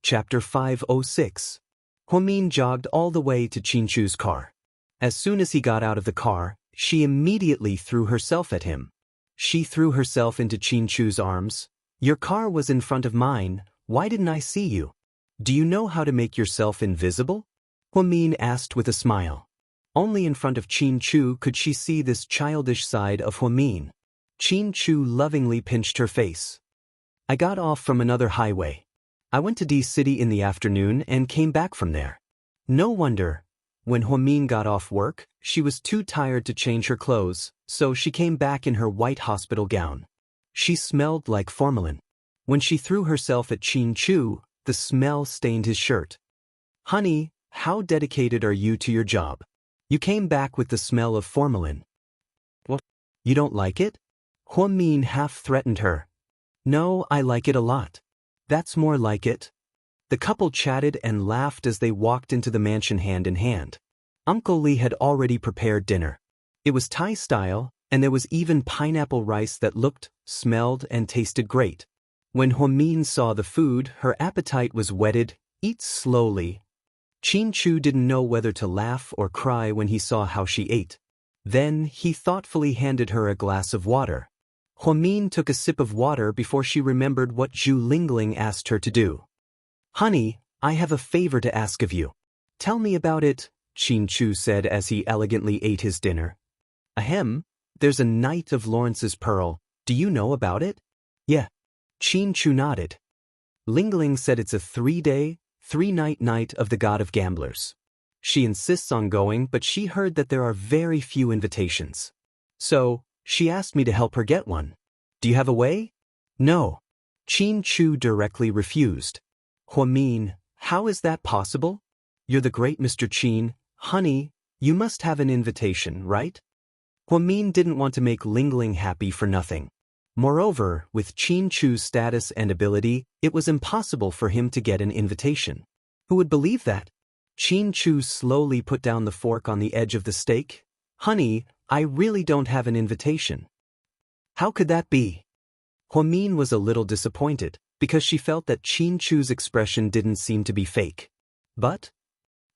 Chapter 506. Huamin jogged all the way to Qinchu's car. As soon as he got out of the car, she immediately threw herself at him. She threw herself into Qinchu's arms. "Your car was in front of mine, why didn't I see you? Do you know how to make yourself invisible?" Huamin asked with a smile. Only in front of Qinchu could she see this childish side of Huamin. Qinchu lovingly pinched her face. "I got off from another highway. I went to D City in the afternoon and came back from there." No wonder. When Huamin got off work, she was too tired to change her clothes, so she came back in her white hospital gown. She smelled like formalin. When she threw herself at Qinchu, the smell stained his shirt. "Honey, how dedicated are you to your job? You came back with the smell of formalin." "What? You don't like it?" Huamin half threatened her. "No, I like it a lot. That's more like it." The couple chatted and laughed as they walked into the mansion hand in hand. Uncle Lee had already prepared dinner. It was Thai style, and there was even pineapple rice that looked, smelled, and tasted great. When Huamin saw the food, her appetite was whetted. "Eat slowly." Qinchu didn't know whether to laugh or cry when he saw how she ate. Then he thoughtfully handed her a glass of water. Huamin took a sip of water before she remembered what Zhu Lingling asked her to do. "Honey, I have a favor to ask of you." "Tell me about it," Qinchu said as he elegantly ate his dinner. "Ahem, there's a Knight of Lawrence's Pearl. Do you know about it?" "Yeah." Qinchu nodded. Lingling said it's a 3-day, 3-night night of the god of gamblers. She insists on going, but she heard that there are very few invitations. So, she asked me to help her get one. "Do you have a way?" "No." Qinchu directly refused. "Huamin, how is that possible? You're the great Mr. Qin. Honey, you must have an invitation, right?" Huamin didn't want to make Lingling happy for nothing. Moreover, with Qinchu's status and ability, it was impossible for him to get an invitation. Who would believe that? Qinchu slowly put down the fork on the edge of the steak. "Honey, I really don't have an invitation." "How could that be?" Huamin was a little disappointed, because she felt that Qinchu's expression didn't seem to be fake. But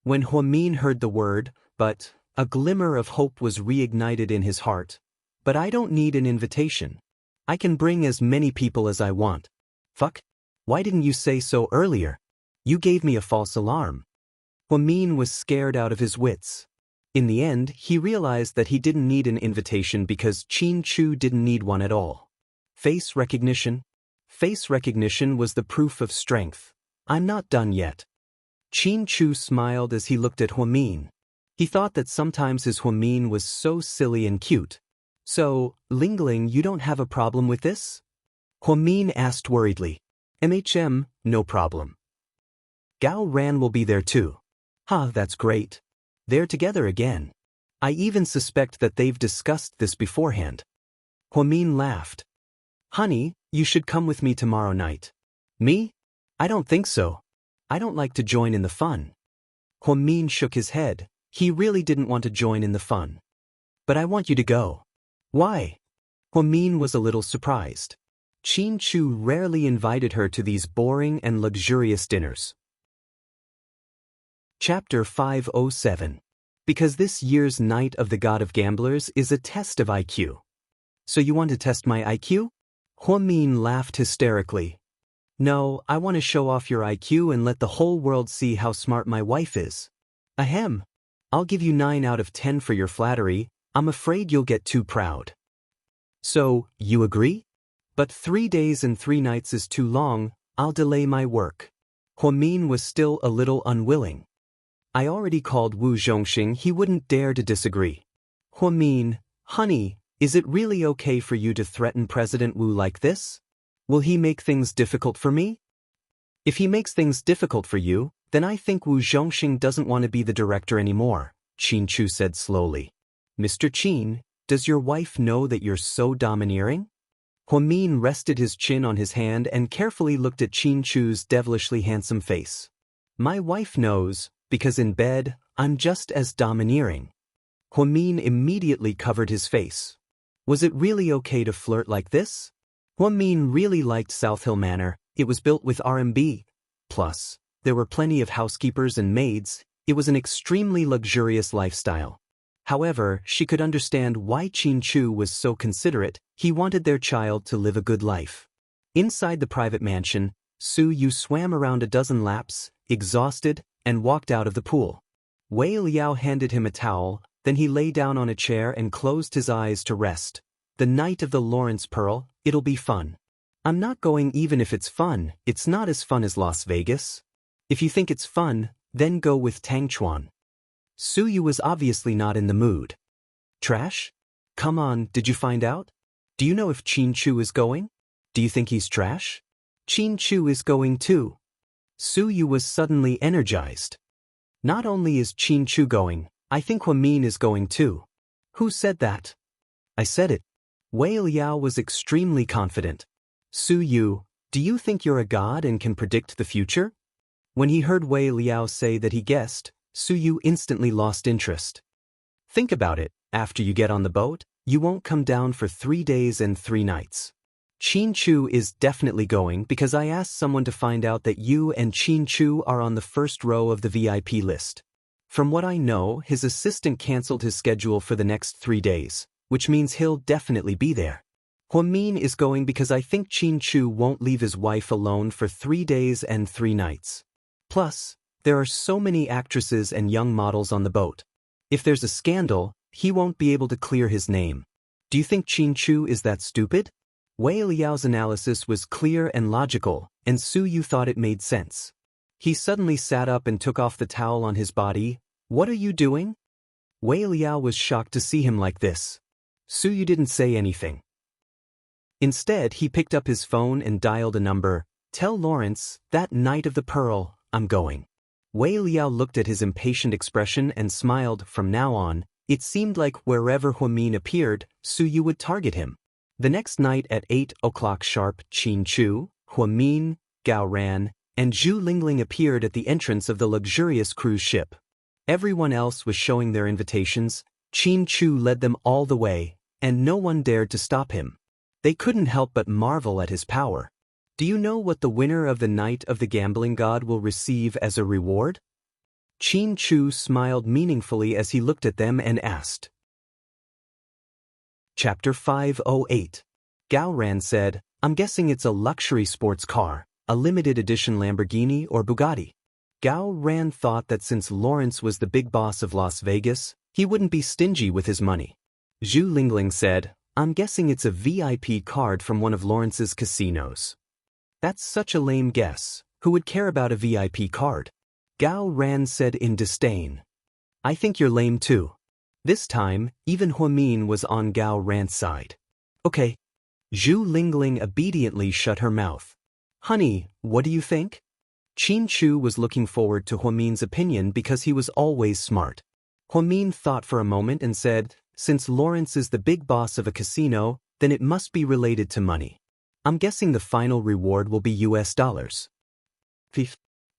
when Huamin heard the word, but, a glimmer of hope was reignited in his heart. "But I don't need an invitation. I can bring as many people as I want." "Fuck? Why didn't you say so earlier? You gave me a false alarm." Huamin was scared out of his wits. In the end, he realized that he didn't need an invitation because Qinchu didn't need one at all. Face recognition? Face recognition was the proof of strength. "I'm not done yet." Qinchu smiled as he looked at Huamin. He thought that sometimes his Huamin was so silly and cute. "So, Lingling, you don't have a problem with this?" Huamin asked worriedly. No problem." "Gao Ran will be there too." That's great. They're together again. I even suspect that they've discussed this beforehand." Huamin laughed. "Honey, you should come with me tomorrow night." "Me? I don't think so. I don't like to join in the fun." Huamin shook his head. He really didn't want to join in the fun. "But I want you to go." "Why?" Huamin was a little surprised. Qinchu rarely invited her to these boring and luxurious dinners. Chapter 507. Because this year's Night of the God of Gamblers is a test of IQ. "So you want to test my IQ?" Huamin laughed hysterically. "No, I want to show off your IQ and let the whole world see how smart my wife is." "Ahem. I'll give you 9 out of 10 for your flattery. I'm afraid you'll get too proud." "So, you agree?" "But 3 days and 3 nights is too long. I'll delay my work." Huamin was still a little unwilling. "I already called Wu Zhongxing. He wouldn't dare to disagree." "Huamin, honey, is it really okay for you to threaten President Wu like this? Will he make things difficult for me?" "If he makes things difficult for you, then I think Wu Zhongxing doesn't want to be the director anymore," Qinchu said slowly. "Mr. Qin, does your wife know that you're so domineering?" Huamin rested his chin on his hand and carefully looked at Qinchu's devilishly handsome face. "My wife knows, because in bed, I'm just as domineering." Huamin immediately covered his face. Was it really okay to flirt like this? Huamin really liked South Hill Manor. It was built with RMB. Plus, there were plenty of housekeepers and maids. It was an extremely luxurious lifestyle. However, she could understand why Qin was so considerate. He wanted their child to live a good life. Inside the private mansion, Su Yu swam around a dozen laps, exhausted, and walked out of the pool. Wei Liao handed him a towel, then he lay down on a chair and closed his eyes to rest. The night of the Lawrence Pearl, it'll be fun. I'm not going even if it's fun. It's not as fun as Las Vegas. If you think it's fun, then go with Tangchuan. Su Yu was obviously not in the mood. Trash? Come on, did you find out? Do you know if Qin is going? Do you think he's trash? Qin is going too. Su Yu was suddenly energized. Not only is Qin going, I think Huamin is going too. Who said that? I said it. Wei Liao was extremely confident. Su Yu, do you think you're a god and can predict the future? When he heard Wei Liao say that he guessed, Su Yu instantly lost interest. Think about it, after you get on the boat, you won't come down for 3 days and 3 nights. Qin is definitely going because I asked someone to find out that you and Qin are on the first row of the VIP list. From what I know, his assistant cancelled his schedule for the next 3 days, which means he'll definitely be there. Huamin is going because I think Qin won't leave his wife alone for 3 days and 3 nights. Plus, there are so many actresses and young models on the boat. If there's a scandal, he won't be able to clear his name. Do you think Qin is that stupid? Wei Liao's analysis was clear and logical, and Su Yu thought it made sense. He suddenly sat up and took off the towel on his body. What are you doing? Wei Liao was shocked to see him like this. Su Yu didn't say anything. Instead, he picked up his phone and dialed a number. Tell Lawrence, that night of the Pearl, I'm going. Wei Liao looked at his impatient expression and smiled. From now on, it seemed like wherever Huamin appeared, Su Yu would target him. The next night at 8 o'clock sharp, Qin, Huamin, Gao Ran, and Zhu Lingling appeared at the entrance of the luxurious cruise ship. Everyone else was showing their invitations. Qin led them all the way, and no one dared to stop him. They couldn't help but marvel at his power. Do you know what the winner of the Night of the Gambling God will receive as a reward? Qin smiled meaningfully as he looked at them and asked. Chapter 508. Gao Ran said, I'm guessing it's a luxury sports car, a limited edition Lamborghini or Bugatti. Gao Ran thought that since Lawrence was the big boss of Las Vegas, he wouldn't be stingy with his money. Zhu Lingling said, I'm guessing it's a VIP card from one of Lawrence's casinos. That's such a lame guess. Who would care about a VIP card? Gao Ran said in disdain. I think you're lame too. This time, even Huamin was on Gao Ran's side. Okay. Zhu Lingling obediently shut her mouth. Honey, what do you think? Qin was looking forward to Huamin's opinion because he was always smart. Huamin thought for a moment and said, since Lawrence is the big boss of a casino, then it must be related to money. I'm guessing the final reward will be US dollars.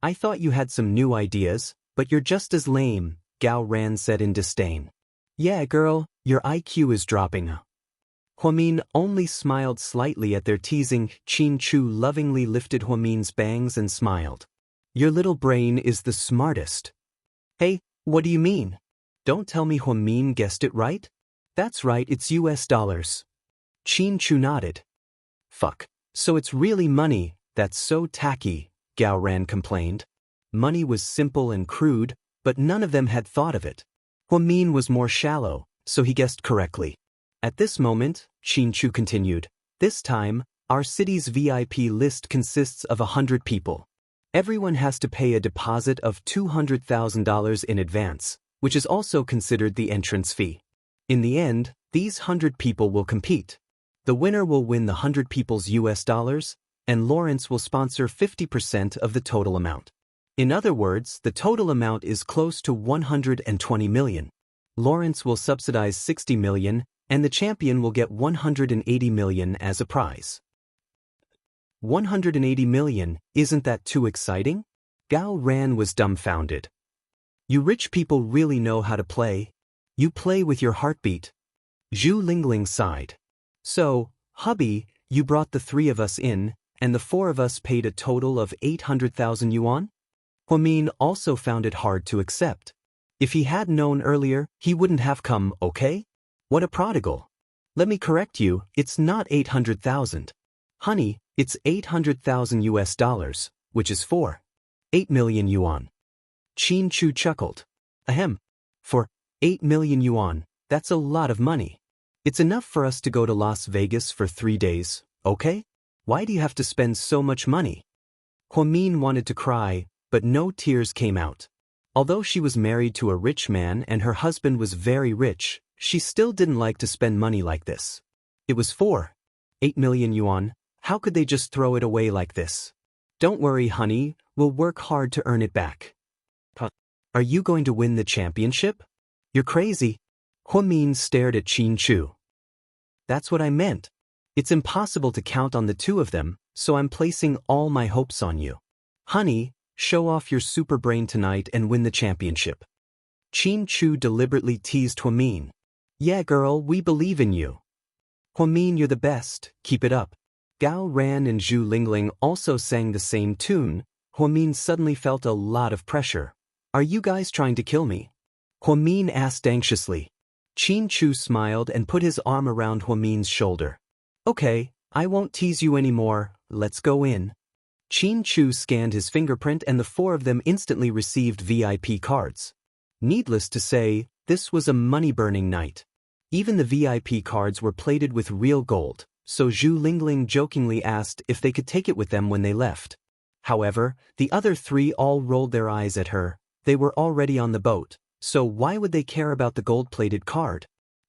I thought you had some new ideas, but you're just as lame, Gao Ran said in disdain. Yeah, girl, your IQ is dropping. Huamin only smiled slightly at their teasing. Qin lovingly lifted Huamin's bangs and smiled. Your little brain is the smartest. Hey, what do you mean? Don't tell me Huamin guessed it right? That's right, it's US dollars. Qin nodded. Fuck. So it's really money. That's so tacky, Gao Ran complained. Money was simple and crude, but none of them had thought of it. Huamin was more shallow, so he guessed correctly. At this moment, Qin continued, this time, our city's VIP list consists of 100 people. Everyone has to pay a deposit of $200,000 in advance, which is also considered the entrance fee. In the end, these 100 people will compete. The winner will win the 100 people's US dollars, and Lawrence will sponsor 50% of the total amount. In other words, the total amount is close to 120 million. Lawrence will subsidize 60 million, and the champion will get 180 million as a prize. 180 million, isn't that too exciting? Gao Ran was dumbfounded. You rich people really know how to play. You play with your heartbeat. Zhu Lingling sighed. So, hubby, you brought the 3 of us in, and the four of us paid a total of 800,000 yuan? Huamin also found it hard to accept. If he had known earlier, he wouldn't have come, okay? What a prodigal. Let me correct you, it's not 800,000. Honey, it's 800,000 US dollars, which is 8 million yuan. Qin Chu chuckled. Ahem. For 8 million yuan, that's a lot of money. It's enough for us to go to Las Vegas for 3 days, okay? Why do you have to spend so much money? Huamin wanted to cry, but no tears came out. Although she was married to a rich man and her husband was very rich, she still didn't like to spend money like this. It was 8 million yuan. How could they just throw it away like this? Don't worry, honey, we'll work hard to earn it back. Are you going to win the championship? You're crazy. Huamin stared at Qin Chu. That's what I meant. It's impossible to count on the two of them, so I'm placing all my hopes on you. Honey, show off your super brain tonight and win the championship. Qin Chu deliberately teased Huamin. Yeah, girl, we believe in you. Huamin, you're the best, keep it up. Gao Ran and Zhu Lingling also sang the same tune. Huamin suddenly felt a lot of pressure. Are you guys trying to kill me? Huamin asked anxiously. Qin Chu smiled and put his arm around Huamin's shoulder. Okay, I won't tease you anymore, let's go in. Qin Chu scanned his fingerprint and the four of them instantly received VIP cards. Needless to say, this was a money-burning night. Even the VIP cards were plated with real gold, so Zhu Lingling jokingly asked if they could take it with them when they left. However, the other three all rolled their eyes at her. They were already on the boat, so why would they care about the gold-plated card?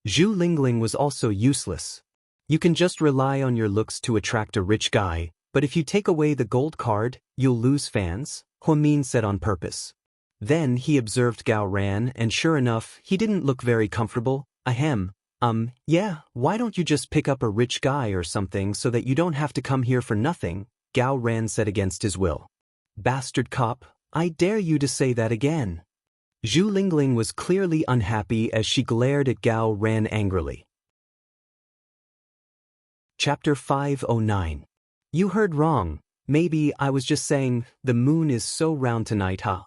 Zhu Lingling was also useless. You can just rely on your looks to attract a rich guy, but if you take away the gold card, you'll lose fans, Huamin said on purpose. Then he observed Gao Ran and sure enough, he didn't look very comfortable. Ahem. Yeah, why don't you just pick up a rich guy or something so that you don't have to come here for nothing, Gao Ran said against his will. Bastard cop, I dare you to say that again. Zhu Lingling was clearly unhappy as she glared at Gao Ran angrily. Chapter 509. You heard wrong. Maybe I was just saying, the moon is so round tonight, huh?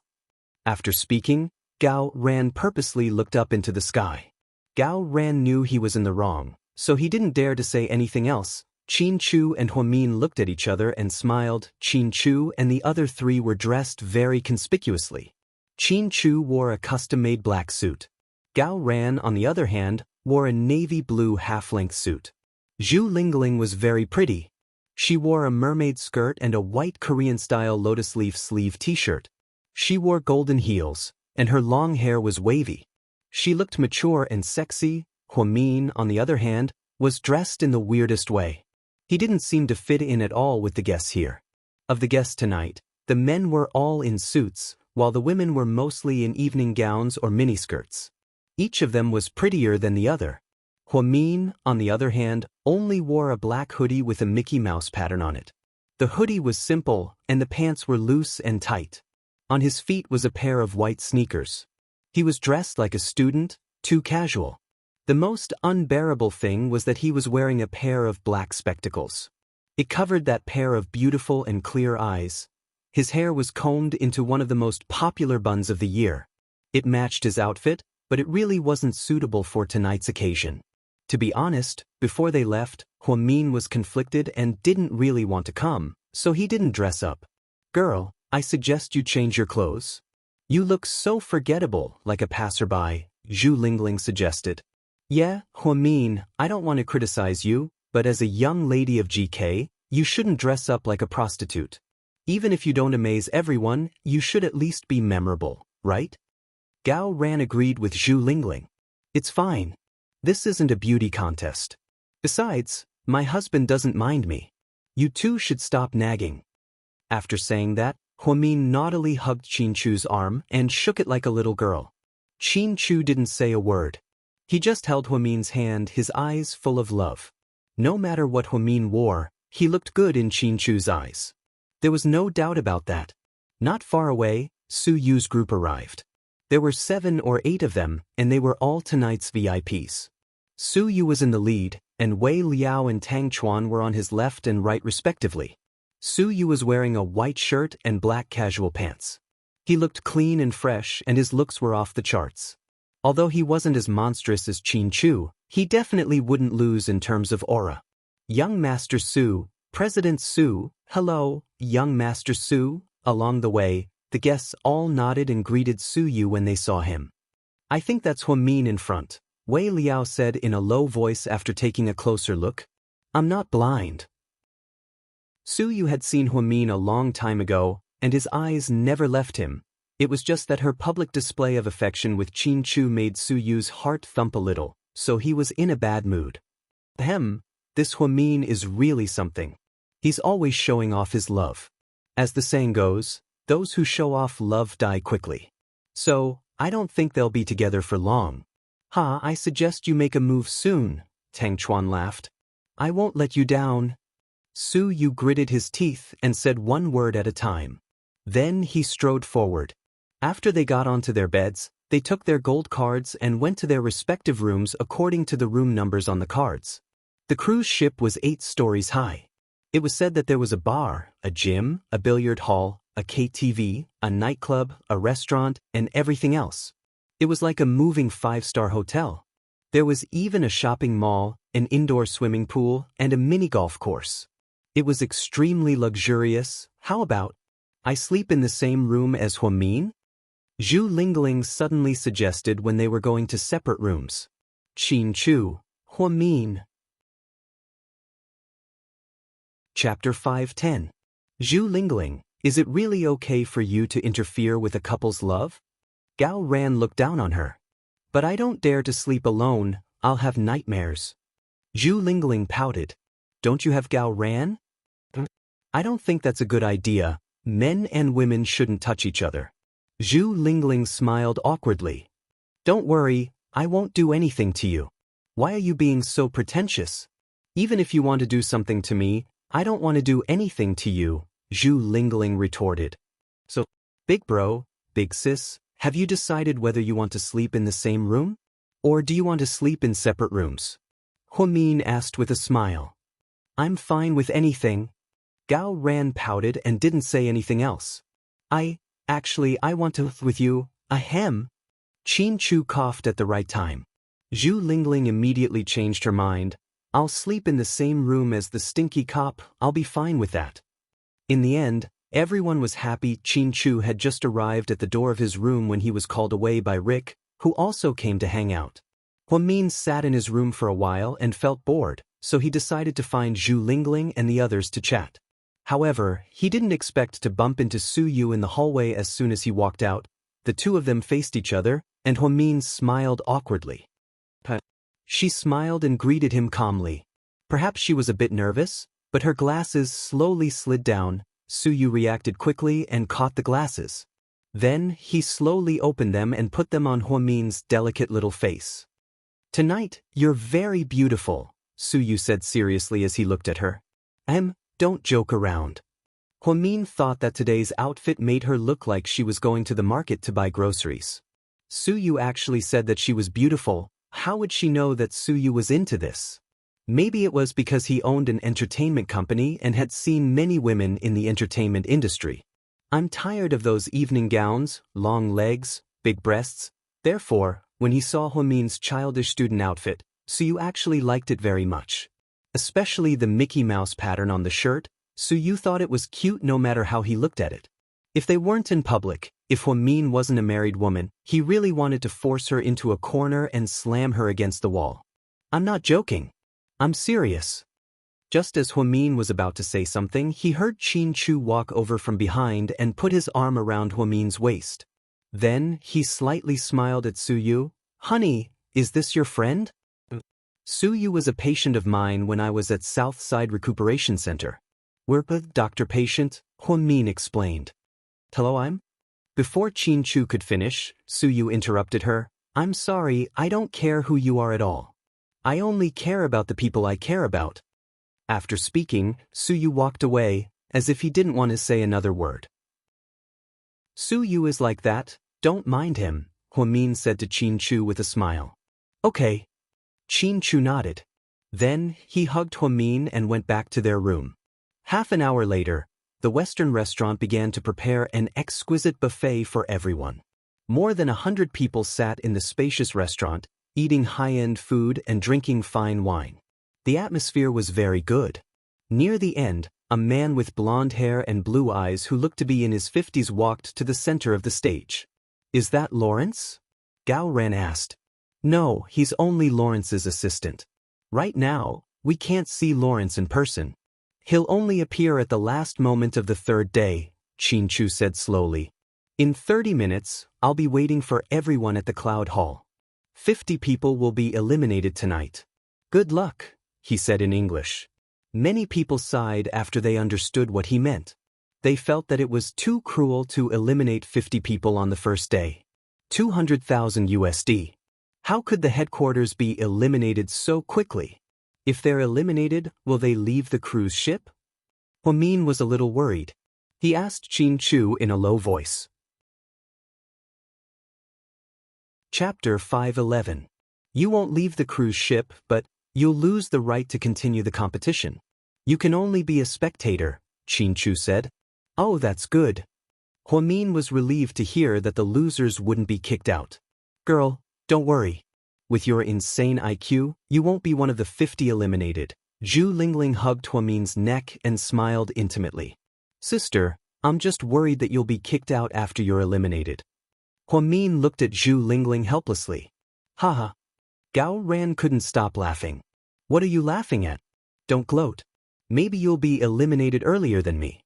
After speaking, Gao Ran purposely looked up into the sky. Gao Ran knew he was in the wrong, so he didn't dare to say anything else. Qin Chu and Huamin looked at each other and smiled. Qin Chu and the other three were dressed very conspicuously. Qin Chu wore a custom-made black suit. Gao Ran, on the other hand, wore a navy blue half-length suit. Zhu Lingling was very pretty. She wore a mermaid skirt and a white Korean-style lotus leaf sleeve t-shirt. She wore golden heels, and her long hair was wavy. She looked mature and sexy. Huamin, on the other hand, was dressed in the weirdest way. He didn't seem to fit in at all with the guests here. Of the guests tonight, the men were all in suits, while the women were mostly in evening gowns or miniskirts. Each of them was prettier than the other. Huamin, on the other hand, only wore a black hoodie with a Mickey Mouse pattern on it. The hoodie was simple, and the pants were loose and tight. On his feet was a pair of white sneakers. He was dressed like a student, too casual. The most unbearable thing was that he was wearing a pair of black spectacles. It covered that pair of beautiful and clear eyes. His hair was combed into one of the most popular buns of the year. It matched his outfit, but it really wasn't suitable for tonight's occasion. To be honest, before they left, Huamin was conflicted and didn't really want to come, so he didn't dress up. Girl, I suggest you change your clothes. You look so forgettable, like a passerby, Zhu Lingling suggested. Yeah, Huamin, I don't want to criticize you, but as a young lady of GK, you shouldn't dress up like a prostitute. Even if you don't amaze everyone, you should at least be memorable, right? Gao Ran agreed with Zhu Lingling. It's fine. This isn't a beauty contest. Besides, my husband doesn't mind me. You two should stop nagging. After saying that, Huamin naughtily hugged Qin Chu's arm and shook it like a little girl. Qin Chu didn't say a word. He just held Huamin's hand, his eyes full of love. No matter what Huamin wore, he looked good in Qin Chu's eyes. There was no doubt about that. Not far away, Su Yu's group arrived. There were 7 or 8 of them, and they were all tonight's VIPs. Su Yu was in the lead, and Wei Liao and Tang Chuan were on his left and right respectively. Su Yu was wearing a white shirt and black casual pants. He looked clean and fresh, and his looks were off the charts. Although he wasn't as monstrous as Qin Chu, he definitely wouldn't lose in terms of aura. Young Master Su, President Su, hello, Young Master Su. Along the way, the guests all nodded and greeted Su Yu when they saw him. I think that's Huamin in front, Wei Liao said in a low voice after taking a closer look. I'm not blind. Su Yu had seen Huamin a long time ago, and his eyes never left him. It was just that her public display of affection with Qin Chu made Su Yu's heart thump a little, so he was in a bad mood. This Huamin is really something. He's always showing off his love. As the saying goes, those who show off love die quickly. So, I don't think they'll be together for long. I suggest you make a move soon, Tang Chuan laughed. I won't let you down. Su Yu gritted his teeth and said one word at a time. Then he strode forward. After they got onto their beds, they took their gold cards and went to their respective rooms according to the room numbers on the cards. The cruise ship was 8 stories high. It was said that there was a bar, a gym, a billiard hall, a KTV, a nightclub, a restaurant, and everything else. It was like a moving 5-star hotel. There was even a shopping mall, an indoor swimming pool, and a mini-golf course. It was extremely luxurious. How about, I sleep in the same room as Huamin? Zhu Lingling suddenly suggested when they were going to separate rooms. Qin Chu, Huamin. Chapter 5:10. Zhu Lingling, is it really okay for you to interfere with a couple's love? Gao Ran looked down on her. But I don't dare to sleep alone, I'll have nightmares. Zhu Lingling pouted. Don't you have Gao Ran? I don't think that's a good idea. Men and women shouldn't touch each other. Zhu Lingling smiled awkwardly. Don't worry, I won't do anything to you. Why are you being so pretentious? Even if you want to do something to me, I don't want to do anything to you, Zhu Lingling retorted. So, big bro, big sis, have you decided whether you want to sleep in the same room? Or do you want to sleep in separate rooms? Huamin asked with a smile. I'm fine with anything. Gao Ran pouted and didn't say anything else. I want to with you, ahem. Qin Chu coughed at the right time. Zhu Lingling immediately changed her mind. I'll sleep in the same room as the stinky cop, I'll be fine with that. In the end, everyone was happy. Qin Chu had just arrived at the door of his room when he was called away by Rick, who also came to hang out. Huamin sat in his room for a while and felt bored, so he decided to find Zhu Lingling and the others to chat. However, he didn't expect to bump into Su Yu in the hallway as soon as he walked out. The two of them faced each other, and Huamin smiled awkwardly. She smiled and greeted him calmly. Perhaps she was a bit nervous, but her glasses slowly slid down. Su Yu reacted quickly and caught the glasses. Then, he slowly opened them and put them on Huamin's delicate little face. Tonight, you're very beautiful, Su Yu said seriously as he looked at her. Don't joke around. Huamin thought that today's outfit made her look like she was going to the market to buy groceries. Su Yu actually said that she was beautiful. How would she know that Su Yu was into this? Maybe it was because he owned an entertainment company and had seen many women in the entertainment industry. I'm tired of those evening gowns, long legs, big breasts. Therefore, when he saw Huamin's childish student outfit, Su Yu actually liked it very much. Especially the Mickey Mouse pattern on the shirt, Su Yu thought it was cute no matter how he looked at it. If they weren't in public, if Huamin wasn't a married woman, he really wanted to force her into a corner and slam her against the wall. I'm not joking. I'm serious. Just as Huamin was about to say something, he heard Qin Chu walk over from behind and put his arm around Huamin's waist. Then, he slightly smiled at Su Yu. Honey, is this your friend? Su Yu was a patient of mine when I was at Southside Recuperation Center. We're doctor-patient, Huamin explained. Hello, Before Qin Chu could finish, Su Yu interrupted her. I'm sorry, I don't care who you are at all. I only care about the people I care about. After speaking, Su Yu walked away, as if he didn't want to say another word. Su Yu is like that, don't mind him, Huamin said to Qin Chu with a smile. Okay. Qin Chu nodded. Then, he hugged Huamin and went back to their room. Half an hour later, the Western restaurant began to prepare an exquisite buffet for everyone. More than 100 people sat in the spacious restaurant, eating high-end food and drinking fine wine. The atmosphere was very good. Near the end, a man with blonde hair and blue eyes who looked to be in his 50s walked to the center of the stage. "Is that Lawrence?" Gao Ran asked. "No, he's only Lawrence's assistant. Right now, we can't see Lawrence in person. He'll only appear at the last moment of the third day," Xianxia said slowly. "In 30 minutes, I'll be waiting for everyone at the Cloud Hall. 50 people will be eliminated tonight. Good luck," he said in English. Many people sighed after they understood what he meant. They felt that it was too cruel to eliminate 50 people on the first day. 200,000 USD. How could the headquarters be eliminated so quickly? If they're eliminated, will they leave the cruise ship? Huamin was a little worried. He asked Xianxia in a low voice. Chapter 511. You won't leave the cruise ship, but you'll lose the right to continue the competition. You can only be a spectator, Xianxia said. Oh, that's good. Huamin was relieved to hear that the losers wouldn't be kicked out. Girl, don't worry. With your insane IQ, you won't be one of the 50 eliminated. Zhu Lingling hugged Huamin's neck and smiled intimately. Sister, I'm just worried that you'll be kicked out after you're eliminated. Huamin looked at Zhu Lingling helplessly. Haha. Gao Ran couldn't stop laughing. What are you laughing at? Don't gloat. Maybe you'll be eliminated earlier than me.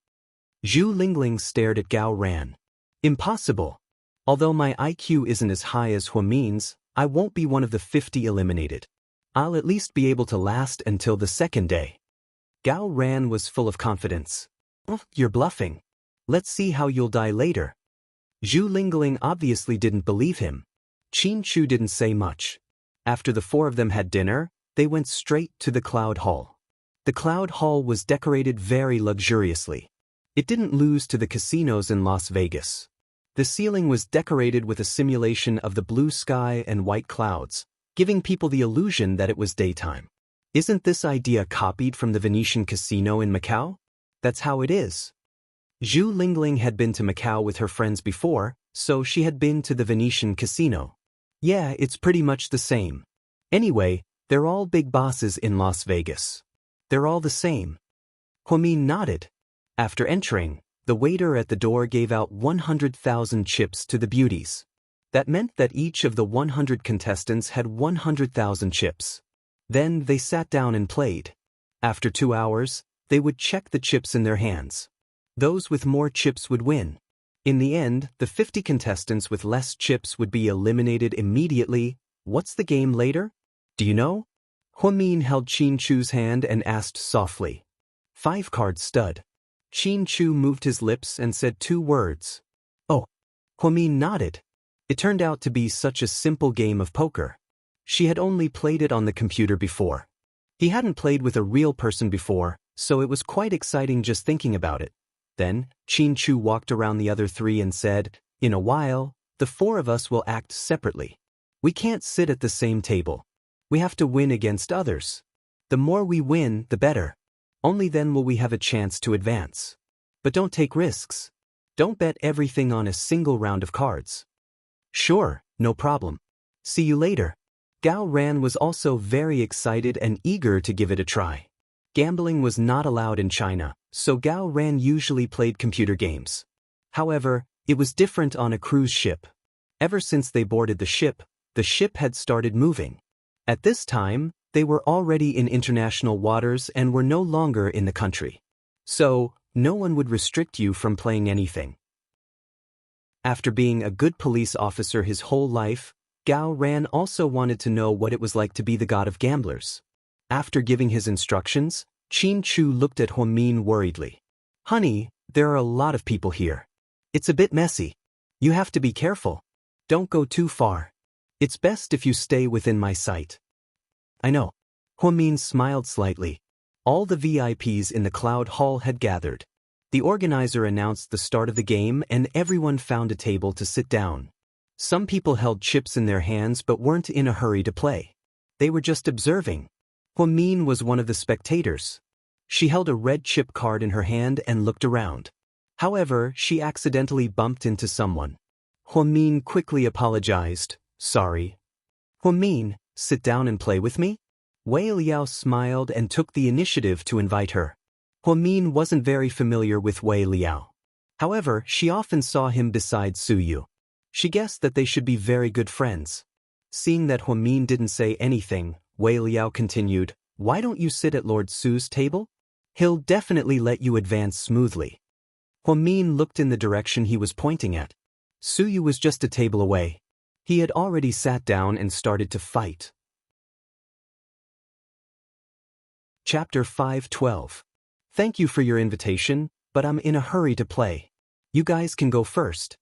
Zhu Lingling stared at Gao Ran. Impossible. Although my IQ isn't as high as Huamin's, I won't be one of the 50 eliminated. I'll at least be able to last until the second day. Gao Ran was full of confidence. Oh, you're bluffing. Let's see how you'll die later. Zhu Lingling obviously didn't believe him. Xianxia didn't say much. After the four of them had dinner, they went straight to the Cloud Hall. The Cloud Hall was decorated very luxuriously. It didn't lose to the casinos in Las Vegas. The ceiling was decorated with a simulation of the blue sky and white clouds, giving people the illusion that it was daytime. Isn't this idea copied from the Venetian casino in Macau? That's how it is. Zhu Lingling had been to Macau with her friends before, so she had been to the Venetian casino. Yeah, it's pretty much the same. Anyway, they're all big bosses in Las Vegas. They're all the same. Huamin nodded. After entering, the waiter at the door gave out 100,000 chips to the beauties. That meant that each of the 100 contestants had 100,000 chips. Then they sat down and played. After 2 hours, they would check the chips in their hands. Those with more chips would win. In the end, the 50 contestants with less chips would be eliminated immediately. What's the game later? Do you know? Huamin held Xianxia's hand and asked softly. 5-card stud. Xianxia moved his lips and said 2 words. Oh. Huamin nodded. It turned out to be such a simple game of poker. She had only played it on the computer before. He hadn't played with a real person before, so it was quite exciting just thinking about it. Then, Xianxia walked around the other 3 and said, in a while, the 4 of us will act separately. We can't sit at the same table. We have to win against others. The more we win, the better. Only then will we have a chance to advance. But don't take risks. Don't bet everything on a single round of cards. Sure, no problem. See you later. Gao Ran was also very excited and eager to give it a try. Gambling was not allowed in China, so Gao Ran usually played computer games. However, it was different on a cruise ship. Ever since they boarded the ship had started moving. At this time, they were already in international waters and were no longer in the country. So, no one would restrict you from playing anything. After being a good police officer his whole life, Gao Ran also wanted to know what it was like to be the god of gamblers. After giving his instructions, Xianxia looked at Huamin worriedly. Honey, there are a lot of people here. It's a bit messy. You have to be careful. Don't go too far. It's best if you stay within my sight. I know. Huamin smiled slightly. All the VIPs in the Cloud Hall had gathered. The organizer announced the start of the game and everyone found a table to sit down. Some people held chips in their hands but weren't in a hurry to play. They were just observing. Huamin was one of the spectators. She held a red chip card in her hand and looked around. However, she accidentally bumped into someone. Huamin quickly apologized. Sorry. Huamin, sit down and play with me? Wei Liao smiled and took the initiative to invite her. Huamin wasn't very familiar with Wei Liao. However, she often saw him beside Su Yu. She guessed that they should be very good friends. Seeing that Huamin didn't say anything, Wei Liao continued, "Why don't you sit at Lord Su's table? He'll definitely let you advance smoothly." Huamin looked in the direction he was pointing at. Su Yu was just a table away. He had already sat down and started to fight. Chapter 5:12. Thank you for your invitation, but I'm in a hurry to play. You guys can go first.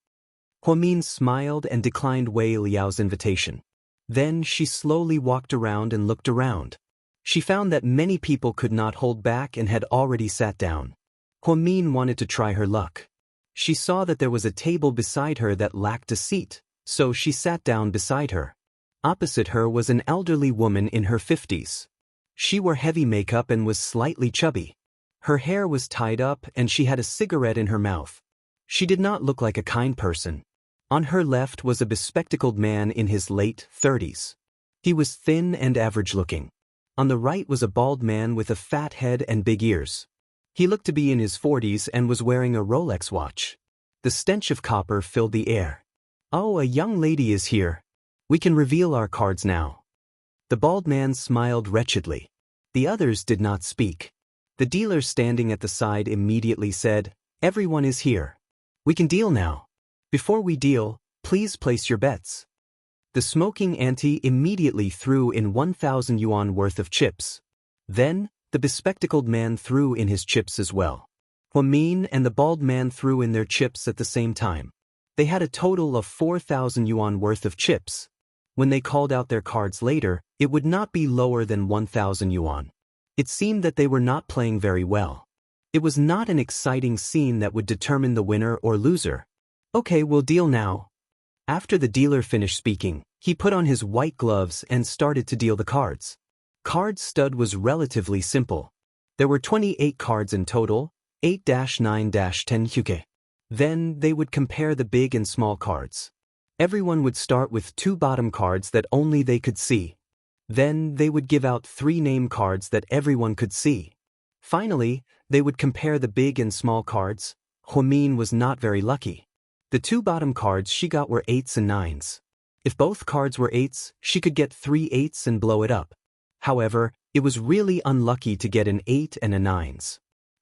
Huamin smiled and declined Wei Liao's invitation. Then she slowly walked around and looked around. She found that many people could not hold back and had already sat down. Huamin wanted to try her luck. She saw that there was a table beside her that lacked a seat, so she sat down beside her. Opposite her was an elderly woman in her 50s. She wore heavy makeup and was slightly chubby. Her hair was tied up and she had a cigarette in her mouth. She did not look like a kind person. On her left was a bespectacled man in his late 30s. He was thin and average-looking. On the right was a bald man with a fat head and big ears. He looked to be in his 40s and was wearing a Rolex watch. The stench of copper filled the air. "Oh, a young lady is here. We can reveal our cards now." The bald man smiled wretchedly. The others did not speak. The dealer standing at the side immediately said, "Everyone is here. We can deal now. Before we deal, please place your bets." The smoking auntie immediately threw in 1,000 yuan worth of chips. Then, the bespectacled man threw in his chips as well. Huamin and the bald man threw in their chips at the same time. They had a total of 4,000 yuan worth of chips. When they called out their cards later, it would not be lower than 1,000 yuan. It seemed that they were not playing very well. It was not an exciting scene that would determine the winner or loser. "Okay, we'll deal now." After the dealer finished speaking, he put on his white gloves and started to deal the cards. Card stud was relatively simple. There were 28 cards in total, 8-9-10 hyuke. Then they would compare the big and small cards. Everyone would start with 2 bottom cards that only they could see. Then they would give out 3 name cards that everyone could see. Finally, they would compare the big and small cards. Huamin was not very lucky. The 2 bottom cards she got were 8s and 9s. If both cards were 8s, she could get 3 8s and blow it up. However, it was really unlucky to get an 8 and a 9s.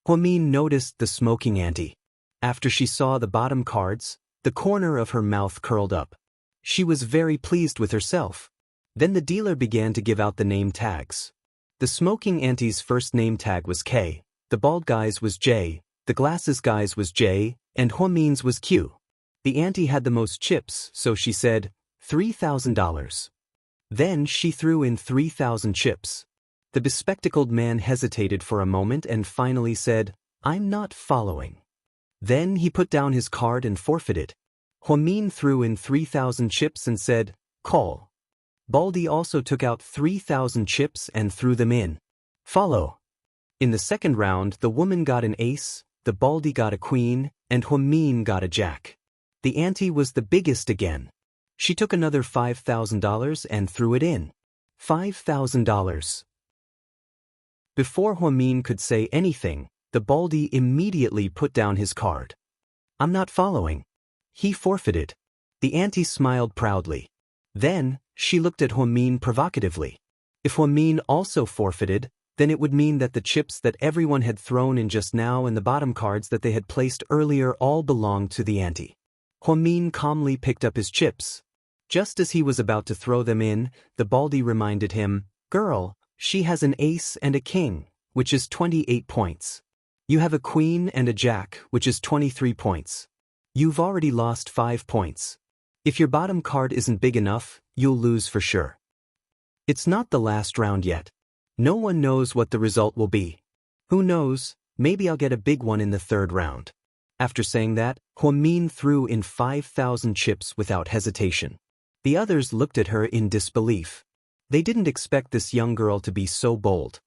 Huamin noticed the smoking auntie. After she saw the bottom cards, the corner of her mouth curled up. She was very pleased with herself. Then the dealer began to give out the name tags. The smoking auntie's first name tag was K, the bald guy's was J, the glasses guy's was J, and Huamin's was Q. The auntie had the most chips, so she said, $3,000. Then she threw in 3,000 chips. The bespectacled man hesitated for a moment and finally said, "I'm not following." Then he put down his card and forfeited. Huamin threw in 3,000 chips and said, "Call." Baldy also took out 3,000 chips and threw them in. "Follow." In the second round, the woman got an ace, the Baldy got a queen, and Huamin got a jack. The auntie was the biggest again. She took another $5,000 and threw it in. $5,000. Before Huamin could say anything, the Baldy immediately put down his card. "I'm not following." He forfeited. The auntie smiled proudly. Then, she looked at Huamin provocatively. If Huamin also forfeited, then it would mean that the chips that everyone had thrown in just now and the bottom cards that they had placed earlier all belonged to the auntie. Huamin calmly picked up his chips. Just as he was about to throw them in, the Baldy reminded him, "Girl, she has an ace and a king, which is 28 points. You have a queen and a jack, which is 23 points. You've already lost 5 points. If your bottom card isn't big enough, you'll lose for sure. It's not the last round yet. No one knows what the result will be. Who knows, maybe I'll get a big one in the third round." After saying that, Huamin threw in 5,000 chips without hesitation. The others looked at her in disbelief. They didn't expect this young girl to be so bold.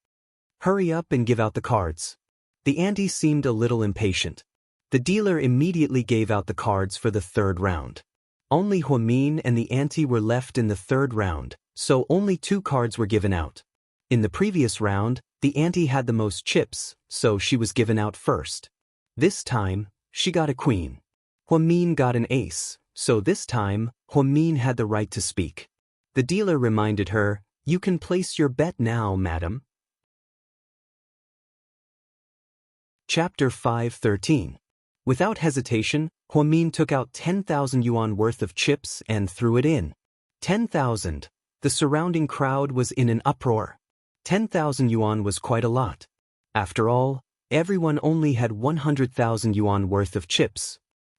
Hurry up and give out the cards. The auntie seemed a little impatient. The dealer immediately gave out the cards for the third round. Only Huamin and the auntie were left in the third round, so only 2 cards were given out. In the previous round, the auntie had the most chips, so she was given out first. This time, she got a queen. Huamin got an ace, so this time, Huamin had the right to speak. The dealer reminded her, "You can place your bet now, madam." Chapter 5:13. Without hesitation, Huamin took out 10,000 yuan worth of chips and threw it in. 10,000. The surrounding crowd was in an uproar. 10,000 yuan was quite a lot. After all, everyone only had 100,000 yuan worth of chips.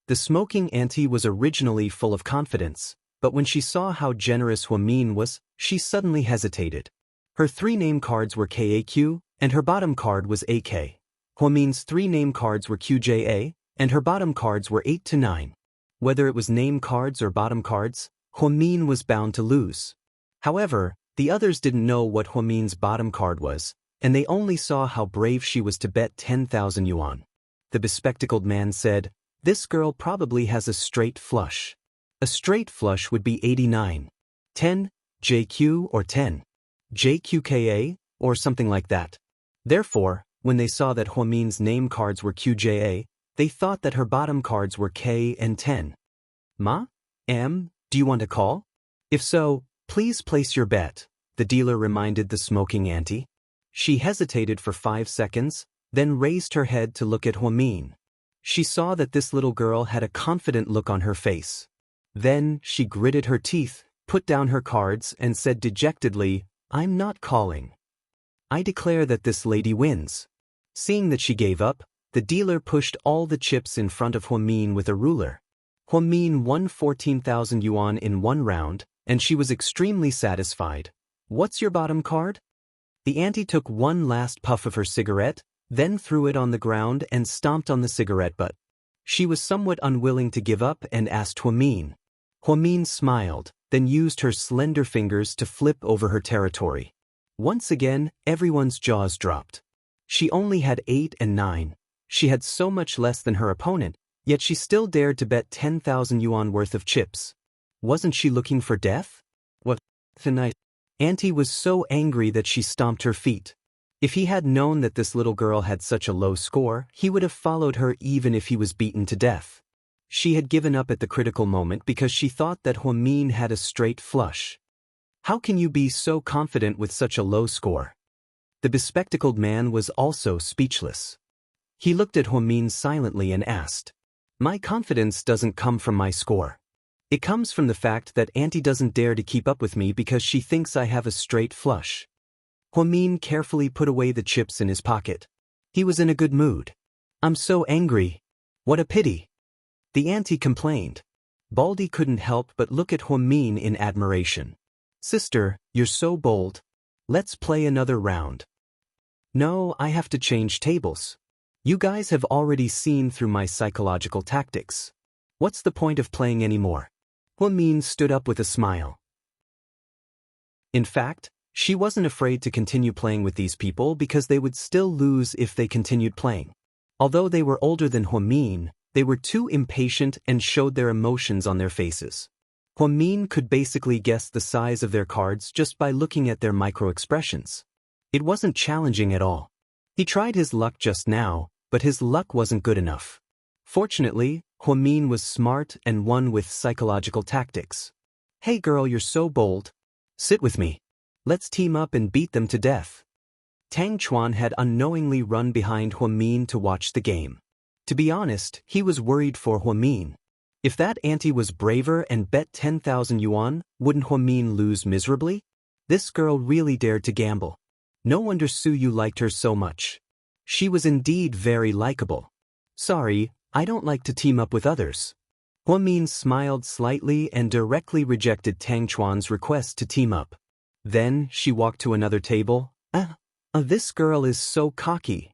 The smoking auntie was originally full of confidence, but when she saw how generous Huamin was, she suddenly hesitated. Her 3 name cards were KAQ, and her bottom card was AK. Huamin's 3 name cards were QJA, and her bottom cards were 8 to 9. Whether it was name cards or bottom cards, Huamin was bound to lose. However, the others didn't know what Huamin's bottom card was, and they only saw how brave she was to bet 10,000 yuan. The bespectacled man said, "This girl probably has a straight flush. A straight flush would be 89. 10, JQ or 10. JQKA, or something like that." Therefore, when they saw that Huamin's name cards were QJA, they thought that her bottom cards were K and 10. "Ma? Do you want to call? If so, please place your bet," the dealer reminded the smoking auntie. She hesitated for 5 seconds, then raised her head to look at Huamin. She saw that this little girl had a confident look on her face. Then she gritted her teeth, put down her cards, and said dejectedly, "I'm not calling. I declare that this lady wins." Seeing that she gave up, the dealer pushed all the chips in front of Huamin with a ruler. Huamin won 14,000 yuan in 1 round, and she was extremely satisfied. "What's your bottom card?" The auntie took one last puff of her cigarette, then threw it on the ground and stomped on the cigarette butt. She was somewhat unwilling to give up and asked Huamin. Huamin smiled, then used her slender fingers to flip over her territory. Once again, everyone's jaws dropped. She only had 8 and 9. She had so much less than her opponent, yet she still dared to bet 10,000 yuan worth of chips. Wasn't she looking for death? What the night? Auntie was so angry that she stomped her feet. If he had known that this little girl had such a low score, he would have followed her even if he was beaten to death. She had given up at the critical moment because she thought that Huamin had a straight flush. "How can you be so confident with such a low score?" The bespectacled man was also speechless. He looked at Huamin silently and asked, "My confidence doesn't come from my score. It comes from the fact that Auntie doesn't dare to keep up with me because she thinks I have a straight flush." Huamin carefully put away the chips in his pocket. He was in a good mood. "I'm so angry. What a pity." The auntie complained. Baldy couldn't help but look at Huamin in admiration. "Sister, you're so bold. Let's play another round." "No, I have to change tables. You guys have already seen through my psychological tactics. What's the point of playing anymore?" Huamin stood up with a smile. In fact, she wasn't afraid to continue playing with these people because they would still lose if they continued playing. Although they were older than Huamin, they were too impatient and showed their emotions on their faces. Huamin could basically guess the size of their cards just by looking at their micro-expressions. It wasn't challenging at all. He tried his luck just now, but his luck wasn't good enough. Fortunately, Huamin was smart and won with psychological tactics. "Hey girl, you're so bold. Sit with me. Let's team up and beat them to death." Tang Chuan had unknowingly run behind Huamin to watch the game. To be honest, he was worried for Huamin. If that auntie was braver and bet 10,000 yuan, wouldn't Huamin lose miserably? This girl really dared to gamble. No wonder Su Yu liked her so much. She was indeed very likable. "Sorry, I don't like to team up with others." Huamin smiled slightly and directly rejected Tang Chuan's request to team up. Then she walked to another table. This girl is so cocky."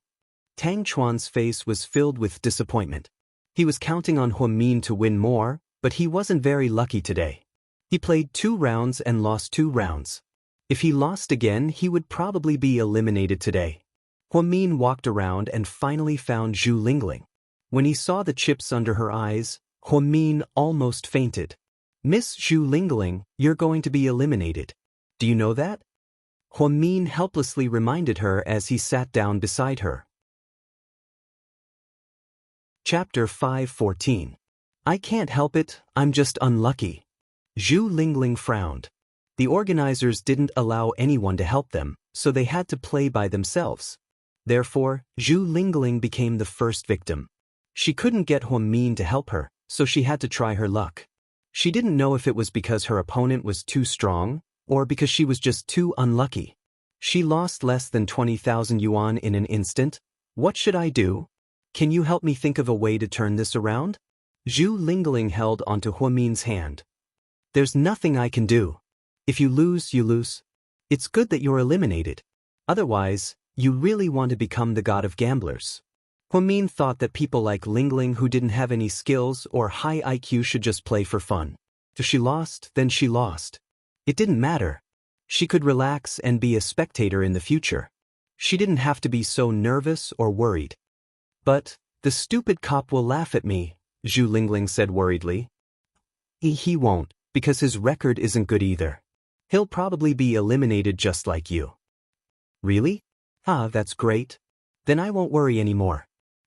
Tang Chuan's face was filled with disappointment. He was counting on Huamin to win more, but he wasn't very lucky today. He played 2 rounds and lost 2 rounds. If he lost again, he would probably be eliminated today. Huamin walked around and finally found Zhu Lingling. When he saw the chips under her eyes, Huamin almost fainted. Miss Zhu Lingling, you're going to be eliminated. Do you know that? Huamin helplessly reminded her as he sat down beside her. Chapter 5:14. I can't help it, I'm just unlucky. Zhu Lingling frowned. The organizers didn't allow anyone to help them, so they had to play by themselves. Therefore, Zhu Lingling became the first victim. She couldn't get Huamin to help her, so she had to try her luck. She didn't know if it was because her opponent was too strong, or because she was just too unlucky. She lost less than 20,000 yuan in an instant. What should I do? Can you help me think of a way to turn this around? Zhu Lingling held onto Huamin's hand. There's nothing I can do. If you lose, you lose. It's good that you're eliminated. Otherwise, you really want to become the god of gamblers. Huamin thought that people like Lingling who didn't have any skills or high IQ should just play for fun. If she lost, then she lost. It didn't matter. She could relax and be a spectator in the future. She didn't have to be so nervous or worried. But, the stupid cop will laugh at me, Zhu Lingling said worriedly. He won't, because his record isn't good either. He'll probably be eliminated just like you. Really? Ah, that's great. Then I won't worry anymore.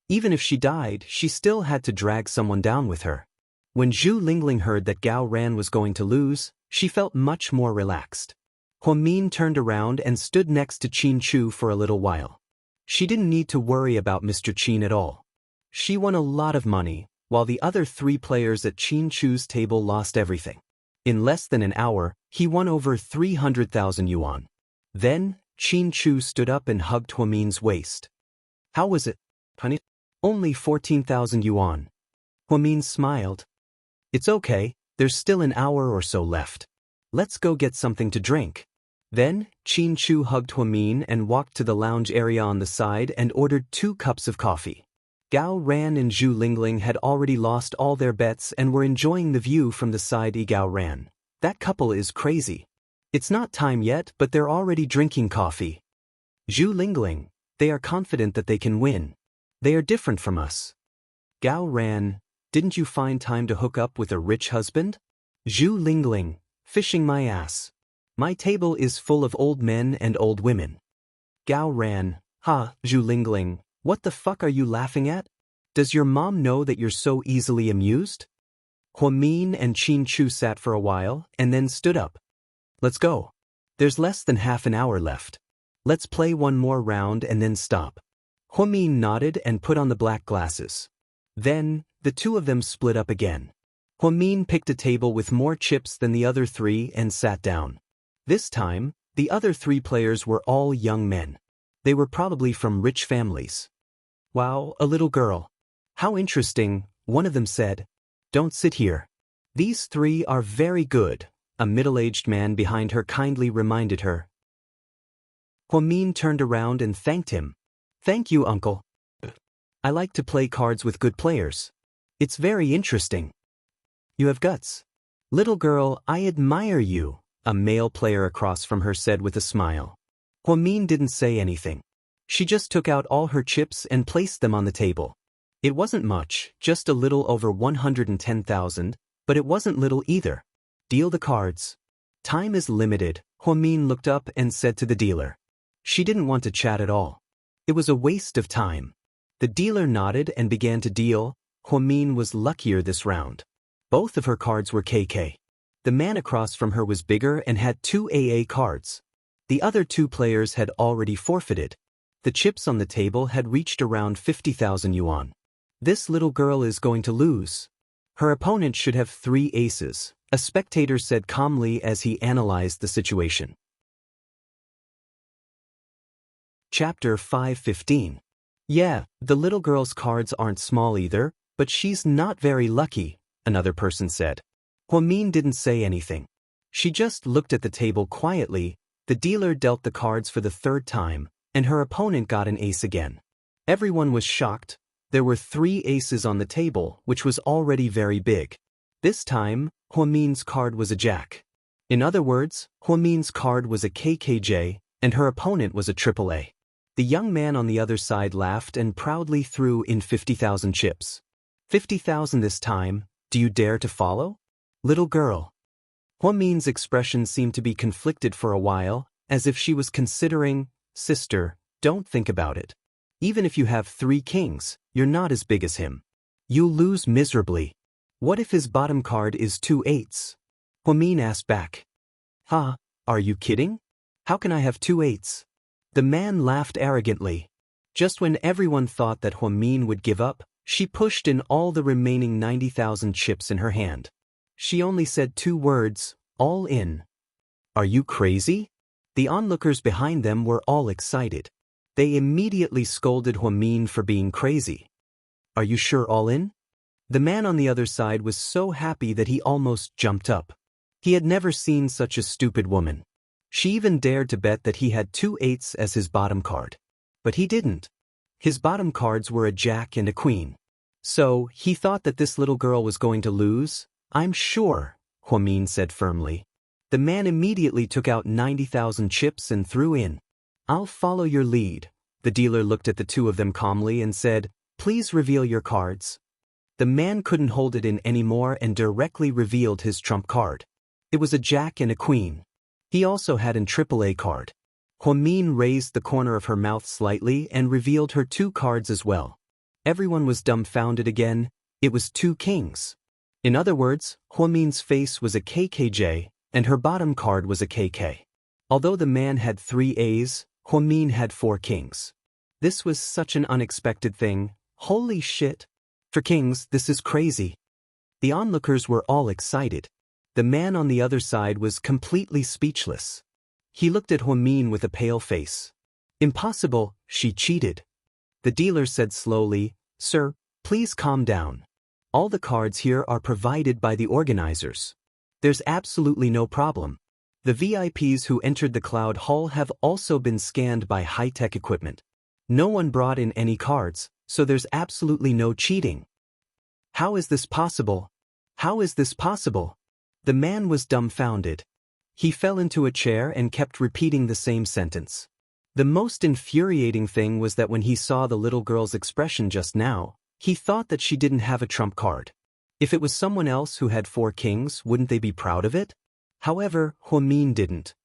Even if she died, she still had to drag someone down with her. When Zhu Lingling heard that Gao Ran was going to lose, she felt much more relaxed. Huamin turned around and stood next to Qin Chu for a little while. She didn't need to worry about Mr. Qin at all. She won a lot of money, while the other 3 players at Qin Chu's table lost everything. In less than an hour, he won over 300,000 yuan. Then, Qin Chu stood up and hugged Huamin's waist. How was it, honey? Only 14,000 yuan. Huamin smiled. It's okay, there's still an hour or so left. Let's go get something to drink. Then, Qin Chu hugged Huamin and walked to the lounge area on the side and ordered 2 cups of coffee. Gao Ran and Zhu Lingling had already lost all their bets and were enjoying the view from the side. Gao Ran. That couple is crazy. It's not time yet, but they're already drinking coffee. Zhu Lingling. They are confident that they can win. They are different from us. Gao Ran. Didn't you find time to hook up with a rich husband? Zhu Lingling. Fishing my ass. My table is full of old men and old women. Gao Ran. Ha, Zhu Lingling. What the fuck are you laughing at? Does your mom know that you're so easily amused? Huamin and Qin Chu sat for a while and then stood up. Let's go. There's less than half an hour left. Let's play one more round and then stop. Huamin nodded and put on the black glasses. Then, the 2 of them split up again. Huamin picked a table with more chips than the other 3 and sat down. This time, the other 3 players were all young men. They were probably from rich families. Wow, a little girl. How interesting, one of them said. Don't sit here. These 3 are very good, a middle-aged man behind her kindly reminded her. Huamin turned around and thanked him. Thank you, uncle. I like to play cards with good players. It's very interesting. You have guts. Little girl, I admire you, a male player across from her said with a smile. Huamin didn't say anything. She just took out all her chips and placed them on the table. It wasn't much, just a little over 110,000, but it wasn't little either. Deal the cards. Time is limited, Huamin looked up and said to the dealer. She didn't want to chat at all. It was a waste of time. The dealer nodded and began to deal. Huamin was luckier this round. Both of her cards were KK. The man across from her was bigger and had 2 AA cards. The other 2 players had already forfeited. The chips on the table had reached around 50,000 yuan. This little girl is going to lose. Her opponent should have 3 aces, a spectator said calmly as he analyzed the situation. Chapter 5:15. Yeah, the little girl's cards aren't small either, but she's not very lucky, another person said. Huamin didn't say anything. She just looked at the table quietly. The dealer dealt the cards for the 3rd time, and her opponent got an ace again. Everyone was shocked. There were 3 aces on the table, which was already very big. This time, Huamin's card was a jack. In other words, Huamin's card was a KKJ, and her opponent was a AAA. The young man on the other side laughed and proudly threw in 50,000 chips. 50,000 this time, do you dare to follow? Little girl. Huamin's expression seemed to be conflicted for a while, as if she was considering, sister, don't think about it. Even if you have 3 kings, you're not as big as him. You'll lose miserably. What if his bottom card is 2 eights? Huamin asked back. Ha, are you kidding? How can I have 2 eights? The man laughed arrogantly. Just when everyone thought that Huamin would give up, she pushed in all the remaining 90,000 chips in her hand. She only said 2 words, all in. Are you crazy? The onlookers behind them were all excited. They immediately scolded Huamin for being crazy. Are you sure all in? The man on the other side was so happy that he almost jumped up. He had never seen such a stupid woman. She even dared to bet that he had 2 eights as his bottom card. But he didn't. His bottom cards were a jack and a queen. So, he thought that this little girl was going to lose? I'm sure, Huamin said firmly. The man immediately took out 90,000 chips and threw in. I'll follow your lead. The dealer looked at the 2 of them calmly and said, please reveal your cards. The man couldn't hold it in anymore and directly revealed his trump card. It was a jack and a queen. He also had an AAA card. Huamin raised the corner of her mouth slightly and revealed her 2 cards as well. Everyone was dumbfounded again. It was 2 kings. In other words, Huamin's face was a KKJ, and her bottom card was a KK. Although the man had 3 A's, Huamin had 4 kings. This was such an unexpected thing. Holy shit. For kings, this is crazy. The onlookers were all excited. The man on the other side was completely speechless. He looked at Huamin with a pale face. Impossible, she cheated. The dealer said slowly, sir, please calm down. All the cards here are provided by the organizers. There's absolutely no problem. The VIPs who entered the Cloud Hall have also been scanned by high-tech equipment. No one brought in any cards, so there's absolutely no cheating. How is this possible? How is this possible? The man was dumbfounded. He fell into a chair and kept repeating the same sentence. The most infuriating thing was that when he saw the little girl's expression just now, he thought that she didn't have a trump card. If it was someone else who had 4 kings, wouldn't they be proud of it? However, Huamin didn't.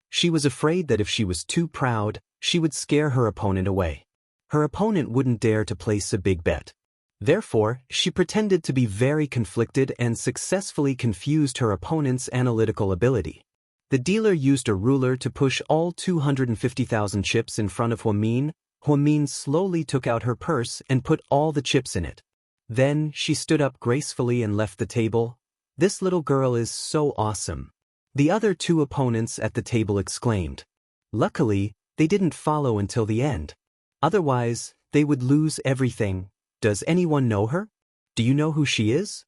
She was afraid that if she was too proud, she would scare her opponent away. Her opponent wouldn't dare to place a big bet. Therefore, she pretended to be very conflicted and successfully confused her opponent's analytical ability. The dealer used a ruler to push all 250,000 chips in front of Huamin. Huamin slowly took out her purse and put all the chips in it. Then, she stood up gracefully and left the table. This little girl is so awesome. The other 2 opponents at the table exclaimed. Luckily, they didn't follow until the end. Otherwise, they would lose everything. Does anyone know her? Do you know who she is?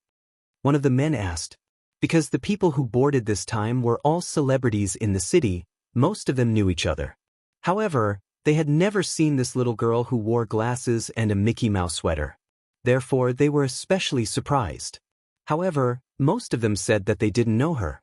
One of the men asked. Because the people who boarded this time were all celebrities in the city, most of them knew each other. However, they had never seen this little girl who wore glasses and a Mickey Mouse sweater. Therefore, they were especially surprised. However, most of them said that they didn't know her.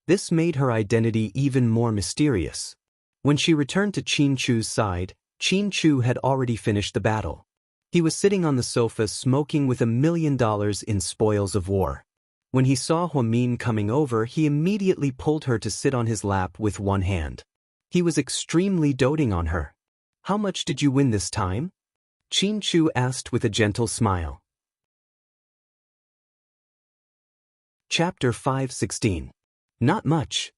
This made her identity even more mysterious. When she returned to Qin Chu's side, Qin Chu had already finished the battle. He was sitting on the sofa smoking with $1 million in spoils of war. When he saw Huamin coming over, he immediately pulled her to sit on his lap with one hand. He was extremely doting on her. How much did you win this time? Qin Chu asked with a gentle smile. Chapter 5:16. Not much.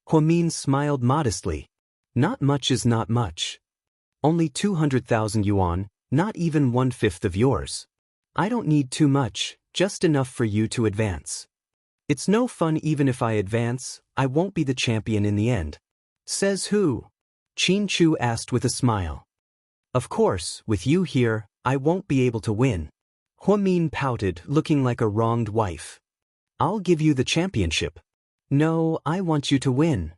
Huamin smiled modestly. Not much is not much. Only 200,000 yuan, not even 1/5 of yours. I don't need too much, just enough for you to advance. It's no fun even if I advance, I won't be the champion in the end. Says who? Qin Chu asked with a smile. Of course, with you here, I won't be able to win. Huamin pouted, looking like a wronged wife. I'll give you the championship. No, I want you to win.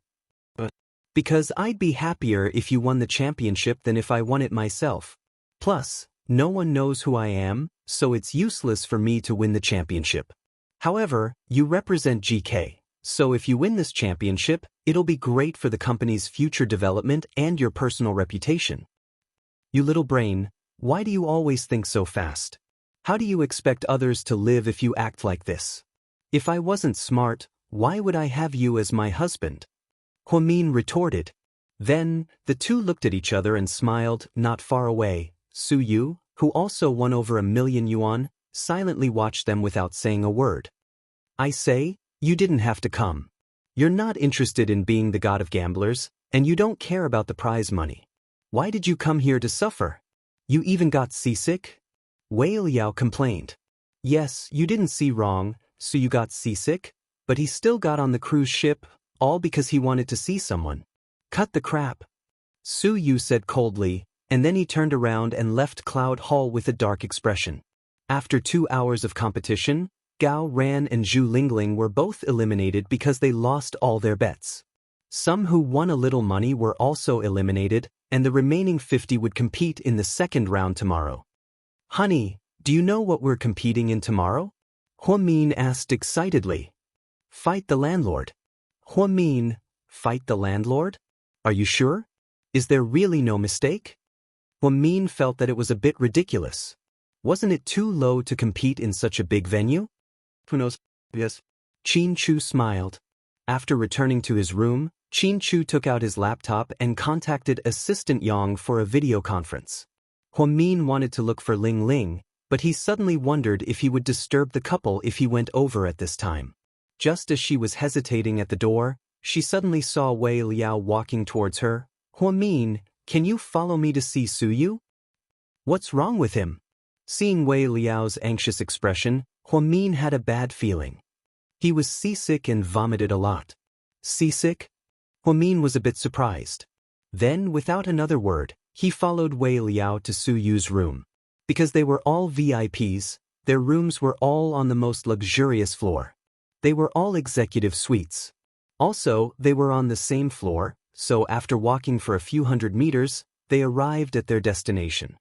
But because I'd be happier if you won the championship than if I won it myself. Plus, no one knows who I am, so it's useless for me to win the championship. However, you represent GK. So if you win this championship, it'll be great for the company's future development and your personal reputation. You little brain, why do you always think so fast? How do you expect others to live if you act like this? If I wasn't smart, why would I have you as my husband? Huamin retorted. Then, the two looked at each other and smiled. Not far away, Su Yu, who also won over 1,000,000 yuan, silently watched them without saying a word. I say, you didn't have to come. You're not interested in being the god of gamblers, and you don't care about the prize money. Why did you come here to suffer? You even got seasick? Wei Liao complained. Yes, you didn't see wrong, so you got seasick, but he still got on the cruise ship, all because he wanted to see someone. Cut the crap. Su Yu said coldly, and then he turned around and left Cloud Hall with a dark expression. After 2 hours of competition, Gao Ran and Zhu Lingling were both eliminated because they lost all their bets. Some who won a little money were also eliminated, and the remaining 50 would compete in the second round tomorrow. Honey, do you know what we're competing in tomorrow? Huamin asked excitedly. Fight the landlord. Huamin, fight the landlord? Are you sure? Is there really no mistake? Huamin felt that it was a bit ridiculous. Wasn't it too low to compete in such a big venue? Who knows? Yes. Qin Chu smiled. After returning to his room, Qin Chu took out his laptop and contacted Assistant Yang for a video conference. Huamin wanted to look for Ling Ling, but he suddenly wondered if he would disturb the couple if he went over at this time. Just as she was hesitating at the door, she suddenly saw Wei Liao walking towards her. Huamin, can you follow me to see Su Yu? What's wrong with him? Seeing Wei Liao's anxious expression, Huamin had a bad feeling. He was seasick and vomited a lot. Seasick? Huamin was a bit surprised. Then, without another word, he followed Wei Liao to Su Yu's room. Because they were all VIPs, their rooms were all on the most luxurious floor. They were all executive suites. Also, they were on the same floor, so after walking for a few hundred meters, they arrived at their destination.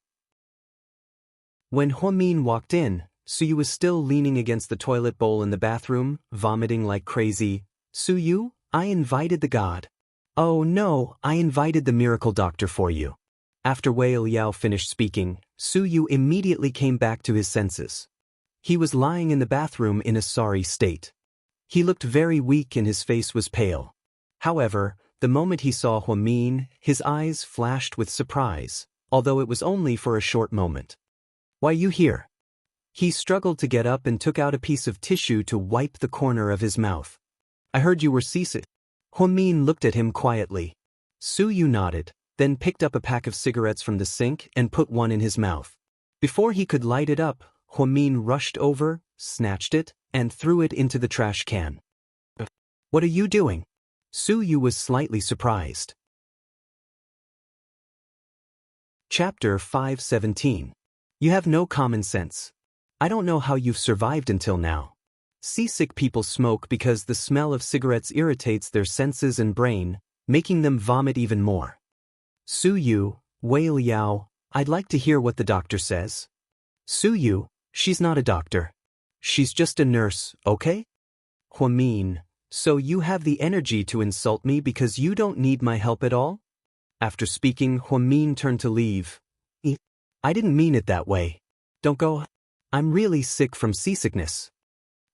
When Huamin walked in, Su Yu was still leaning against the toilet bowl in the bathroom, vomiting like crazy. Su Yu, I invited the god. Oh no, I invited the miracle doctor for you. After Wei Liao finished speaking, Su Yu immediately came back to his senses. He was lying in the bathroom in a sorry state. He looked very weak and his face was pale. However, the moment he saw Huamin, his eyes flashed with surprise, although it was only for a short moment. Why you here? He struggled to get up and took out a piece of tissue to wipe the corner of his mouth. I heard you were seasick. Huamin looked at him quietly. Su Yu nodded, then picked up a pack of cigarettes from the sink and put one in his mouth. Before he could light it up, Huamin rushed over, snatched it, and threw it into the trash can. What are you doing? Su Yu was slightly surprised. Chapter 517. You have no common sense. I don't know how you've survived until now. Seasick people smoke because the smell of cigarettes irritates their senses and brain, making them vomit even more. Su Yu, Wei Liao, I'd like to hear what the doctor says. Su Yu, she's not a doctor. She's just a nurse, okay? Huamin, so you have the energy to insult me because you don't need my help at all? After speaking, Huamin turned to leave. I didn't mean it that way. Don't go. I'm really sick from seasickness.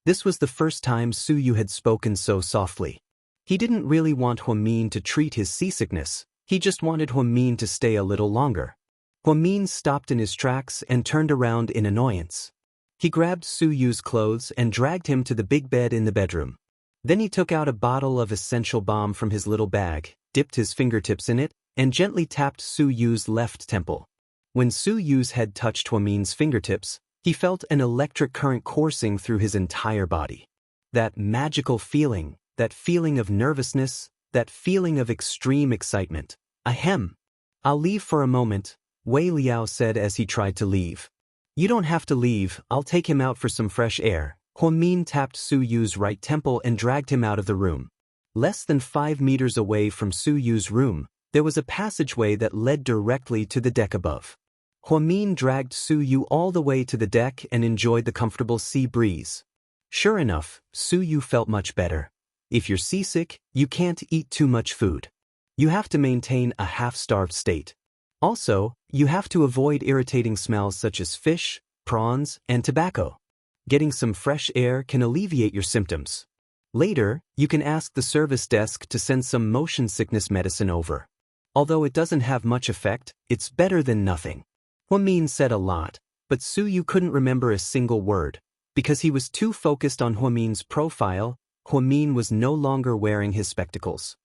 This was the first time Su Yu had spoken so softly. He didn't really want Huamin to treat his seasickness, he just wanted Huamin to stay a little longer. Huamin stopped in his tracks and turned around in annoyance. He grabbed Su Yu's clothes and dragged him to the big bed in the bedroom. Then he took out a bottle of essential balm from his little bag, dipped his fingertips in it, and gently tapped Su Yu's left temple. When Su Yu's head touched Huamin's fingertips, he felt an electric current coursing through his entire body. That magical feeling, that feeling of nervousness, that feeling of extreme excitement. Ahem. I'll leave for a moment, Wei Liao said as he tried to leave. You don't have to leave, I'll take him out for some fresh air. Huamin tapped Su Yu's right temple and dragged him out of the room. Less than 5 meters away from Su Yu's room, there was a passageway that led directly to the deck above. Huamin dragged Su Yu all the way to the deck and enjoyed the comfortable sea breeze. Sure enough, Su Yu felt much better. If you're seasick, you can't eat too much food. You have to maintain a half-starved state. Also, you have to avoid irritating smells such as fish, prawns, and tobacco. Getting some fresh air can alleviate your symptoms. Later, you can ask the service desk to send some motion sickness medicine over. Although it doesn't have much effect, it's better than nothing. Huamin said a lot, but Su Yu couldn't remember a single word. Because he was too focused on Huamin's profile, Huamin was no longer wearing his spectacles.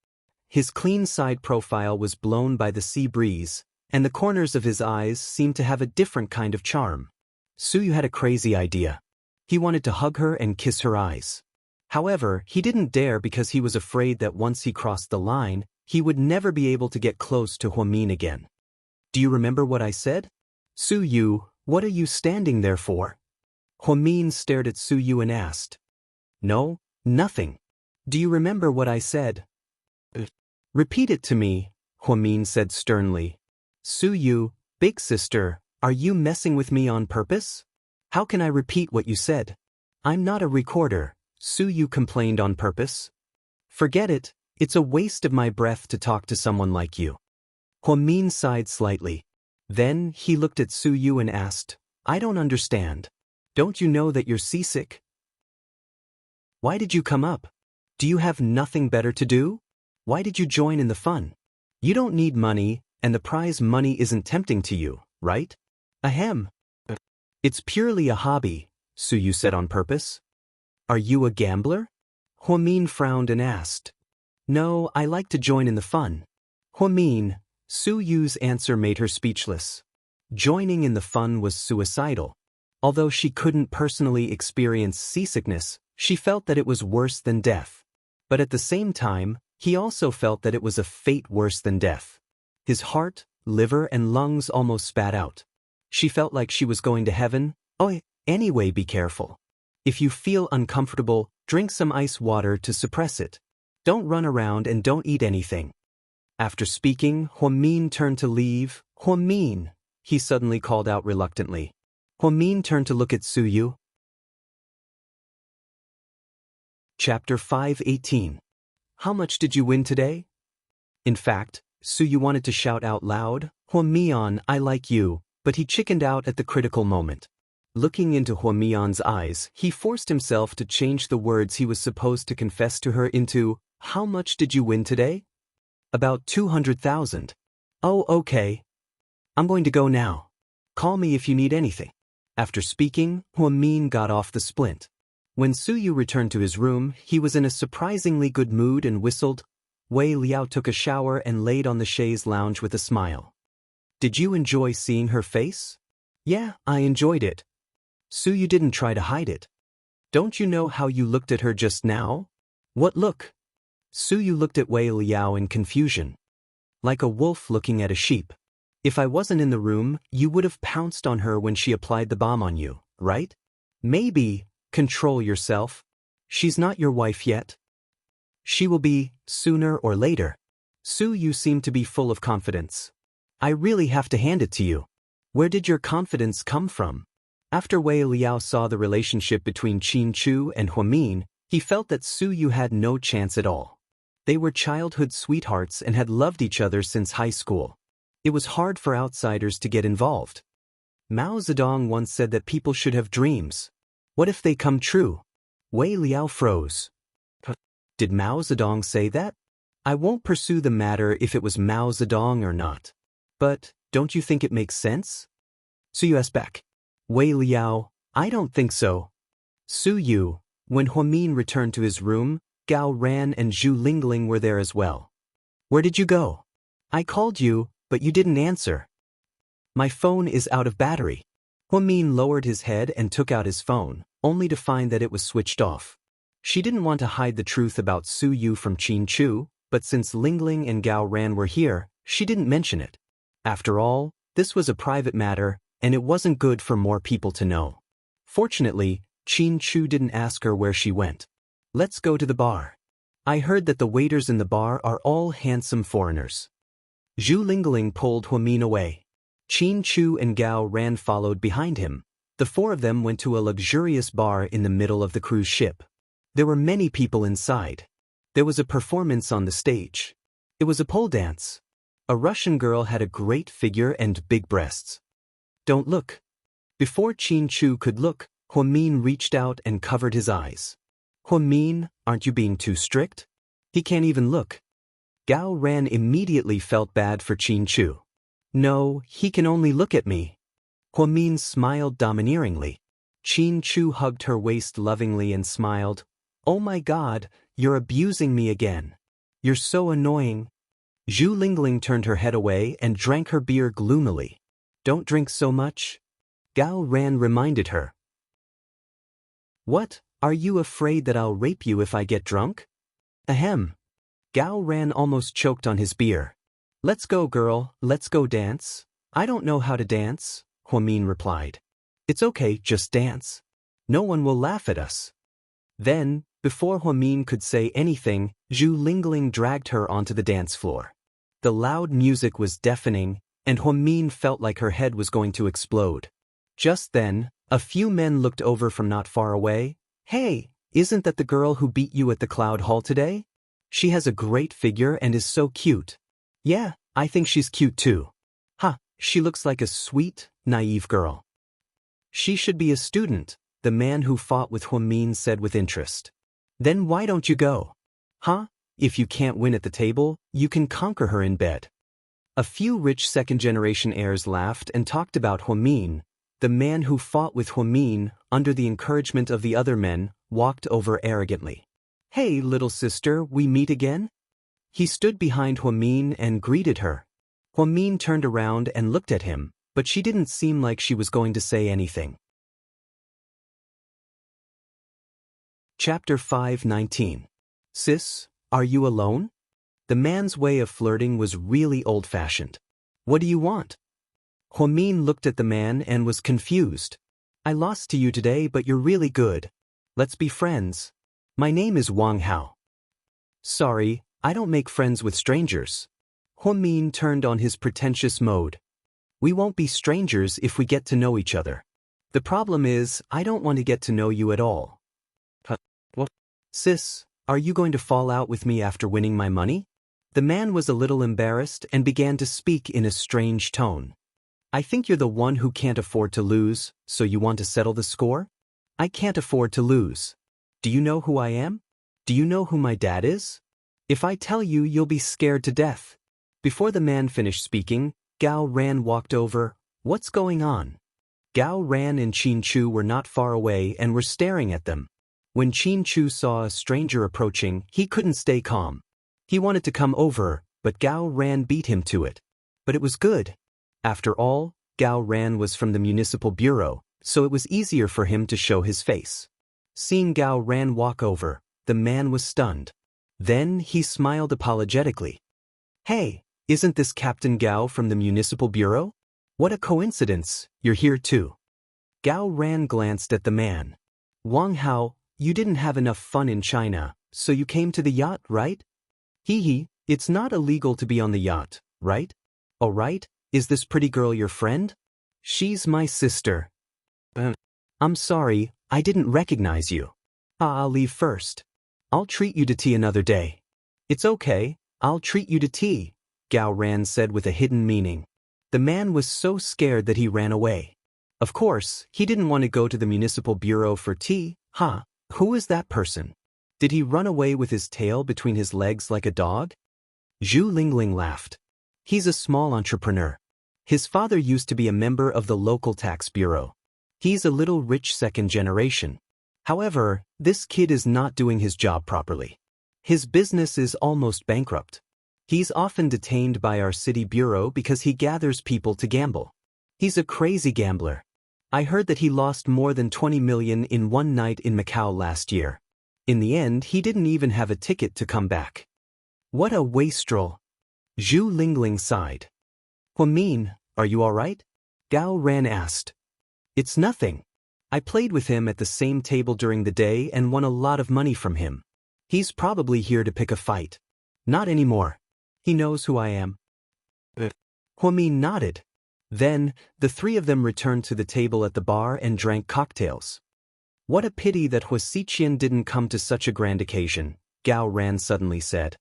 His clean side profile was blown by the sea breeze, and the corners of his eyes seemed to have a different kind of charm. Su Yu had a crazy idea. He wanted to hug her and kiss her eyes. However, he didn't dare because he was afraid that once he crossed the line, he would never be able to get close to Huamin again. Do you remember what I said? Su Yu, what are you standing there for? Huamin stared at Su Yu and asked. No, nothing. Do you remember what I said? Repeat it to me, Huamin said sternly. Su Yu, big sister, are you messing with me on purpose? How can I repeat what you said? I'm not a recorder, Su Yu complained on purpose. Forget it, it's a waste of my breath to talk to someone like you. Huamin sighed slightly. Then he looked at Su Yu and asked, I don't understand. Don't you know that you're seasick? Why did you come up? Do you have nothing better to do? Why did you join in the fun? You don't need money, and the prize money isn't tempting to you, right? Ahem. It's purely a hobby, Su Yu said on purpose. Are you a gambler? Huamin frowned and asked. No, I like to join in the fun. Huamin, Su Yu's answer made her speechless. Joining in the fun was suicidal. Although she couldn't personally experience seasickness, she felt that it was worse than death. But at the same time, he also felt that it was a fate worse than death. His heart, liver, and lungs almost spat out. She felt like she was going to heaven. Oh, anyway, be careful. If you feel uncomfortable, drink some ice water to suppress it. Don't run around and don't eat anything. After speaking, Huamin turned to leave. Huamin, he suddenly called out reluctantly. Huamin turned to look at Su Yu. Chapter 5:18. How much did you win today? In fact, Su Yu wanted to shout out loud, Huamian, I like you, but he chickened out at the critical moment. Looking into Huamian's eyes, he forced himself to change the words he was supposed to confess to her into, how much did you win today? About 200,000. Oh, okay. I'm going to go now. Call me if you need anything. After speaking, Huamin got off the splint. When Su Yu returned to his room, he was in a surprisingly good mood and whistled. Wei Liao took a shower and laid on the chaise lounge with a smile. Did you enjoy seeing her face? Yeah, I enjoyed it. Su Yu didn't try to hide it. Don't you know how you looked at her just now? What look? Su Yu looked at Wei Liao in confusion. Like a wolf looking at a sheep. If I wasn't in the room, you would have pounced on her when she applied the bomb on you, right? Maybe. Control yourself. She's not your wife yet. She will be, sooner or later. Su Yu seemed to be full of confidence. I really have to hand it to you. Where did your confidence come from? After Wei Liao saw the relationship between Qin Chu and Huamin, he felt that Su Yu had no chance at all. They were childhood sweethearts and had loved each other since high school. It was hard for outsiders to get involved. Mao Zedong once said that people should have dreams. What if they come true? Wei Liao froze. Did Mao Zedong say that? I won't pursue the matter if it was Mao Zedong or not. But, don't you think it makes sense? Su Yu asked back. Wei Liao, I don't think so. Su Yu, when Huamin returned to his room, Gao Ran and Zhu Lingling were there as well. Where did you go? I called you, but you didn't answer. My phone is out of battery. Huamin lowered his head and took out his phone, only to find that it was switched off. She didn't want to hide the truth about Su Yu from Qin Chu, but since Lingling and Gao Ran were here, she didn't mention it. After all, this was a private matter, and it wasn't good for more people to know. Fortunately, Qin Chu didn't ask her where she went. Let's go to the bar. I heard that the waiters in the bar are all handsome foreigners. Zhu Lingling pulled Huamin away. Qin Chu and Gao Ran followed behind him. The four of them went to a luxurious bar in the middle of the cruise ship. There were many people inside. There was a performance on the stage. It was a pole dance. A Russian girl had a great figure and big breasts. Don't look. Before Qianqiu could look, Huamin reached out and covered his eyes. Huamin, aren't you being too strict? He can't even look. Gao Ran immediately felt bad for Qianqiu. No, he can only look at me. Huamin smiled domineeringly. Qianqiu hugged her waist lovingly and smiled. Oh my God, you're abusing me again. You're so annoying. Zhu Lingling turned her head away and drank her beer gloomily. Don't drink so much. Gao Ran reminded her. What, are you afraid that I'll rape you if I get drunk? Ahem. Gao Ran almost choked on his beer. Let's go, girl, let's go dance. I don't know how to dance, Huamin replied. It's okay, just dance. No one will laugh at us. Then, before Huamin could say anything, Zhu Lingling dragged her onto the dance floor. The loud music was deafening, and Huamin felt like her head was going to explode. Just then, a few men looked over from not far away. Hey, isn't that the girl who beat you at the Cloud Hall today? She has a great figure and is so cute. Yeah, I think she's cute too. Ha, she looks like a sweet, naive girl. She should be a student, the man who fought with Huamin said with interest. Then why don't you go? Huh? If you can't win at the table, you can conquer her in bed. A few rich second-generation heirs laughed and talked about Huamin. The man who fought with Huamin, under the encouragement of the other men, walked over arrogantly. Hey, little sister, we meet again? He stood behind Huamin and greeted her. Huamin turned around and looked at him, but she didn't seem like she was going to say anything. Chapter 5:19. Sis, are you alone? The man's way of flirting was really old-fashioned. What do you want? Huamin looked at the man and was confused. I lost to you today, but you're really good. Let's be friends. My name is Wang Hao. Sorry, I don't make friends with strangers. Huamin turned on his pretentious mode. We won't be strangers if we get to know each other. The problem is, I don't want to get to know you at all. What? Sis, are you going to fall out with me after winning my money? The man was a little embarrassed and began to speak in a strange tone. I think you're the one who can't afford to lose, so you want to settle the score? I can't afford to lose. Do you know who I am? Do you know who my dad is? If I tell you, you'll be scared to death. Before the man finished speaking, Gao Ran walked over. What's going on? Gao Ran and Qianqiu were not far away and were staring at them. When Qianqiu saw a stranger approaching, he couldn't stay calm. He wanted to come over, but Gao Ran beat him to it. But it was good. After all, Gao Ran was from the municipal bureau, so it was easier for him to show his face. Seeing Gao Ran walk over, the man was stunned. Then he smiled apologetically. Hey, isn't this Captain Gao from the municipal bureau? What a coincidence, you're here too. Gao Ran glanced at the man. Wang Hao, you didn't have enough fun in China, so you came to the yacht, right? Hee, it's not illegal to be on the yacht, right? Oh right, is this pretty girl your friend? She's my sister. I'm sorry, I didn't recognize you. I'll leave first. I'll treat you to tea another day. It's okay, I'll treat you to tea, Gao Ran said with a hidden meaning. The man was so scared that he ran away. Of course, he didn't want to go to the municipal bureau for tea. Who is that person? Did he run away with his tail between his legs like a dog? Zhu Lingling laughed. He's a small entrepreneur. His father used to be a member of the local tax bureau. He's a little rich second generation. However, this kid is not doing his job properly. His business is almost bankrupt. He's often detained by our city bureau because he gathers people to gamble. He's a crazy gambler. I heard that he lost more than 20 million in one night in Macau last year. In the end, he didn't even have a ticket to come back. What a wastrel. Zhu Lingling sighed. Huamin, are you all right? Gao Ran asked. It's nothing. I played with him at the same table during the day and won a lot of money from him. He's probably here to pick a fight. Not anymore. He knows who I am. Huamin nodded. Then, the three of them returned to the table at the bar and drank cocktails. What a pity that Huasiqian didn't come to such a grand occasion. Gao Ran suddenly said.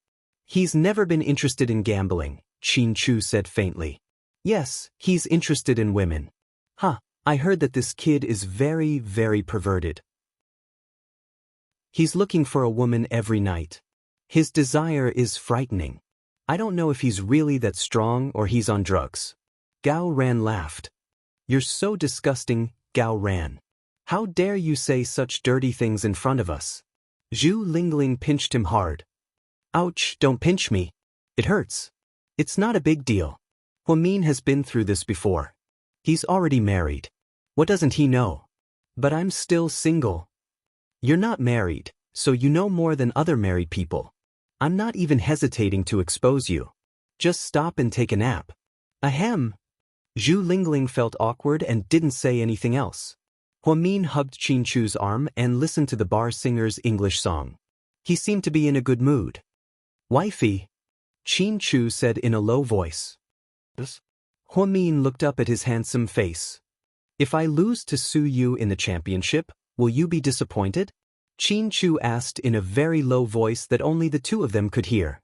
He's never been interested in gambling, Qin Chu said faintly. Yes, he's interested in women. Huh, I heard that this kid is very, very perverted. He's looking for a woman every night. His desire is frightening. I don't know if he's really that strong or he's on drugs. Gao Ran laughed. You're so disgusting, Gao Ran. How dare you say such dirty things in front of us? Zhu Lingling pinched him hard. Ouch, don't pinch me. It hurts. It's not a big deal. Huamin has been through this before. He's already married. What doesn't he know? But I'm still single. You're not married, so you know more than other married people. I'm not even hesitating to expose you. Just stop and take a nap. Ahem. Zhu Lingling felt awkward and didn't say anything else. Huamin hugged Qin Chu's arm and listened to the bar singer's English song. He seemed to be in a good mood. Wifey, Qin Chu said in a low voice. Yes? Huamin looked up at his handsome face. If I lose to Su Yu in the championship, will you be disappointed? Qin Chu asked in a very low voice that only the two of them could hear.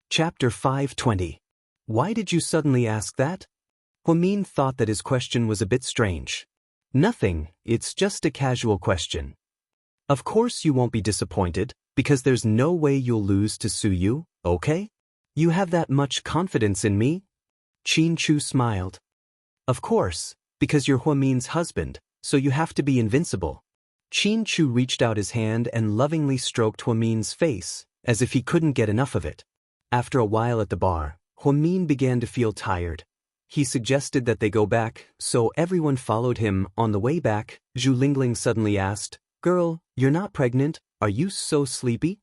Chapter 520. Why did you suddenly ask that? Huamin thought that his question was a bit strange. Nothing, it's just a casual question. Of course you won't be disappointed, because there's no way you'll lose to Su Yu, okay? You have that much confidence in me? Qin Chu smiled. Of course, because you're Huamin's husband, so you have to be invincible. Qin Chu reached out his hand and lovingly stroked Huamin's face, as if he couldn't get enough of it. After a while at the bar, Huamin began to feel tired. He suggested that they go back, so everyone followed him. On the way back, Zhu Lingling suddenly asked, Girl, you're not pregnant, are you so sleepy?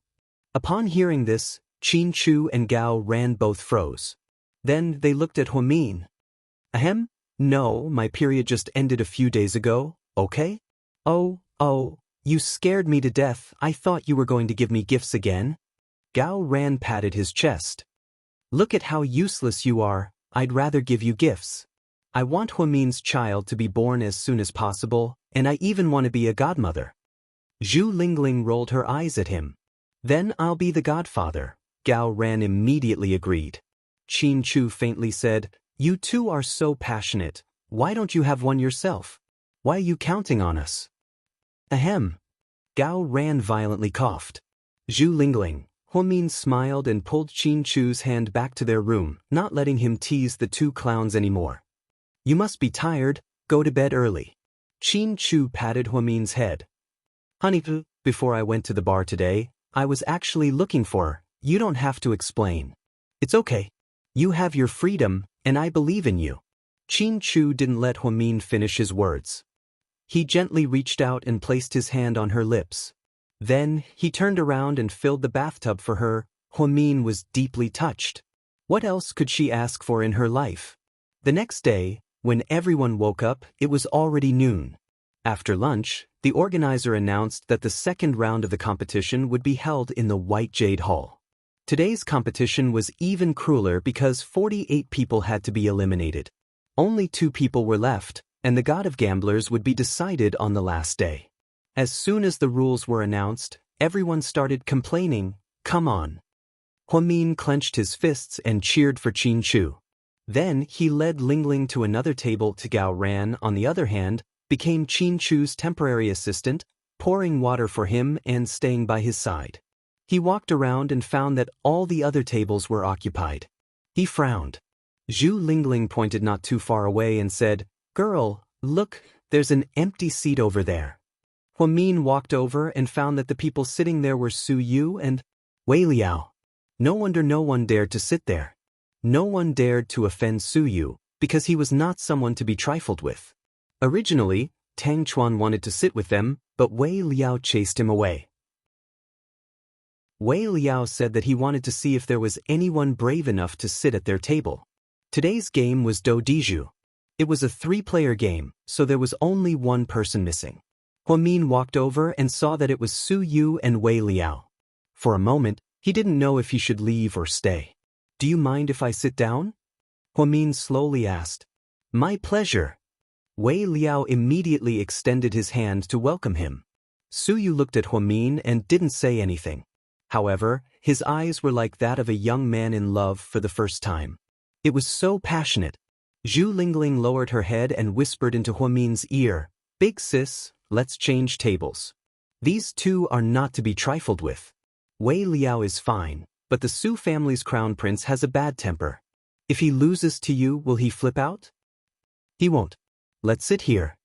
Upon hearing this, Qin Chu and Gao Ran both froze. Then they looked at Huamin. Ahem? No, my period just ended a few days ago, okay? Oh, you scared me to death. I thought you were going to give me gifts again. Gao Ran patted his chest. Look at how useless you are. I'd rather give you gifts. I want Huamin's child to be born as soon as possible, and I even want to be a godmother. Zhu Lingling rolled her eyes at him. Then I'll be the godfather. Gao Ran immediately agreed. Qin Chu faintly said, You two are so passionate. Why don't you have one yourself? Why are you counting on us? Ahem. Gao Ran violently coughed. Zhu Lingling. Huamin smiled and pulled Qin Chu's hand back to their room, not letting him tease the two clowns anymore. You must be tired, go to bed early. Qin Chu patted Huamin's head. Honey, before I went to the bar today, I was actually looking for her. You don't have to explain. It's okay. You have your freedom, and I believe in you. Qin Chu didn't let Huamin finish his words. He gently reached out and placed his hand on her lips. Then, he turned around and filled the bathtub for her. Huamin was deeply touched. What else could she ask for in her life? The next day, when everyone woke up, it was already noon. After lunch, the organizer announced that the second round of the competition would be held in the White Jade Hall. Today's competition was even crueler because 48 people had to be eliminated. Only 2 people were left, and the god of gamblers would be decided on the last day. As soon as the rules were announced, everyone started complaining, Come on. Huamin clenched his fists and cheered for Qin Chu. Then he led Lingling to another table. Gao Ran, on the other hand, became Qin Chu's temporary assistant, pouring water for him and staying by his side. He walked around and found that all the other tables were occupied. He frowned. Zhu Lingling pointed not too far away and said, Girl, look, there's an empty seat over there. Huamin walked over and found that the people sitting there were Su Yu and Wei Liao. No wonder no one dared to sit there. No one dared to offend Su Yu, because he was not someone to be trifled with. Originally, Tang Chuan wanted to sit with them, but Wei Liao chased him away. Wei Liao said that he wanted to see if there was anyone brave enough to sit at their table. Today's game was Do Diju. It was a 3-player game, so there was only one person missing. Huamin walked over and saw that it was Su Yu and Wei Liao. For a moment, he didn't know if he should leave or stay. Do you mind if I sit down? Huamin slowly asked. My pleasure. Wei Liao immediately extended his hand to welcome him. Su Yu looked at Huamin and didn't say anything. However, his eyes were like that of a young man in love for the first time. It was so passionate. Zhu Lingling lowered her head and whispered into Huamin's ear, "Big sis, let's change tables. These two are not to be trifled with. Wei Liao is fine, but the Su family's crown prince has a bad temper. If he loses to you, will he flip out?" "He won't. Let's sit here."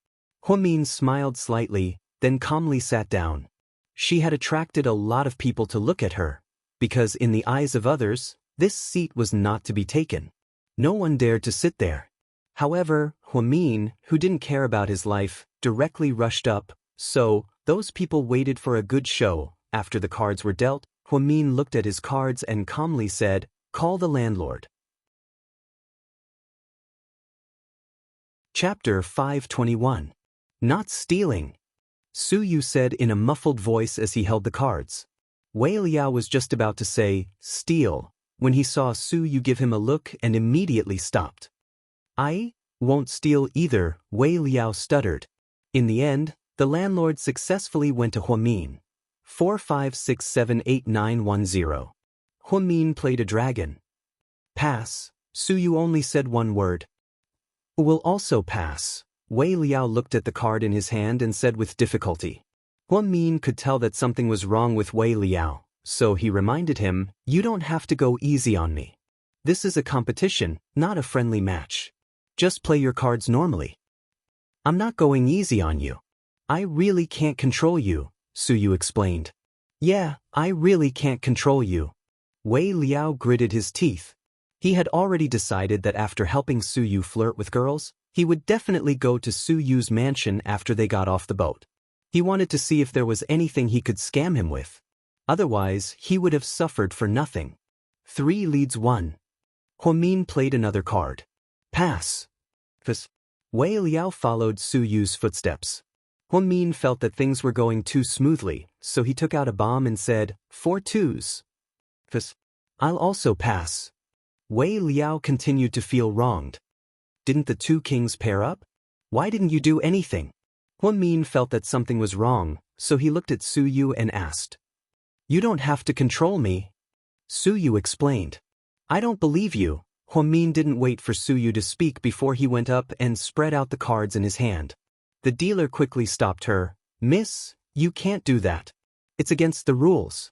Huamin smiled slightly, then calmly sat down. She had attracted a lot of people to look at her, because in the eyes of others, this seat was not to be taken. No one dared to sit there. However, Huamin, who didn't care about his life, directly rushed up, so those people waited for a good show. After the cards were dealt, Huamin looked at his cards and calmly said, "Call the landlord." Chapter 521. Not stealing. Su Yu said in a muffled voice as he held the cards. Wei Liao was just about to say, "Steal," when he saw Su Yu give him a look and immediately stopped. "I won't steal either," Wei Liao stuttered. In the end, the landlord successfully went to Huamin. 456789110. Huamin played a dragon. "Pass." Su Yu only said one word. "Will also pass." Wei Liao looked at the card in his hand and said with difficulty. Huamin could tell that something was wrong with Wei Liao, so he reminded him, "You don't have to go easy on me. This is a competition, not a friendly match. Just play your cards normally." "I'm not going easy on you. I really can't control you," Su Yu explained. "Yeah, I really can't control you." Wei Liao gritted his teeth. He had already decided that after helping Su Yu flirt with girls, he would definitely go to Su Yu's mansion after they got off the boat. He wanted to see if there was anything he could scam him with. Otherwise, he would have suffered for nothing. 3 leads 1. Huamin played another card. Pass. Wei Liao followed Su Yu's footsteps. Huamin felt that things were going too smoothly, so he took out a bomb and said, 4 twos. I'll also pass. Wei Liao continued to feel wronged. Didn't the 2 kings pair up? Why didn't you do anything? Huamin felt that something was wrong, so he looked at Su Yu and asked. "You don't have to control me." Su Yu explained. "I don't believe you." Huamin didn't wait for Su Yu to speak before he went up and spread out the cards in his hand. The dealer quickly stopped her. "Miss, you can't do that. It's against the rules."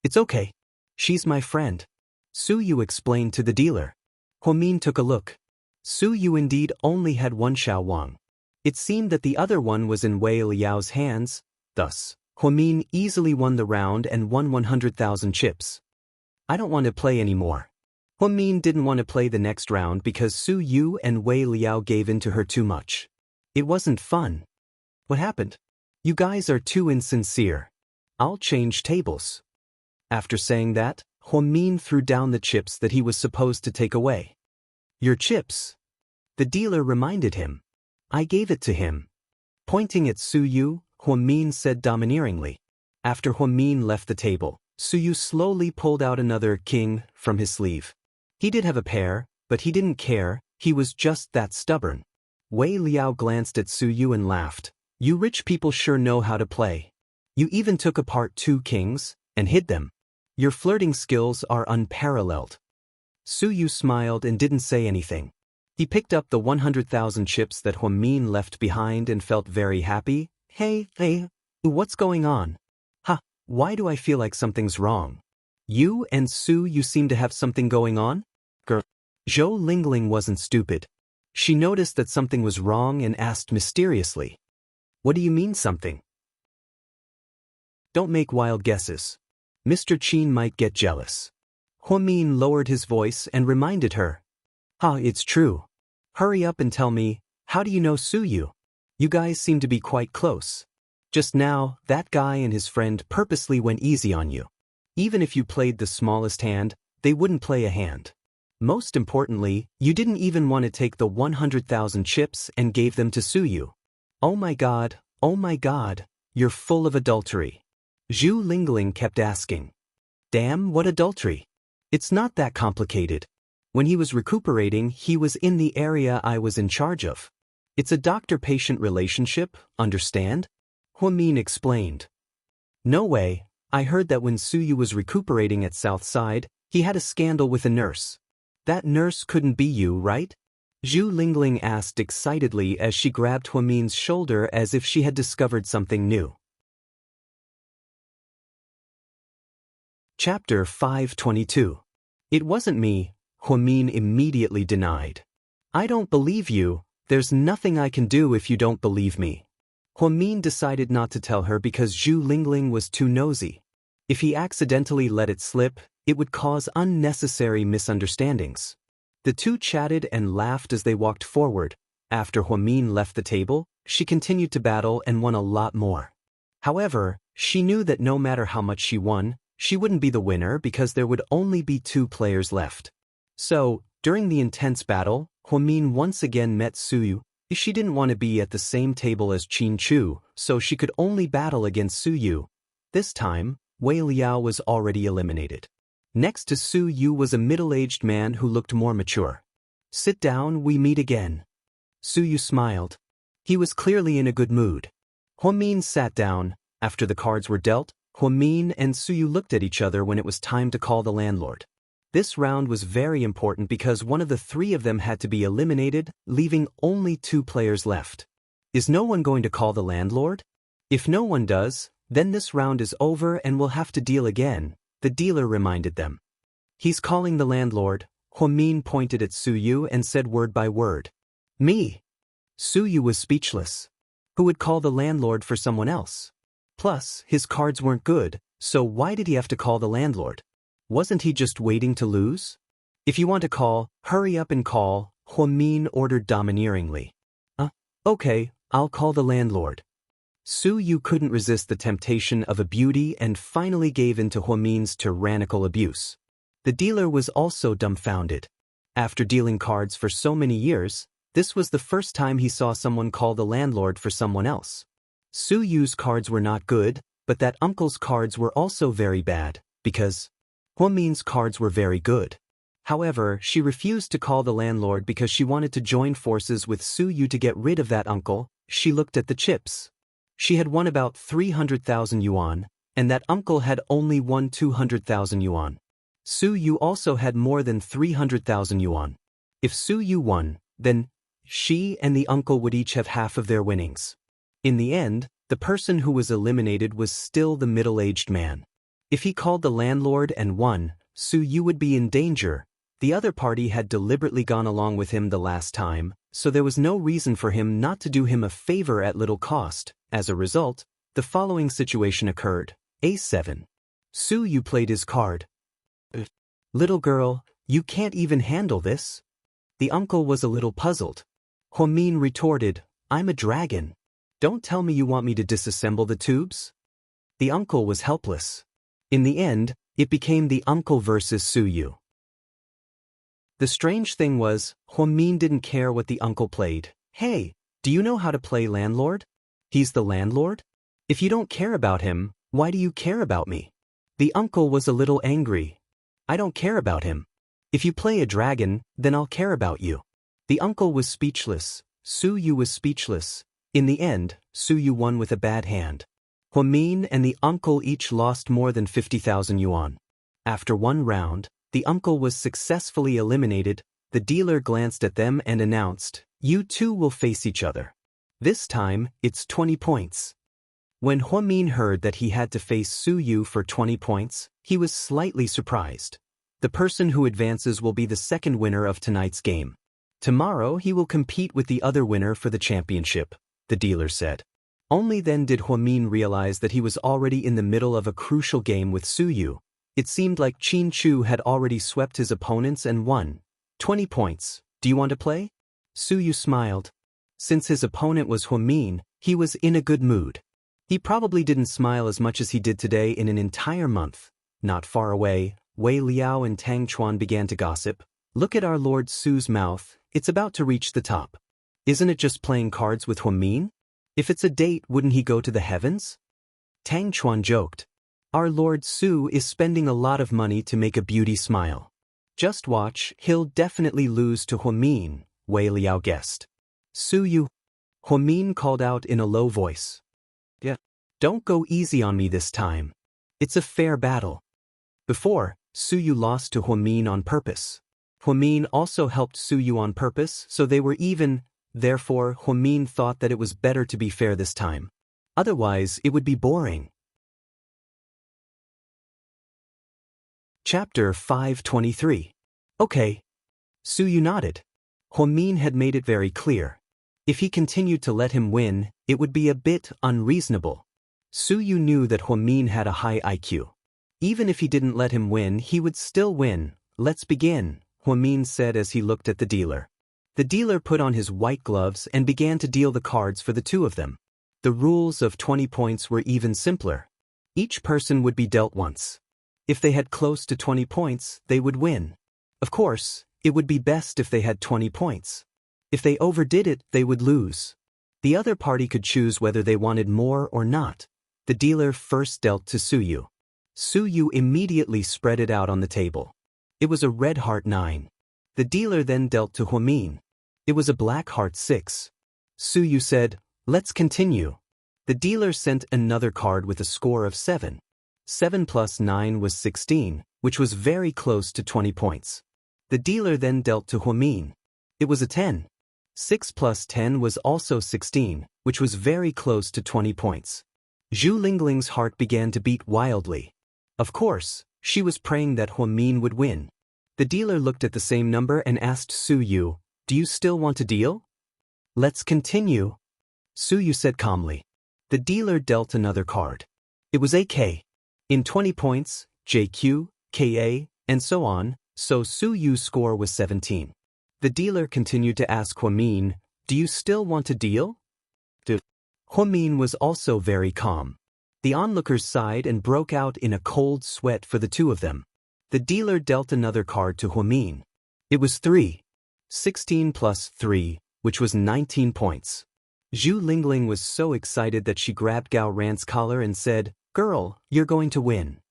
"It's okay. She's my friend," Su Yu explained to the dealer. Huamin took a look. Su Yu indeed only had 1 Xiao Wang. It seemed that the other one was in Wei Liao's hands, thus, Huamin easily won the round and won 100,000 chips. "I don't want to play anymore." Huamin didn't want to play the next round because Su Yu and Wei Liao gave in to her too much. It wasn't fun. "What happened? You guys are too insincere. I'll change tables." After saying that, Huamin threw down the chips that he was supposed to take away. "Your chips?" The dealer reminded him. "I gave it to him." Pointing at Su Yu, Huamin said domineeringly. After Huamin left the table, Su Yu slowly pulled out another king from his sleeve. He did have a pair, but he didn't care, he was just that stubborn. Wei Liao glanced at Su Yu and laughed. "You rich people sure know how to play. You even took apart 2 kings and hid them. Your flirting skills are unparalleled." Su Yu smiled and didn't say anything. He picked up the 100,000 chips that Huamin left behind and felt very happy. Hey, what's going on? Why do I feel like something's wrong? You and Su Yu seem to have something going on? Girl. Zhou Lingling wasn't stupid. She noticed that something was wrong and asked mysteriously. "What do you mean something?" "Don't make wild guesses. Mr. Qin might get jealous." Huamin lowered his voice and reminded her. It's true. Hurry up and tell me, how do you know Su Yu? You guys seem to be quite close. Just now, that guy and his friend purposely went easy on you. Even if you played the smallest hand, they wouldn't play a hand. Most importantly, you didn't even want to take the 100,000 chips and gave them to Su Yu. Oh my god, you're full of adultery. Zhu Lingling kept asking. Damn, what adultery? It's not that complicated. When he was recuperating, he was in the area I was in charge of. It's a doctor-patient relationship, understand? Huamin explained. No way, I heard that when Suyu was recuperating at Southside, he had a scandal with a nurse. That nurse couldn't be you, right? Zhu Lingling asked excitedly as she grabbed Huamin's shoulder as if she had discovered something new. Chapter 522. It wasn't me, Huamin immediately denied. I don't believe you, there's nothing I can do if you don't believe me. Huamin decided not to tell her because Zhu Lingling was too nosy. If he accidentally let it slip, it would cause unnecessary misunderstandings. The two chatted and laughed as they walked forward. After Huamin left the table, she continued to battle and won a lot more. However, she knew that no matter how much she won, she wouldn't be the winner because there would only be 2 players left. So, during the intense battle, Huamin once again met Suyu. She didn't want to be at the same table as Qin Chu, so she could only battle against Suyu. This time, Wei Liao was already eliminated. Next to Suyu was a middle-aged man who looked more mature. Sit down, we meet again. Suyu smiled. He was clearly in a good mood. Huamin sat down. After the cards were dealt, Huamin and Suyu looked at each other when it was time to call the landlord. This round was very important because one of the 3 of them had to be eliminated, leaving only 2 players left. Is no one going to call the landlord? If no one does, then this round is over and we'll have to deal again, the dealer reminded them. He's calling the landlord. Huamin pointed at Suyu and said word by word. Me. Suyu was speechless. Who would call the landlord for someone else? Plus, his cards weren't good, so why did he have to call the landlord? Wasn't he just waiting to lose? If you want to call, hurry up and call, Huamin ordered domineeringly. Okay, I'll call the landlord. Suyu couldn't resist the temptation of a beauty and finally gave in to Huamin's tyrannical abuse. The dealer was also dumbfounded. After dealing cards for so many years, this was the first time he saw someone call the landlord for someone else. Suyu's cards were not good, but that uncle's cards were also very bad, because Huamin's cards were very good. However, she refused to call the landlord because she wanted to join forces with Suyu to get rid of that uncle. She looked at the chips. She had won about 300,000 yuan, and that uncle had only won 200,000 yuan. Suyu also had more than 300,000 yuan. If Suyu won, then she and the uncle would each have half of their winnings. In the end, the person who was eliminated was still the middle-aged man. If he called the landlord and won, Suyu would be in danger. The other party had deliberately gone along with him the last time, so there was no reason for him not to do him a favor at little cost. As a result, the following situation occurred. A7. Suyu played his card. Little girl, you can't even handle this? The uncle was a little puzzled. Huamin retorted, I'm a dragon. Don't tell me you want me to disassemble the tubes? The uncle was helpless. In the end, it became the uncle versus Suyu. The strange thing was, Huamin didn't care what the uncle played. Hey, do you know how to play landlord? He's the landlord? If you don't care about him, why do you care about me? The uncle was a little angry. I don't care about him. If you play a dragon, then I'll care about you. The uncle was speechless. Suyu was speechless. In the end, Suyu won with a bad hand. Huamin and the uncle each lost more than 50,000 yuan. After one round, the uncle was successfully eliminated. The dealer glanced at them and announced, you two will face each other. This time, it's 20 points. When Huamin heard that he had to face Suyu for 20 points, he was slightly surprised. The person who advances will be the second winner of tonight's game. Tomorrow he will compete with the other winner for the championship, the dealer said. Only then did Huamin realize that he was already in the middle of a crucial game with Suyu. It seemed like Qin Chu had already swept his opponents and won. 20 points. Do you want to play? Suyu smiled. Since his opponent was Huamin, he was in a good mood. He probably didn't smile as much as he did today in an entire month. Not far away, Wei Liao and Tang Chuan began to gossip. Look at our Lord Su's mouth, it's about to reach the top. Isn't it just playing cards with Huamin? If it's a date, wouldn't he go to the heavens? Tang Chuan joked. Our Lord Su is spending a lot of money to make a beauty smile. Just watch, he'll definitely lose to Huamin, Wei Liao guessed. Suyu. Huamin called out in a low voice. Yeah. Don't go easy on me this time. It's a fair battle. Before, Suyu lost to Huamin on purpose. Huamin also helped Suyu on purpose, so they were even. Therefore, Huamin thought that it was better to be fair this time. Otherwise, it would be boring. Chapter 523. Okay. Suyu nodded. Huamin had made it very clear. If he continued to let him win, it would be a bit unreasonable. Suyu knew that Huamin had a high IQ. Even if he didn't let him win, he would still win. Let's begin, Huamin said as he looked at the dealer. The dealer put on his white gloves and began to deal the cards for the two of them. The rules of 20 points were even simpler. Each person would be dealt once. If they had close to 20 points, they would win. Of course, it would be best if they had 20 points. If they overdid it, they would lose. The other party could choose whether they wanted more or not. The dealer first dealt to Suyu. Suyu immediately spread it out on the table. It was a red heart 9. The dealer then dealt to Huamin. It was a black heart 6. Suyu said, "Let's continue." The dealer sent another card with a score of 7. 7 plus 9 was 16, which was very close to 20 points. The dealer then dealt to Huamin. It was a 10. 6 plus 10 was also 16, which was very close to 20 points. Zhu Lingling's heart began to beat wildly. Of course, she was praying that Huamin would win. The dealer looked at the same number and asked Suyu, "Do you still want to deal?" "Let's continue," Suyu said calmly. The dealer dealt another card. It was AK. In 20 points, JQ, KA, and so on, so Suyu's score was 17. The dealer continued to ask Huamin, "Do you still want to deal?" Huamin was also very calm. The onlookers sighed and broke out in a cold sweat for the two of them. The dealer dealt another card to Huamin. It was 3. 16 plus 3, which was 19 points. Zhu Lingling was so excited that she grabbed Gao Ran's collar and said, "Girl, you're going to win."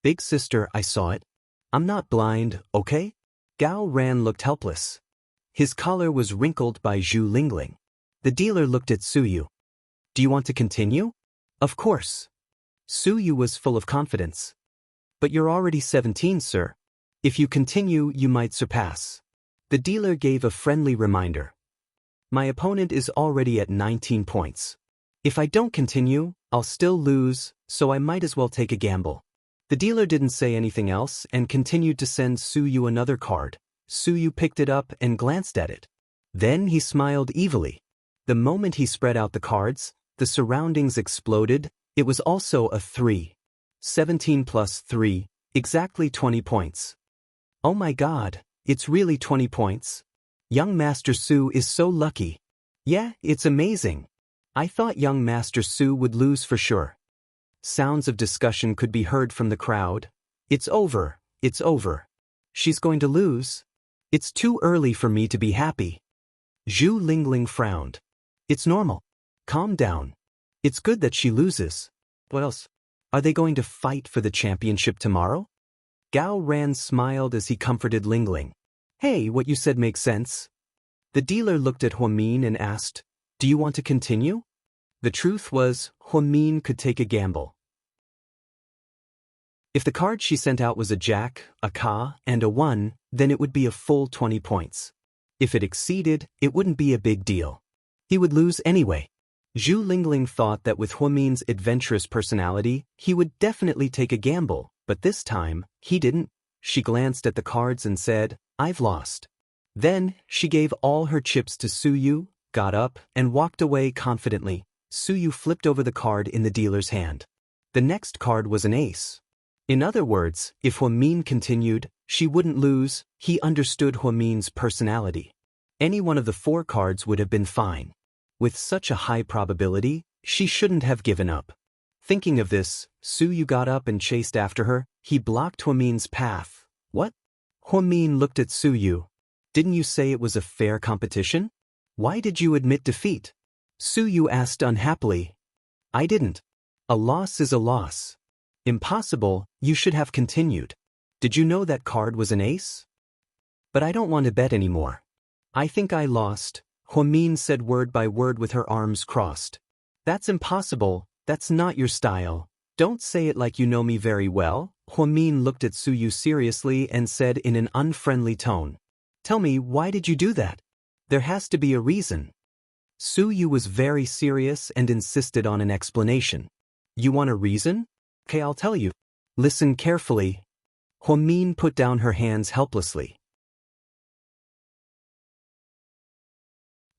"Big sister, I saw it. I'm not blind, okay?" Gao Ran looked helpless. His collar was wrinkled by Zhu Lingling. The dealer looked at Suyu. "Do you want to continue?" "Of course." Suyu was full of confidence. "But you're already 17, sir. If you continue, you might surpass." The dealer gave a friendly reminder. "My opponent is already at 19 points. If I don't continue, I'll still lose, so I might as well take a gamble." The dealer didn't say anything else and continued to send Suyu another card. Suyu picked it up and glanced at it. Then he smiled evilly. The moment he spread out the cards, the surroundings exploded. It was also a 3. 17 plus 3, exactly 20 points. "Oh my God, it's really 20 points. Young Master Su is so lucky." "Yeah, it's amazing. I thought young Master Su would lose for sure." Sounds of discussion could be heard from the crowd. "It's over, it's over. She's going to lose. It's too early for me to be happy." Zhu Lingling frowned. "It's normal. Calm down. It's good that she loses. What else? Are they going to fight for the championship tomorrow?" Gao Ran smiled as he comforted Lingling. "Hey, what you said makes sense." The dealer looked at Huamin and asked, "Do you want to continue?" The truth was, Huamin could take a gamble. If the card she sent out was a jack, a ka, and a 1, then it would be a full 20 points. If it exceeded, it wouldn't be a big deal. He would lose anyway. Zhu Lingling thought that with Huamin's adventurous personality, he would definitely take a gamble, but this time, he didn't. She glanced at the cards and said, "I've lost." Then, she gave all her chips to Suyu, got up, and walked away confidently. Suyu flipped over the card in the dealer's hand. The next card was an ace. In other words, if Huamin continued, she wouldn't lose. He understood Huamin's personality. Any one of the 4 cards would have been fine. With such a high probability, she shouldn't have given up. Thinking of this, Suyu got up and chased after her. He blocked Huamin's path. "What?" Huamin looked at Suyu. "Didn't you say it was a fair competition? Why did you admit defeat?" Suyu asked unhappily. "I didn't. A loss is a loss. Impossible, you should have continued. Did you know that card was an ace?" "But I don't want to bet anymore. I think I lost," Huamin said word by word with her arms crossed. "That's impossible. That's not your style. Don't say it like you know me very well. Huamin looked at Su Yu seriously and said in an unfriendly tone. Tell me, why did you do that? There has to be a reason. Su Yu was very serious and insisted on an explanation. You want a reason? Okay, I'll tell you. Listen carefully. Huamin put down her hands helplessly.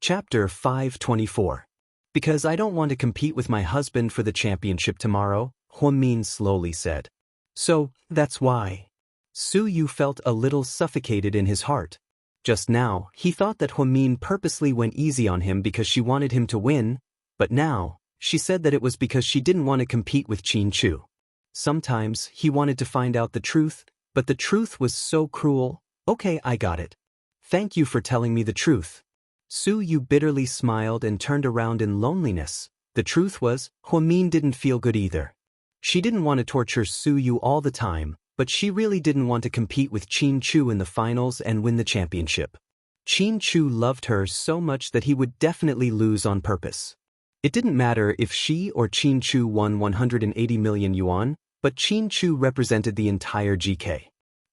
Chapter 524. Because I don't want to compete with my husband for the championship tomorrow, Huamin slowly said. So, that's why. Su Yu felt a little suffocated in his heart. Just now, he thought that Huamin purposely went easy on him because she wanted him to win, but now, she said that it was because she didn't want to compete with Qin Chu. Sometimes, he wanted to find out the truth, but the truth was so cruel. Okay, I got it. Thank you for telling me the truth. Su Yu bitterly smiled and turned around in loneliness. The truth was, Huamin didn't feel good either. She didn't want to torture Su Yu all the time, but she really didn't want to compete with Qin Chu in the finals and win the championship. Qin Chu loved her so much that he would definitely lose on purpose. It didn't matter if she or Qin Chu won 180 million yuan, but Qin Chu represented the entire GK.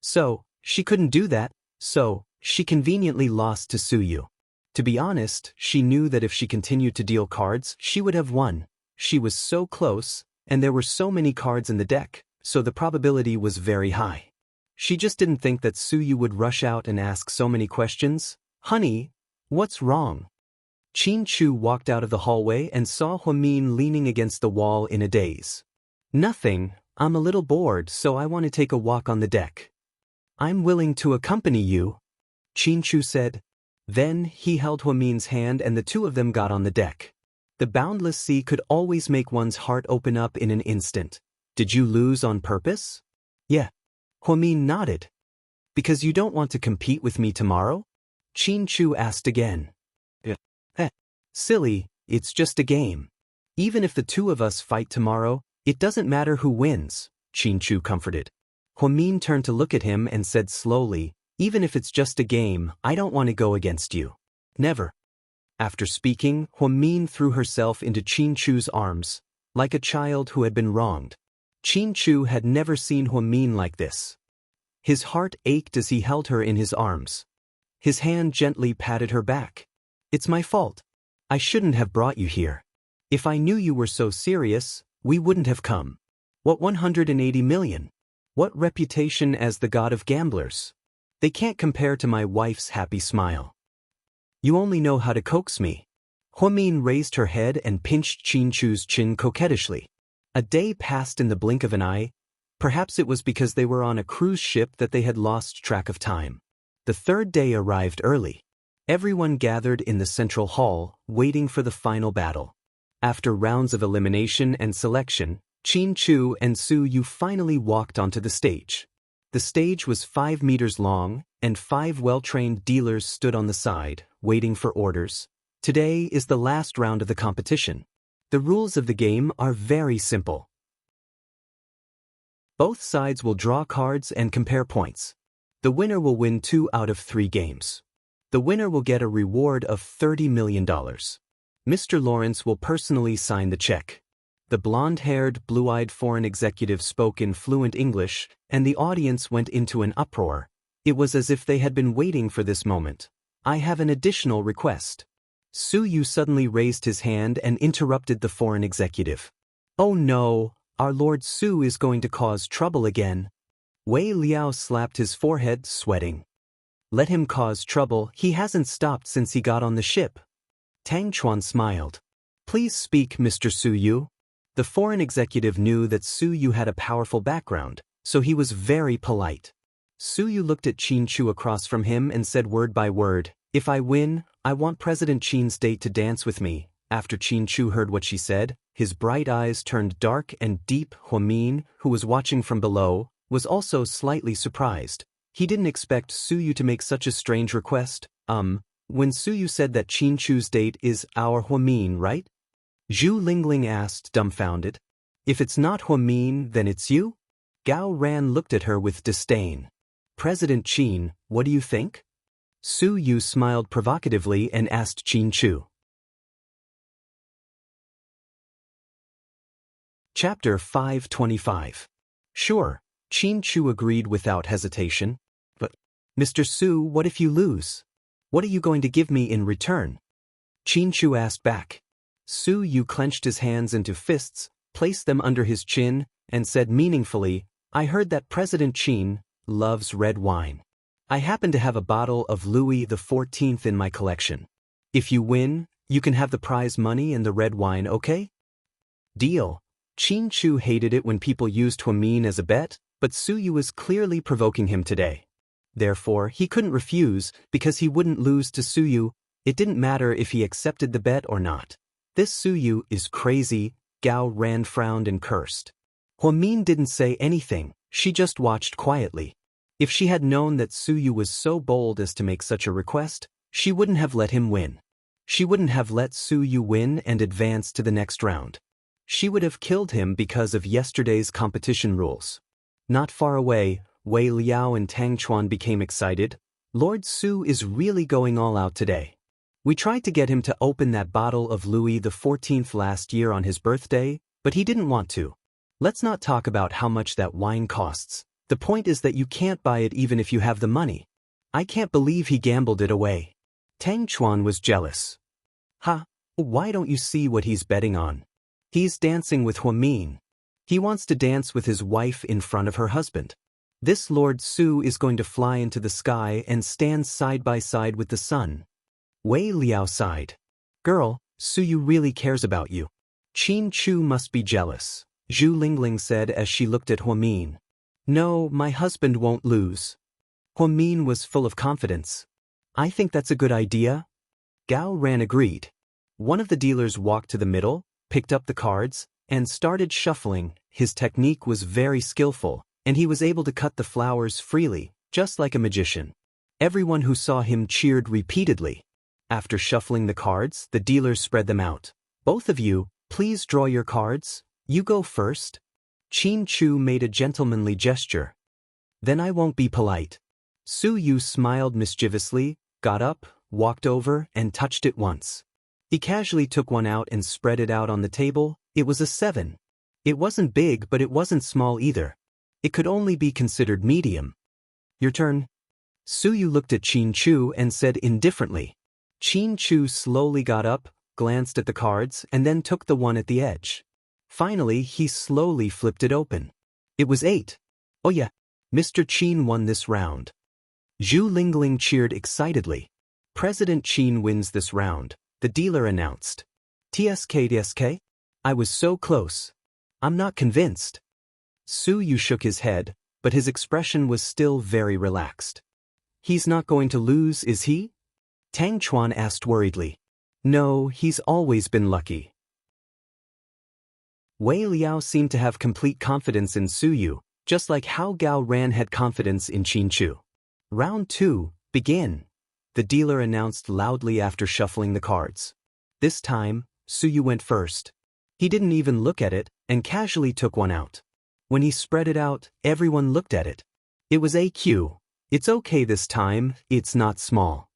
So, she couldn't do that, so, she conveniently lost to Su Yu. To be honest, she knew that if she continued to deal cards, she would have won. She was so close, and there were so many cards in the deck, so the probability was very high. She just didn't think that Su Yu would rush out and ask so many questions. Honey, what's wrong? Qin Chu walked out of the hallway and saw Huamin leaning against the wall in a daze. Nothing, I'm a little bored, so I want to take a walk on the deck. I'm willing to accompany you, Qin Chu said. Then, he held Huamin's hand and the two of them got on the deck. The boundless sea could always make one's heart open up in an instant. Did you lose on purpose? Yeah. Huamin nodded. Because you don't want to compete with me tomorrow? Qin Chu asked again. Silly, it's just a game. Even if the two of us fight tomorrow, it doesn't matter who wins, Qin Chu comforted. Huamin turned to look at him and said slowly, even if it's just a game, I don't want to go against you. Never. After speaking, Huamin threw herself into Qin Chu's arms, like a child who had been wronged. Qin Chu had never seen Huamin like this. His heart ached as he held her in his arms. His hand gently patted her back. It's my fault. I shouldn't have brought you here. If I knew you were so serious, we wouldn't have come. What 180 million? What reputation as the god of gamblers? They can't compare to my wife's happy smile. You only know how to coax me. Huamin raised her head and pinched Qin Chu's chin coquettishly. A day passed in the blink of an eye. Perhaps it was because they were on a cruise ship that they had lost track of time. The third day arrived early. Everyone gathered in the central hall, waiting for the final battle. After rounds of elimination and selection, Qin Chu and Su Yu finally walked onto the stage. The stage was 5 meters long, and 5 well-trained dealers stood on the side, waiting for orders. Today is the last round of the competition. The rules of the game are very simple. Both sides will draw cards and compare points. The winner will win 2 out of 3 games. The winner will get a reward of $30 million. Mr. Lawrence will personally sign the check. The blonde-haired, blue-eyed foreign executive spoke in fluent English, and the audience went into an uproar. It was as if they had been waiting for this moment. I have an additional request. Su Yu suddenly raised his hand and interrupted the foreign executive. Oh no, our Lord Su is going to cause trouble again. Wei Liao slapped his forehead, sweating. Let him cause trouble, he hasn't stopped since he got on the ship. Tang Chuan smiled. Please speak, Mr. Su Yu. The foreign executive knew that Su Yu had a powerful background, so he was very polite. Su Yu looked at Qin Chu across from him and said word by word, if I win, I want President Qin's date to dance with me. After Qin Chu heard what she said, his bright eyes turned dark and deep. Huamin, who was watching from below, was also slightly surprised. He didn't expect Su Yu to make such a strange request. When Su Yu said that Qin Chu's date is our Huamin, right? Zhu Lingling asked, dumbfounded. If it's not Huamin, then it's you? Gao Ran looked at her with disdain. President Qin, what do you think? Su Yu smiled provocatively and asked Qin Chu. Chapter 525. Sure, Xianxia agreed without hesitation. But, Mr. Su, what if you lose? What are you going to give me in return? Xianxia asked back. Su Yu clenched his hands into fists, placed them under his chin, and said meaningfully, I heard that President Qin loves red wine. I happen to have a bottle of Louis XIV in my collection. If you win, you can have the prize money and the red wine, okay? Deal. Xianxia hated it when people used Huamin as a bet, but Su Yu was clearly provoking him today. Therefore, he couldn't refuse, because he wouldn't lose to Su Yu. It didn't matter if he accepted the bet or not. This Su Yu is crazy. Gao Ran frowned and cursed. Huamin didn't say anything, she just watched quietly. If she had known that Su Yu was so bold as to make such a request, she wouldn't have let him win. She wouldn't have let Su Yu win and advance to the next round. She would have killed him because of yesterday's competition rules. Not far away, Wei Liao and Tang Chuan became excited. Lord Su is really going all out today. We tried to get him to open that bottle of Louis XIV last year on his birthday, but he didn't want to. Let's not talk about how much that wine costs. The point is that you can't buy it even if you have the money. I can't believe he gambled it away. Tang Chuan was jealous. Ha, why don't you see what he's betting on? He's dancing with Huamin. He wants to dance with his wife in front of her husband. This Lord Su is going to fly into the sky and stand side by side with the sun. Wei Liao sighed. Girl, Su Yu really cares about you. Xianxia must be jealous, Zhu Lingling said as she looked at Huamin. No, my husband won't lose. Huamin was full of confidence. I think that's a good idea. Gao Ran agreed. One of the dealers walked to the middle, picked up the cards, and started shuffling. His technique was very skillful, and he was able to cut the flowers freely, just like a magician. Everyone who saw him cheered repeatedly. After shuffling the cards, the dealers spread them out. Both of you, please draw your cards. You go first. Xianxia made a gentlemanly gesture. Then I won't be polite. Su Yu smiled mischievously, got up, walked over, and touched it once. He casually took one out and spread it out on the table. It was a 7. It wasn't big, but it wasn't small either. It could only be considered medium. Your turn. Su Yu looked at Xianxia and said indifferently. Xianxia slowly got up, glanced at the cards, and then took the one at the edge. Finally, he slowly flipped it open. It was 8. Oh yeah, Mr. Qin won this round. Zhu Lingling cheered excitedly. President Qin wins this round, the dealer announced. TSK. I was so close. I'm not convinced. Su Yu shook his head, but his expression was still very relaxed. He's not going to lose, is he? Tang Chuan asked worriedly. No, he's always been lucky. Wei Liao seemed to have complete confidence in Su Yu, just like how Gao Ran had confidence in Xianxia. Round 2, begin. The dealer announced loudly after shuffling the cards. This time, Su Yu went first. He didn't even look at it, and casually took one out. When he spread it out, everyone looked at it. It was AQ. It's okay this time, it's not small.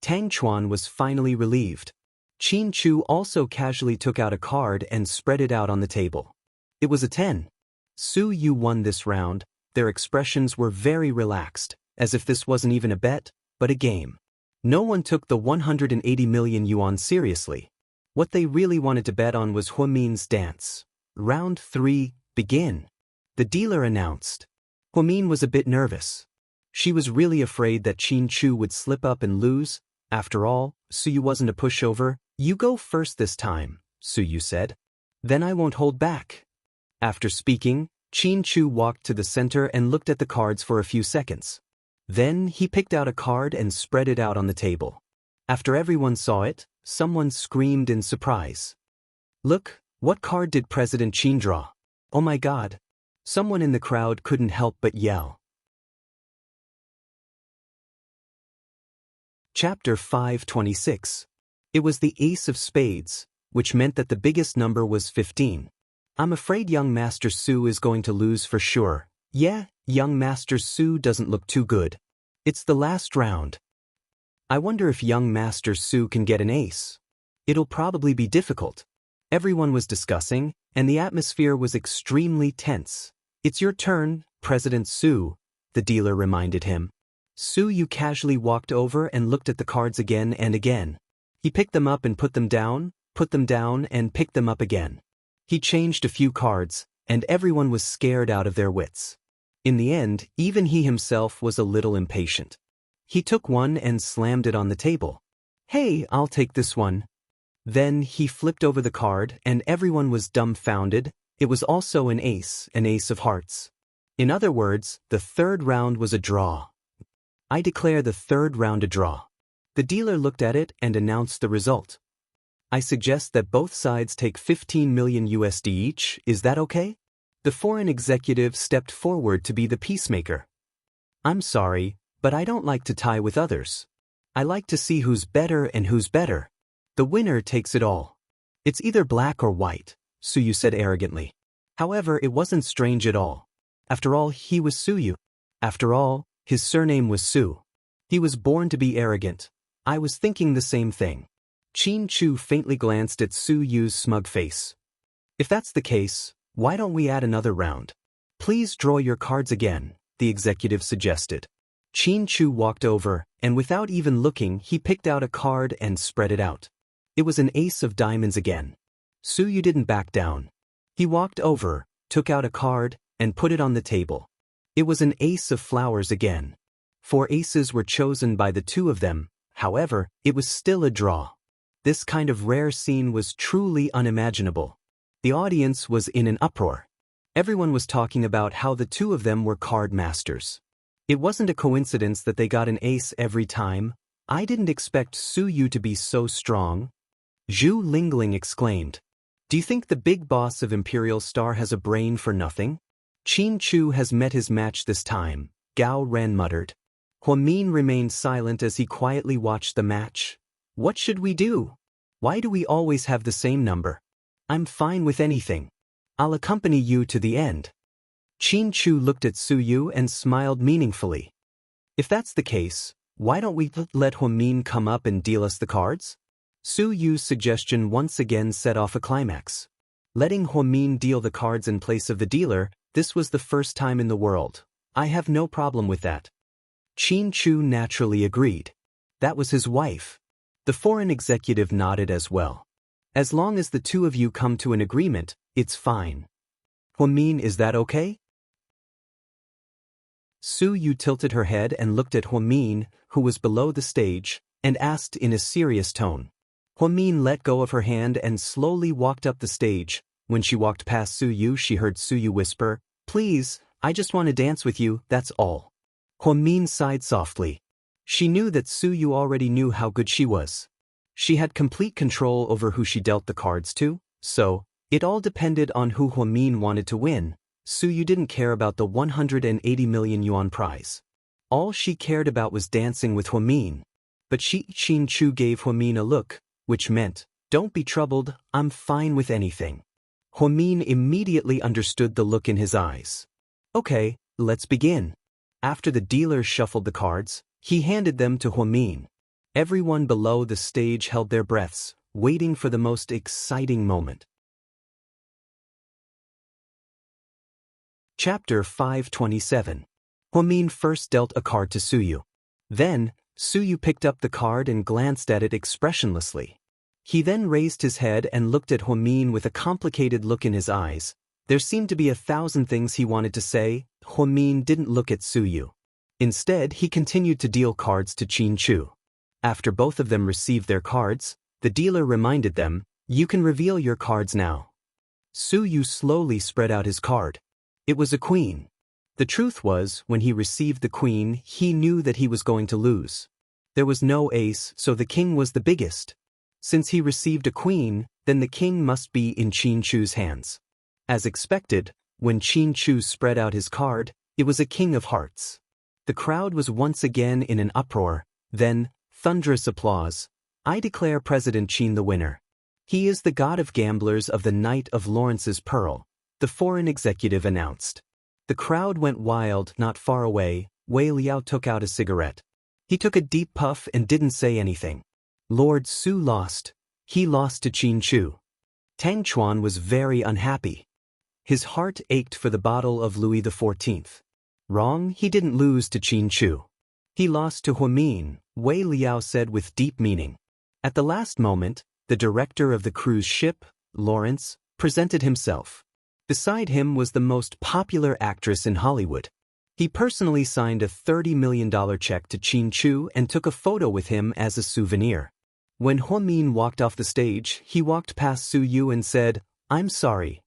Tang Chuan was finally relieved. Xianxia also casually took out a card and spread it out on the table. It was a 10. Su Yu won this round. Their expressions were very relaxed, as if this wasn't even a bet, but a game. No one took the 180 million yuan seriously. What they really wanted to bet on was Huamin's dance. Round 3, begin. The dealer announced. Huamin was a bit nervous. She was really afraid that Xianxia would slip up and lose. After all, Su Yu wasn't a pushover. You go first this time, Su Yu said. Then I won't hold back. After speaking, Xianxia walked to the center and looked at the cards for a few seconds. Then he picked out a card and spread it out on the table. After everyone saw it, someone screamed in surprise. Look, what card did President Qin draw? Oh my God. Someone in the crowd couldn't help but yell. Chapter 526. It was the Ace of Spades, which meant that the biggest number was 15. I'm afraid young Master Su is going to lose for sure. Yeah, young Master Su doesn't look too good. It's the last round. I wonder if young Master Su can get an ace. It'll probably be difficult. Everyone was discussing, and the atmosphere was extremely tense. "It's your turn, President Su," the dealer reminded him. Su Yu casually walked over and looked at the cards again and again. He picked them up and put them down and picked them up again. He changed a few cards, and everyone was scared out of their wits. In the end, even he himself was a little impatient. He took one and slammed it on the table. "Hey, I'll take this one." Then he flipped over the card and everyone was dumbfounded. It was also an ace of hearts. In other words, the third round was a draw. "I declare the third round a draw." The dealer looked at it and announced the result. "I suggest that both sides take 15 million USD each, is that okay?" The foreign executive stepped forward to be the peacemaker. "I'm sorry, but I don't like to tie with others. I like to see who's better and who's better. The winner takes it all. It's either black or white," Su Yu said arrogantly. However, it wasn't strange at all. After all, he was Su Yu. After all, his surname was Su. He was born to be arrogant. I was thinking the same thing. Qin Chu faintly glanced at Su Yu's smug face. "If that's the case, why don't we add another round? Please draw your cards again," the executive suggested. Qin Chu walked over, and without even looking, he picked out a card and spread it out. It was an ace of diamonds again. Su Yu didn't back down. He walked over, took out a card, and put it on the table. It was an ace of flowers again. 4 aces were chosen by the two of them, however, it was still a draw. This kind of rare scene was truly unimaginable. The audience was in an uproar. Everyone was talking about how the two of them were card masters. It wasn't a coincidence that they got an ace every time. "I didn't expect Su Yu to be so strong," Zhu Lingling exclaimed. "Do you think the big boss of Imperial Star has a brain for nothing?" "Qin Chu has met his match this time," Gao Ren muttered. Huamin remained silent as he quietly watched the match. "What should we do? Why do we always have the same number? I'm fine with anything. I'll accompany you to the end." Qin Chu looked at Su Yu and smiled meaningfully. "If that's the case, why don't we let Huamin come up and deal us the cards?" Su Yu's suggestion once again set off a climax. Letting Huamin deal the cards in place of the dealer, this was the first time in the world. "I have no problem with that." Qin Chu naturally agreed. That was his wife. The foreign executive nodded as well. "As long as the two of you come to an agreement, it's fine." "Huamin, is that okay?" Su Yu tilted her head and looked at Huamin, who was below the stage, and asked in a serious tone. Huamin let go of her hand and slowly walked up the stage. When she walked past Su Yu, she heard Su Yu whisper, "Please, I just want to dance with you, that's all." Huamin sighed softly. She knew that Su Yu already knew how good she was. She had complete control over who she dealt the cards to, so it all depended on who Huamin wanted to win. Su Yu didn't care about the 180 million yuan prize. All she cared about was dancing with Huamin. But Qin Chu gave Huamin a look, which meant, "Don't be troubled, I'm fine with anything." Huamin immediately understood the look in his eyes. "Okay, let's begin." After the dealer shuffled the cards, he handed them to Huamin. Everyone below the stage held their breaths, waiting for the most exciting moment. Chapter 527. Huamin first dealt a card to Su Yu. Then, Su Yu picked up the card and glanced at it expressionlessly. He then raised his head and looked at Huamin with a complicated look in his eyes. There seemed to be 1,000 things he wanted to say. Huamin didn't look at Su Yu. Instead, he continued to deal cards to Qin Chu. After both of them received their cards, the dealer reminded them, "You can reveal your cards now." Su Yu slowly spread out his card. It was a queen. The truth was, when he received the queen, he knew that he was going to lose. There was no ace, so the king was the biggest. Since he received a queen, then the king must be in Qin Chu's hands. As expected, when Qin Chu spread out his card, it was a king of hearts. The crowd was once again in an uproar, then, thunderous applause. "I declare President Qin the winner. He is the god of gamblers of the Knight of Lawrence's Pearl," the foreign executive announced. The crowd went wild. Not far away, Wei Liao took out a cigarette. He took a deep puff and didn't say anything. Lord Su lost. He lost to Qin Chu. Tang Chuan was very unhappy. His heart ached for the bottle of Louis XIV. Wrong, he didn't lose to Qin Chu. He lost to Huamin, Wei Liao said with deep meaning. At the last moment, the director of the cruise ship, Lawrence, presented himself. Beside him was the most popular actress in Hollywood. He personally signed a $30 million check to Qin Chu and took a photo with him as a souvenir. When Huamin walked off the stage, he walked past Su Yu and said, "I'm sorry."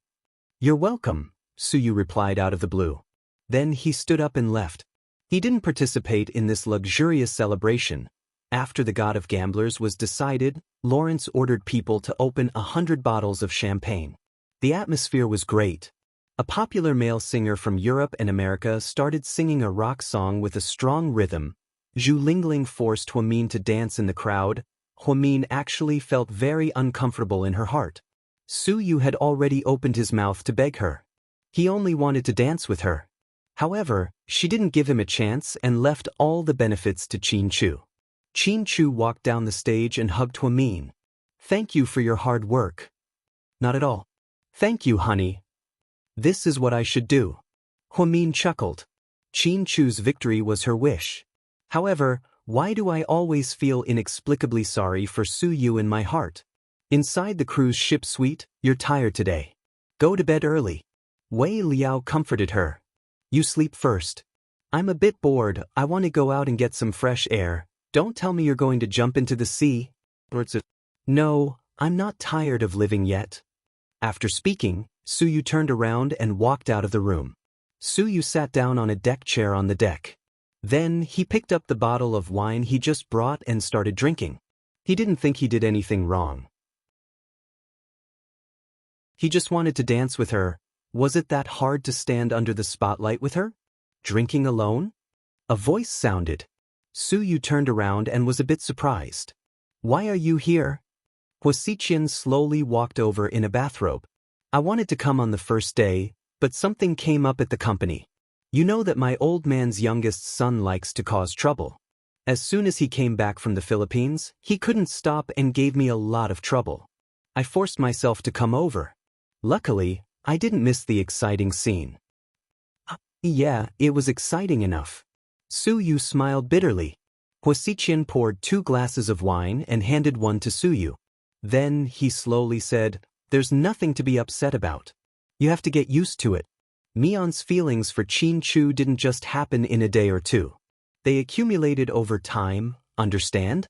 "You're welcome," Su Yu replied out of the blue. Then he stood up and left. He didn't participate in this luxurious celebration. After the God of Gamblers was decided, Lawrence ordered people to open 100 bottles of champagne. The atmosphere was great. A popular male singer from Europe and America started singing a rock song with a strong rhythm. Zhu Lingling forced Huamin to dance in the crowd. Huamin actually felt very uncomfortable in her heart. Su Yu had already opened his mouth to beg her. He only wanted to dance with her. However, she didn't give him a chance and left all the benefits to Qin Chu. Qin Chu walked down the stage and hugged Huamin. "Thank you for your hard work." "Not at all. Thank you, honey. This is what I should do." Huamin chuckled. Qin Chu's victory was her wish. However, why do I always feel inexplicably sorry for Su Yu in my heart? Inside the cruise ship suite, "You're tired today. Go to bed early." Wei Liao comforted her. "You sleep first. I'm a bit bored, I want to go out and get some fresh air. Don't tell me you're going to jump into the sea." "No, I'm not tired of living yet." After speaking, Su Yu turned around and walked out of the room. Su Yu sat down on a deck chair on the deck. Then he picked up the bottle of wine he just brought and started drinking. He didn't think he did anything wrong. He just wanted to dance with her. Was it that hard to stand under the spotlight with her? Drinking alone? A voice sounded. Su Yu turned around and was a bit surprised. "Why are you here?" Huasiqian slowly walked over in a bathrobe. "I wanted to come on the first day, but something came up at the company. You know that my old man's youngest son likes to cause trouble. As soon as he came back from the Philippines, he couldn't stop and gave me a lot of trouble. I forced myself to come over. Luckily, I didn't miss the exciting scene." Yeah, it was exciting enough." Su Yu smiled bitterly. Huasiqian poured 2 glasses of wine and handed one to Su Yu. Then he slowly said, "There's nothing to be upset about. You have to get used to it. Mion's feelings for Qin Chu didn't just happen in a day or two. They accumulated over time, understand?"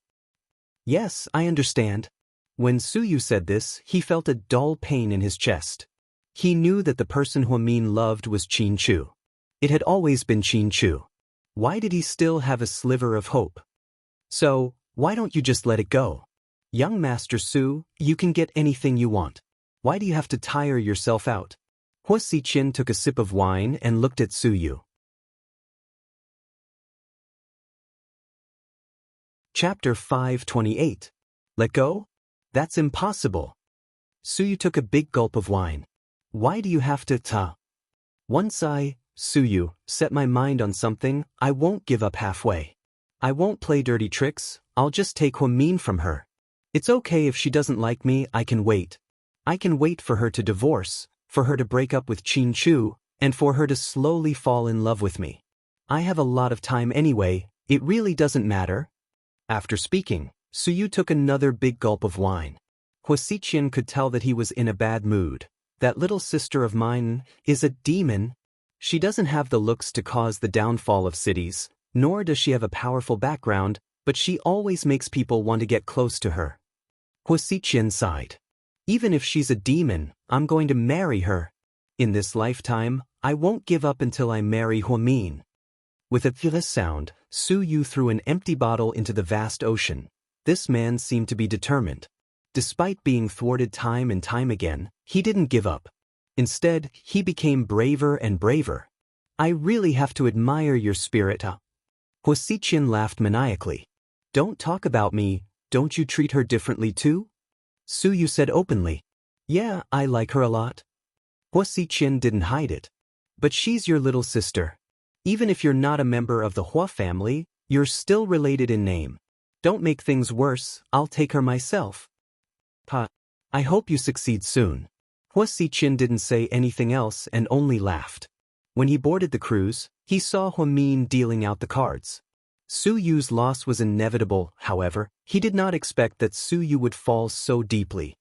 "Yes, I understand." When Su Yu said this, he felt a dull pain in his chest. He knew that the person Huamin loved was Qin Chu. It had always been Qin Chu. Why did he still have a sliver of hope? "So, why don't you just let it go? Young Master Su, you can get anything you want. Why do you have to tire yourself out?" Huasiqian took a sip of wine and looked at Su Yu. Chapter 528. Let go? That's impossible. Su Yu took a big gulp of wine. "Why do you have to Once I, Su Yu, set my mind on something, I won't give up halfway. I won't play dirty tricks, I'll just take Huamin from her. It's okay if she doesn't like me, I can wait. I can wait for her to divorce, for her to break up with Qin Chu, and for her to slowly fall in love with me. I have a lot of time anyway, it really doesn't matter." After speaking, Su Yu took another big gulp of wine. Huasiqian could tell that he was in a bad mood. "That little sister of mine is a demon. She doesn't have the looks to cause the downfall of cities, nor does she have a powerful background, but she always makes people want to get close to her." Huasiqian sighed. "Even if she's a demon, I'm going to marry her. In this lifetime, I won't give up until I marry Huamin." With a thrilling sound, Su Yu threw an empty bottle into the vast ocean. This man seemed to be determined. Despite being thwarted time and time again, he didn't give up. Instead, he became braver and braver. "I really have to admire your spirit." Huasiqian laughed maniacally. "Don't talk about me, don't you treat her differently too?" Su Yu said openly. "Yeah, I like her a lot." Huasiqian didn't hide it. "But she's your little sister. Even if you're not a member of the Hua family, you're still related in name. Don't make things worse, I'll take her myself." I hope you succeed soon. Hua Xiqin didn't say anything else and only laughed. When he boarded the cruise, he saw Huamin dealing out the cards. Su Yu's loss was inevitable, however, he did not expect that Su Yu would fall so deeply.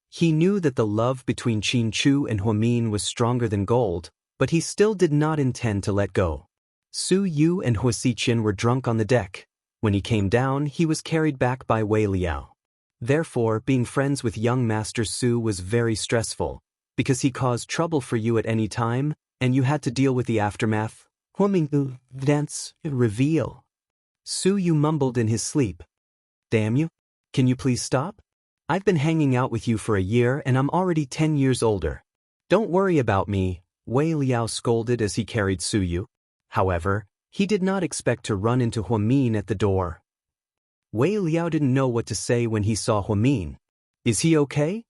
He knew that the love between Qin Chu and Huamin was stronger than gold, but he still did not intend to let go. Su Yu and Hua Xiqin were drunk on the deck. When he came down, he was carried back by Wei Liao. Therefore, being friends with young Master Su was very stressful, because he caused trouble for you at any time, and you had to deal with the aftermath. Huamin dance reveal. Su Yu mumbled in his sleep. Damn you. Can you please stop? I've been hanging out with you for a year and I'm already 10 years older. Don't worry about me, Wei Liao scolded as he carried Su Yu. However, he did not expect to run into Huamin at the door. Wei Liao didn't know what to say when he saw Huamin. Is he okay?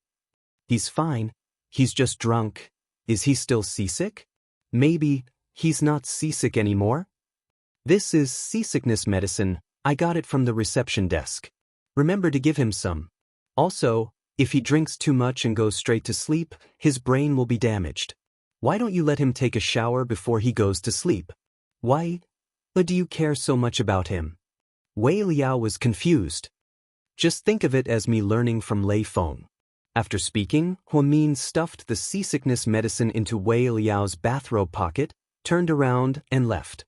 He's fine. He's just drunk. Is he still seasick? Maybe he's not seasick anymore? This is seasickness medicine. I got it from the reception desk. Remember to give him some. Also, if he drinks too much and goes straight to sleep, his brain will be damaged. Why don't you let him take a shower before he goes to sleep? Why do you care so much about him? Wei Liao was confused. Just think of it as me learning from Lei Feng. After speaking, Huamin stuffed the seasickness medicine into Wei Liao's bathrobe pocket, turned around, and left.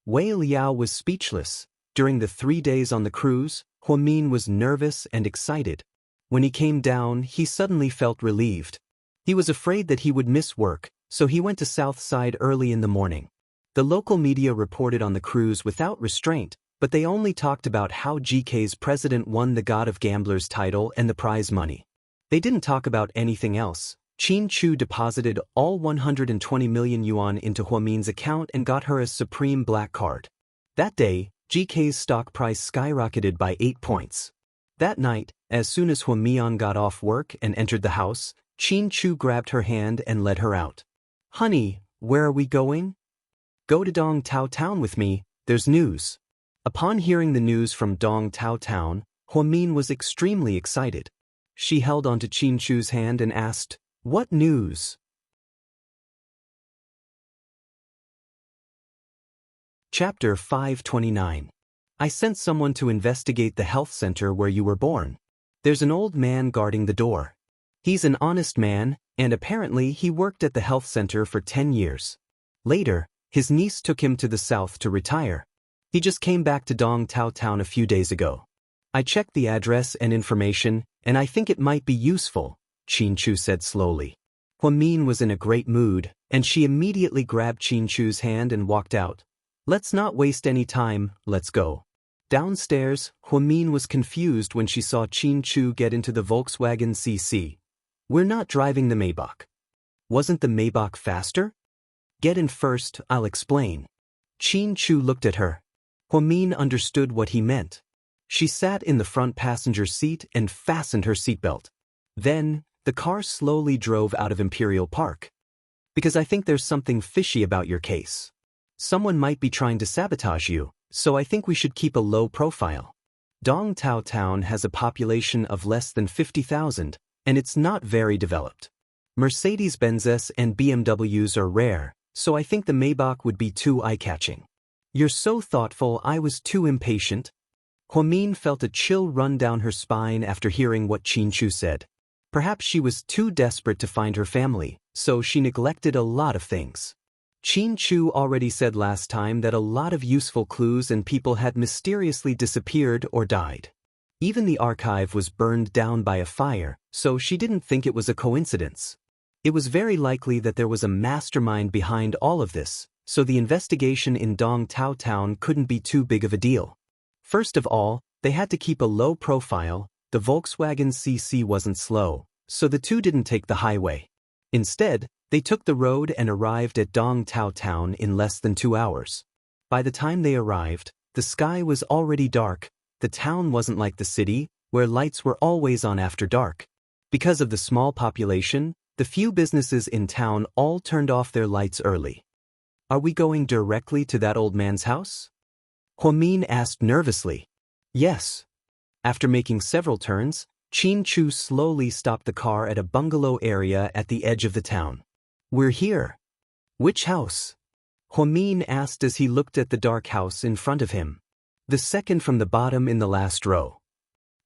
Wei Liao was speechless. During the 3 days on the cruise, Huamin was nervous and excited. When he came down, he suddenly felt relieved. He was afraid that he would miss work, so he went to South Side early in the morning. The local media reported on the cruise without restraint, but they only talked about how GK's president won the God of Gamblers title and the prize money. They didn't talk about anything else. Qin Chu deposited all 120 million yuan into Huamin's account and got her a Supreme Black Card. That day, GK's stock price skyrocketed by 8 points. That night, as soon as Huamian got off work and entered the house, Qin Chu grabbed her hand and led her out. Honey, where are we going? Go to Dong Tao Town with me, there's news. Upon hearing the news from Dong Tao Town, Huamin was extremely excited. She held onto Qin Chu's hand and asked, What news? Chapter 529. I sent someone to investigate the health center where you were born. There's an old man guarding the door. He's an honest man, and apparently he worked at the health center for 10 years. Later, his niece took him to the south to retire. He just came back to Dong Tao Town a few days ago. I checked the address and information, and I think it might be useful, Qin Chu said slowly. Huamin was in a great mood, and she immediately grabbed Qin Chu's hand and walked out. Let's not waste any time, let's go. Downstairs, Huamin was confused when she saw Qin Chu get into the Volkswagen CC. We're not driving the Maybach. Wasn't the Maybach faster? Get in first, I'll explain. Qin Chu looked at her. Huamin understood what he meant. She sat in the front passenger seat and fastened her seatbelt. Then, the car slowly drove out of Imperial Park. Because I think there's something fishy about your case. Someone might be trying to sabotage you, so I think we should keep a low profile. Dong Tao Town has a population of less than 50,000, and it's not very developed. Mercedes-Benzes and BMWs are rare, so I think the Maybach would be too eye-catching. You're so thoughtful, I was too impatient. Huamin felt a chill run down her spine after hearing what Qin Chu said. Perhaps she was too desperate to find her family, so she neglected a lot of things. Qin Chu already said last time that a lot of useful clues and people had mysteriously disappeared or died. Even the archive was burned down by a fire, so she didn't think it was a coincidence. It was very likely that there was a mastermind behind all of this, so the investigation in Dong Tao Town couldn't be too big of a deal. First of all, they had to keep a low profile. The Volkswagen CC wasn't slow, so the two didn't take the highway. Instead, they took the road and arrived at Dong Tao Town in less than 2 hours. By the time they arrived, the sky was already dark. The town wasn't like the city, where lights were always on after dark. Because of the small population, the few businesses in town all turned off their lights early. Are we going directly to that old man's house? Huamin asked nervously. Yes. After making several turns, Chu slowly stopped the car at a bungalow area at the edge of the town. We're here. Which house? Min asked as he looked at the dark house in front of him. The second from the bottom in the last row.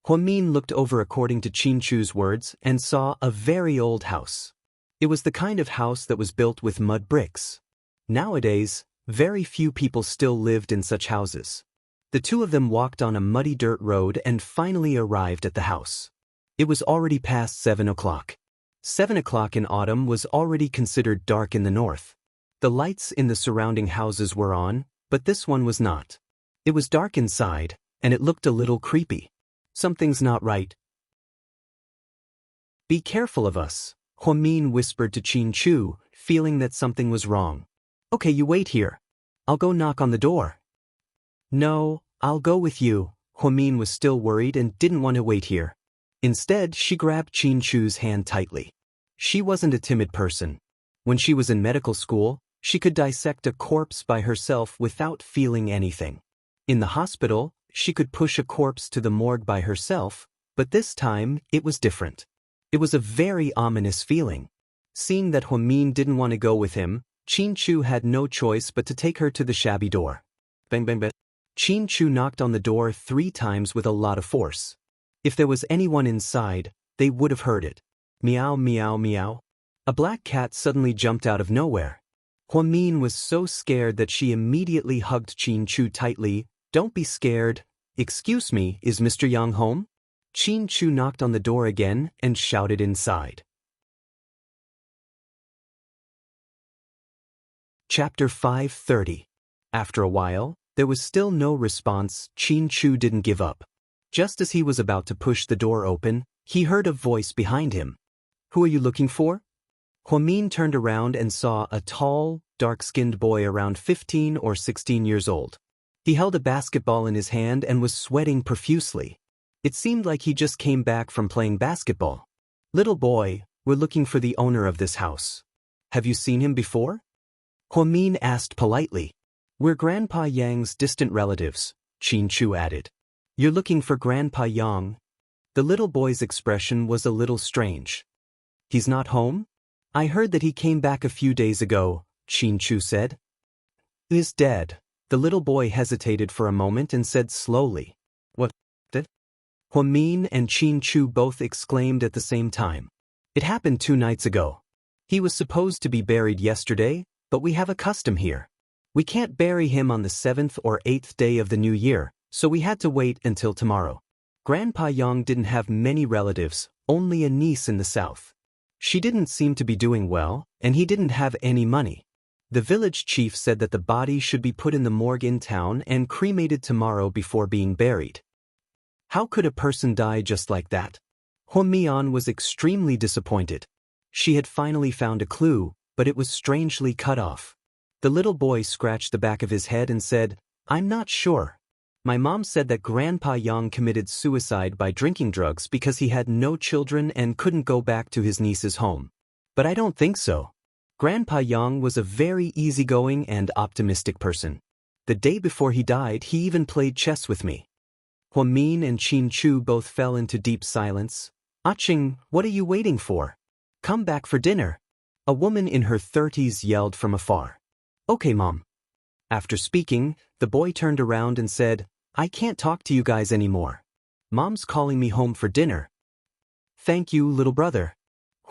Min looked over according to Chu's words and saw a very old house. It was the kind of house that was built with mud bricks. Nowadays, very few people still lived in such houses. The two of them walked on a muddy dirt road and finally arrived at the house. It was already past 7 o'clock. 7 o'clock in autumn was already considered dark in the north. The lights in the surrounding houses were on, but this one was not. It was dark inside, and it looked a little creepy. Something's not right. Be careful of us, Min whispered to Chu, feeling that something was wrong. Okay, you wait here. I'll go knock on the door. No, I'll go with you. Min was still worried and didn't want to wait here. Instead, she grabbed Chu's hand tightly. She wasn't a timid person. When she was in medical school, she could dissect a corpse by herself without feeling anything. In the hospital, she could push a corpse to the morgue by herself, but this time, it was different. It was a very ominous feeling. Seeing that Min didn't want to go with him, Chu had no choice but to take her to the shabby door. Bang bang bang. Chu knocked on the door 3 times with a lot of force. If there was anyone inside, they would have heard it. Meow meow meow. A black cat suddenly jumped out of nowhere. Min was so scared that she immediately hugged Chu tightly. Don't be scared. Excuse me, is Mr. Yang home? Chu knocked on the door again and shouted inside. Chapter 5:30. After a while, there was still no response. Chu didn't give up. Just as he was about to push the door open, he heard a voice behind him. Who are you looking for? Min turned around and saw a tall, dark-skinned boy around 15 or 16 years old. He held a basketball in his hand and was sweating profusely. It seemed like he just came back from playing basketball. Little boy, we're looking for the owner of this house. Have you seen him before? Min asked politely. We're Grandpa Yang's distant relatives, Chu added. You're looking for Grandpa Yang? The little boy's expression was a little strange. He's not home? I heard that he came back a few days ago, Chu said. He's dead. The little boy hesitated for a moment and said slowly. What? Min and Chu both exclaimed at the same time. It happened 2 nights ago. He was supposed to be buried yesterday, but we have a custom here. We can't bury him on the 7th or 8th day of the new year, so we had to wait until tomorrow. Grandpa Yang didn't have many relatives, only a niece in the south. She didn't seem to be doing well, and he didn't have any money. The village chief said that the body should be put in the morgue in town and cremated tomorrow before being buried. How could a person die just like that? Min was extremely disappointed. She had finally found a clue, but it was strangely cut off. The little boy scratched the back of his head and said, I'm not sure. My mom said that Grandpa Yang committed suicide by drinking drugs because he had no children and couldn't go back to his niece's home. But I don't think so. Grandpa Yang was a very easygoing and optimistic person. The day before he died, he even played chess with me. Min and Chu both fell into deep silence. Aching, what are you waiting for? Come back for dinner. A woman in her 30s yelled from afar. Okay, Mom. After speaking, the boy turned around and said, I can't talk to you guys anymore. Mom's calling me home for dinner. Thank you, little brother.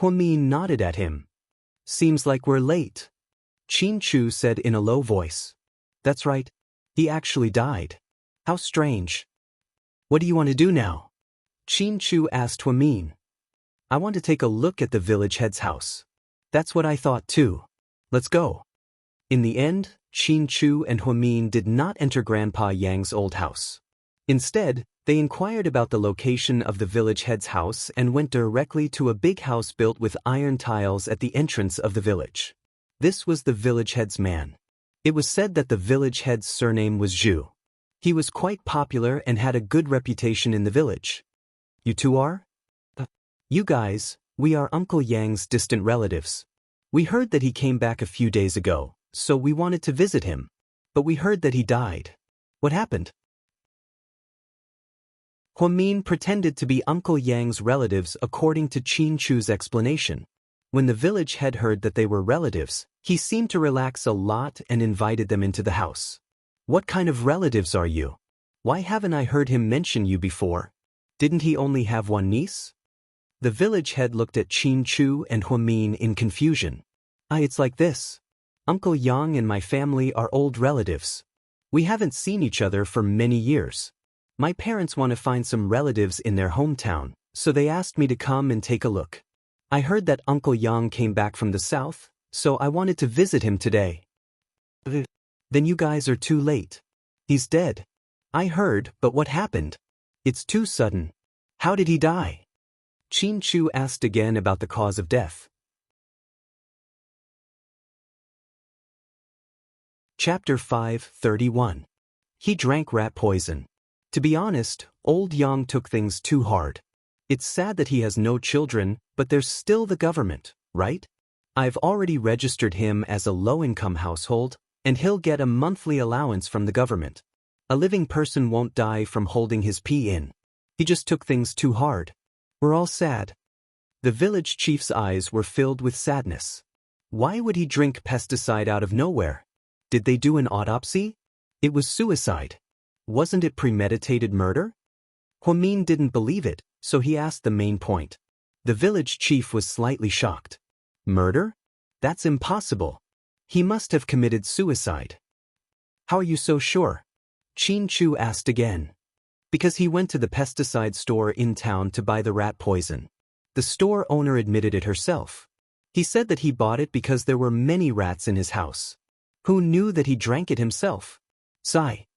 Min nodded at him. Seems like we're late. Chu said in a low voice. That's right. He actually died. How strange. What do you want to do now? Chu asked Min. I want to take a look at the village head's house. That's what I thought too. Let's go. In the end, Chu and Min did not enter Grandpa Yang's old house. Instead, they inquired about the location of the village head's house and went directly to a big house built with iron tiles at the entrance of the village. This was the village head's man. It was said that the village head's surname was Zhu. He was quite popular and had a good reputation in the village. You two are? You guys, we are Uncle Yang's distant relatives. We heard that he came back a few days ago, so we wanted to visit him. But we heard that he died. What happened? Huamin pretended to be Uncle Yang's relatives according to Qin Chu's explanation. When the village head heard that they were relatives, he seemed to relax a lot and invited them into the house. What kind of relatives are you? Why haven't I heard him mention you before? Didn't he only have one niece? The village head looked at Qin Chu and Huamin in confusion. It's like this. Uncle Yang and my family are old relatives. We haven't seen each other for many years. My parents want to find some relatives in their hometown, so they asked me to come and take a look. I heard that Uncle Yang came back from the south, so I wanted to visit him today. Then you guys are too late. He's dead. I heard, but what happened? It's too sudden. How did he die? Qin Chu asked again about the cause of death. Chapter 5:31. He drank rat poison. To be honest, old Yang took things too hard. It's sad that he has no children, but there's still the government, right? I've already registered him as a low-income household, and he'll get a monthly allowance from the government. A living person won't die from holding his pee in. He just took things too hard. We're all sad. The village chief's eyes were filled with sadness. Why would he drink pesticide out of nowhere? Did they do an autopsy? It was suicide. Wasn't it premeditated murder? Huamin didn't believe it, so he asked the main point. The village chief was slightly shocked. Murder? That's impossible. He must have committed suicide. How are you so sure? Qin Chu asked again. Because he went to the pesticide store in town to buy the rat poison. The store owner admitted it herself. He said that he bought it because there were many rats in his house. Who knew that he drank it himself? Sigh.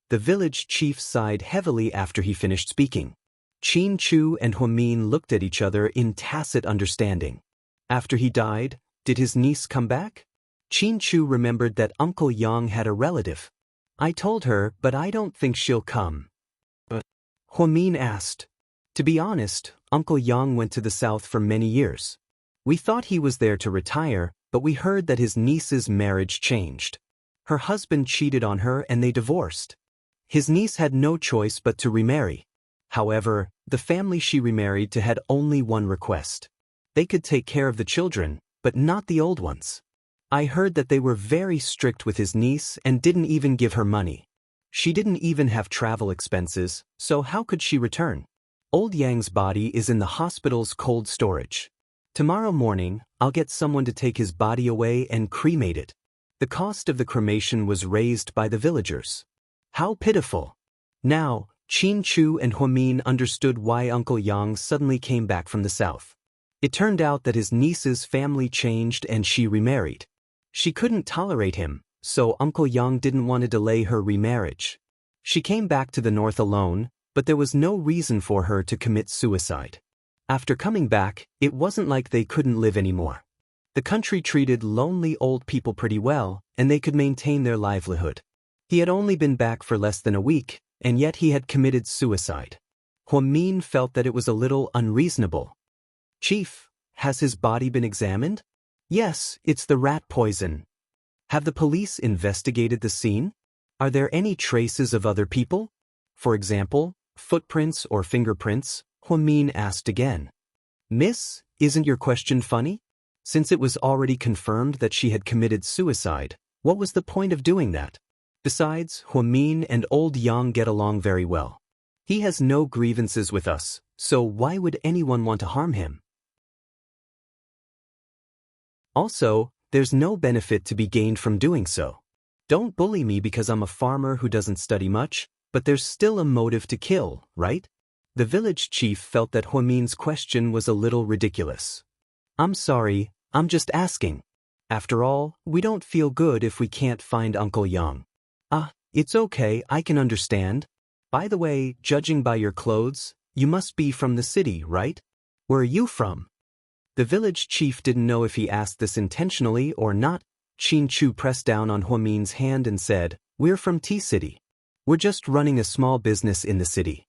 The village chief sighed heavily after he finished speaking. Qin Chu and Huamin looked at each other in tacit understanding. After he died, did his niece come back? Qin Chu remembered that Uncle Yang had a relative. I told her, but I don't think she'll come. Huamin asked. To be honest, Uncle Yang went to the south for many years. We thought he was there to retire, but we heard that his niece's marriage changed. Her husband cheated on her and they divorced. His niece had no choice but to remarry. However, the family she remarried to had only one request. They could take care of the children, but not the old ones. I heard that they were very strict with his niece and didn't even give her money. She didn't even have travel expenses, so how could she return? Old Yang's body is in the hospital's cold storage. Tomorrow morning, I'll get someone to take his body away and cremate it. The cost of the cremation was raised by the villagers. How pitiful. Now, Qin Chu and Huamin understood why Uncle Yang suddenly came back from the south. It turned out that his niece's family changed and she remarried. She couldn't tolerate him, so Uncle Yang didn't want to delay her remarriage. She came back to the north alone, but there was no reason for her to commit suicide. After coming back, it wasn't like they couldn't live anymore. The country treated lonely old people pretty well, and they could maintain their livelihood. He had only been back for less than a week, and yet he had committed suicide. Huamin felt that it was a little unreasonable. Chief, has his body been examined? Yes, it's the rat poison. Have the police investigated the scene? Are there any traces of other people? For example, footprints or fingerprints? Huamin asked again. Miss, isn't your question funny? Since it was already confirmed that she had committed suicide, what was the point of doing that? Besides, Huamin and old Yang get along very well. He has no grievances with us, so why would anyone want to harm him? Also, there's no benefit to be gained from doing so. Don't bully me because I'm a farmer who doesn't study much, but there's still a motive to kill, right? The village chief felt that Huamin's question was a little ridiculous. I'm sorry, I'm just asking. After all, we don't feel good if we can't find Uncle Yang. It's okay, I can understand. By the way, judging by your clothes, you must be from the city, right? Where are you from? The village chief didn't know if he asked this intentionally or not. Qin Chu pressed down on Huamin's hand and said, We're from T-City. We're just running a small business in the city.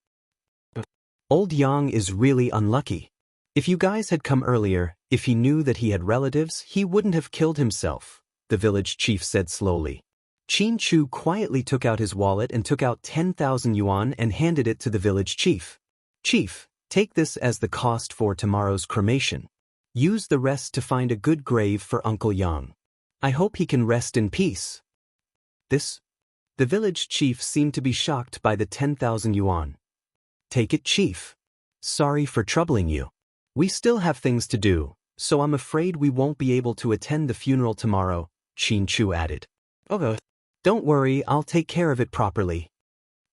Old Yang is really unlucky. If you guys had come earlier, if he knew that he had relatives, he wouldn't have killed himself, the village chief said slowly. Qin Chu quietly took out his wallet and took out 10,000 yuan and handed it to the village chief. Chief, take this as the cost for tomorrow's cremation. Use the rest to find a good grave for Uncle Yang. I hope he can rest in peace. This? The village chief seemed to be shocked by the 10,000 yuan. Take it, Chief. Sorry for troubling you. We still have things to do, so I'm afraid we won't be able to attend the funeral tomorrow, Xianxia added. Okay. Don't worry, I'll take care of it properly.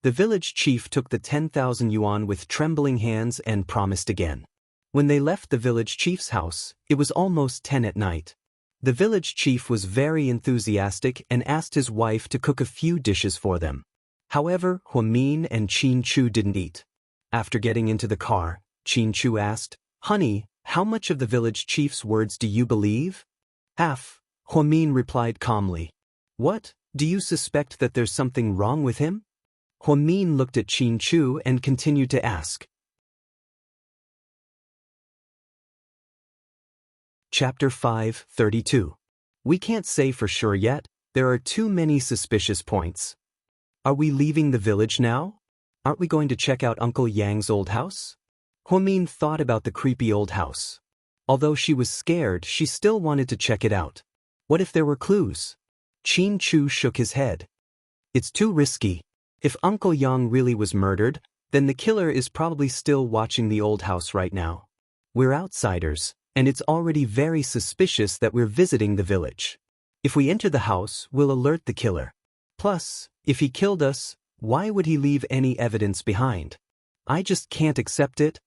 The village chief took the 10,000 yuan with trembling hands and promised again. When they left the village chief's house, it was almost 10 at night. The village chief was very enthusiastic and asked his wife to cook a few dishes for them. However, Huamin and Xianxia didn't eat. After getting into the car, Xianxia asked, "Honey, how much of the village chief's words do you believe?" "Half," Huamin replied calmly. "What, do you suspect that there's something wrong with him?" Huamin looked at Xianxia and continued to ask. Chapter 5:32. We can't say for sure yet, there are too many suspicious points. Are we leaving the village now? Aren't we going to check out Uncle Yang's old house? Huamin thought about the creepy old house. Although she was scared, she still wanted to check it out. What if there were clues? Xianxia shook his head. It's too risky. If Uncle Yang really was murdered, then the killer is probably still watching the old house right now. We're outsiders, and it's already very suspicious that we're visiting the village. If we enter the house, we'll alert the killer. Plus, if he killed us, why would he leave any evidence behind? I just can't accept it.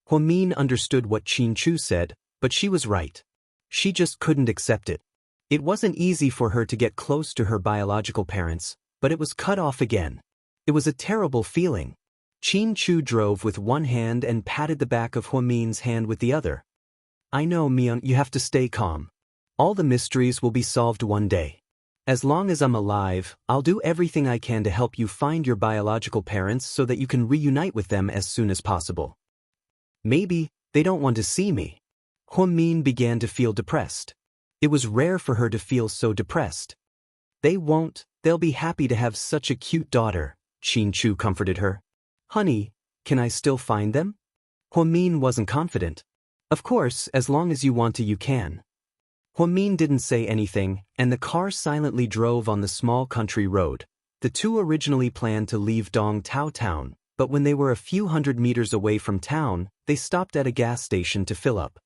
Huamin understood what Xianxia said, but she was right. She just couldn't accept it. It wasn't easy for her to get close to her biological parents, but it was cut off again. It was a terrible feeling. Xianxia drove with one hand and patted the back of Huamin's hand with the other. I know, Mian, you have to stay calm. All the mysteries will be solved one day. As long as I'm alive, I'll do everything I can to help you find your biological parents so that you can reunite with them as soon as possible. Maybe they don't want to see me. Huamin began to feel depressed. It was rare for her to feel so depressed. They won't, they'll be happy to have such a cute daughter, Xianxia comforted her. Honey, can I still find them? Huamin wasn't confident. Of course, as long as you want to, you can. Huamin didn't say anything, and the car silently drove on the small country road. The two originally planned to leave Dongtao town, but when they were a few hundred meters away from town, they stopped at a gas station to fill up.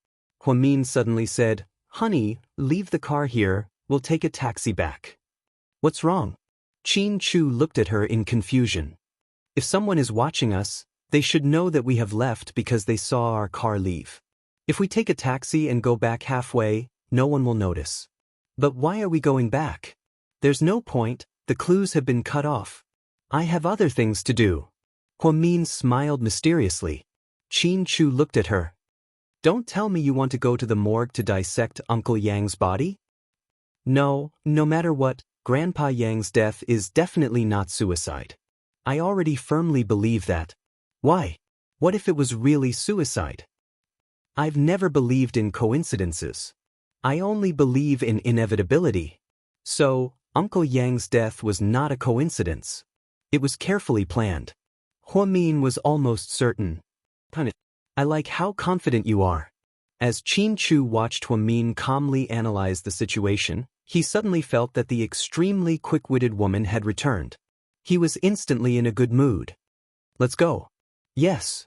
Huamin suddenly said, "Honey, leave the car here, we'll take a taxi back." What's wrong? Xianxia looked at her in confusion. If someone is watching us, they should know that we have left because they saw our car leave. If we take a taxi and go back halfway, no one will notice. But why are we going back? There's no point, the clues have been cut off. I have other things to do. Huamin smiled mysteriously. Xianxia looked at her. Don't tell me you want to go to the morgue to dissect Uncle Yang's body? No, no matter what, Grandpa Yang's death is definitely not suicide. I already firmly believe that. Why? What if it was really suicide? I've never believed in coincidences. I only believe in inevitability. So, Uncle Yang's death was not a coincidence. It was carefully planned. Huamin was almost certain. I like how confident you are. As Xianxia watched Huamin calmly analyze the situation, he suddenly felt that the extremely quick-witted woman had returned. He was instantly in a good mood. Let's go. Yes.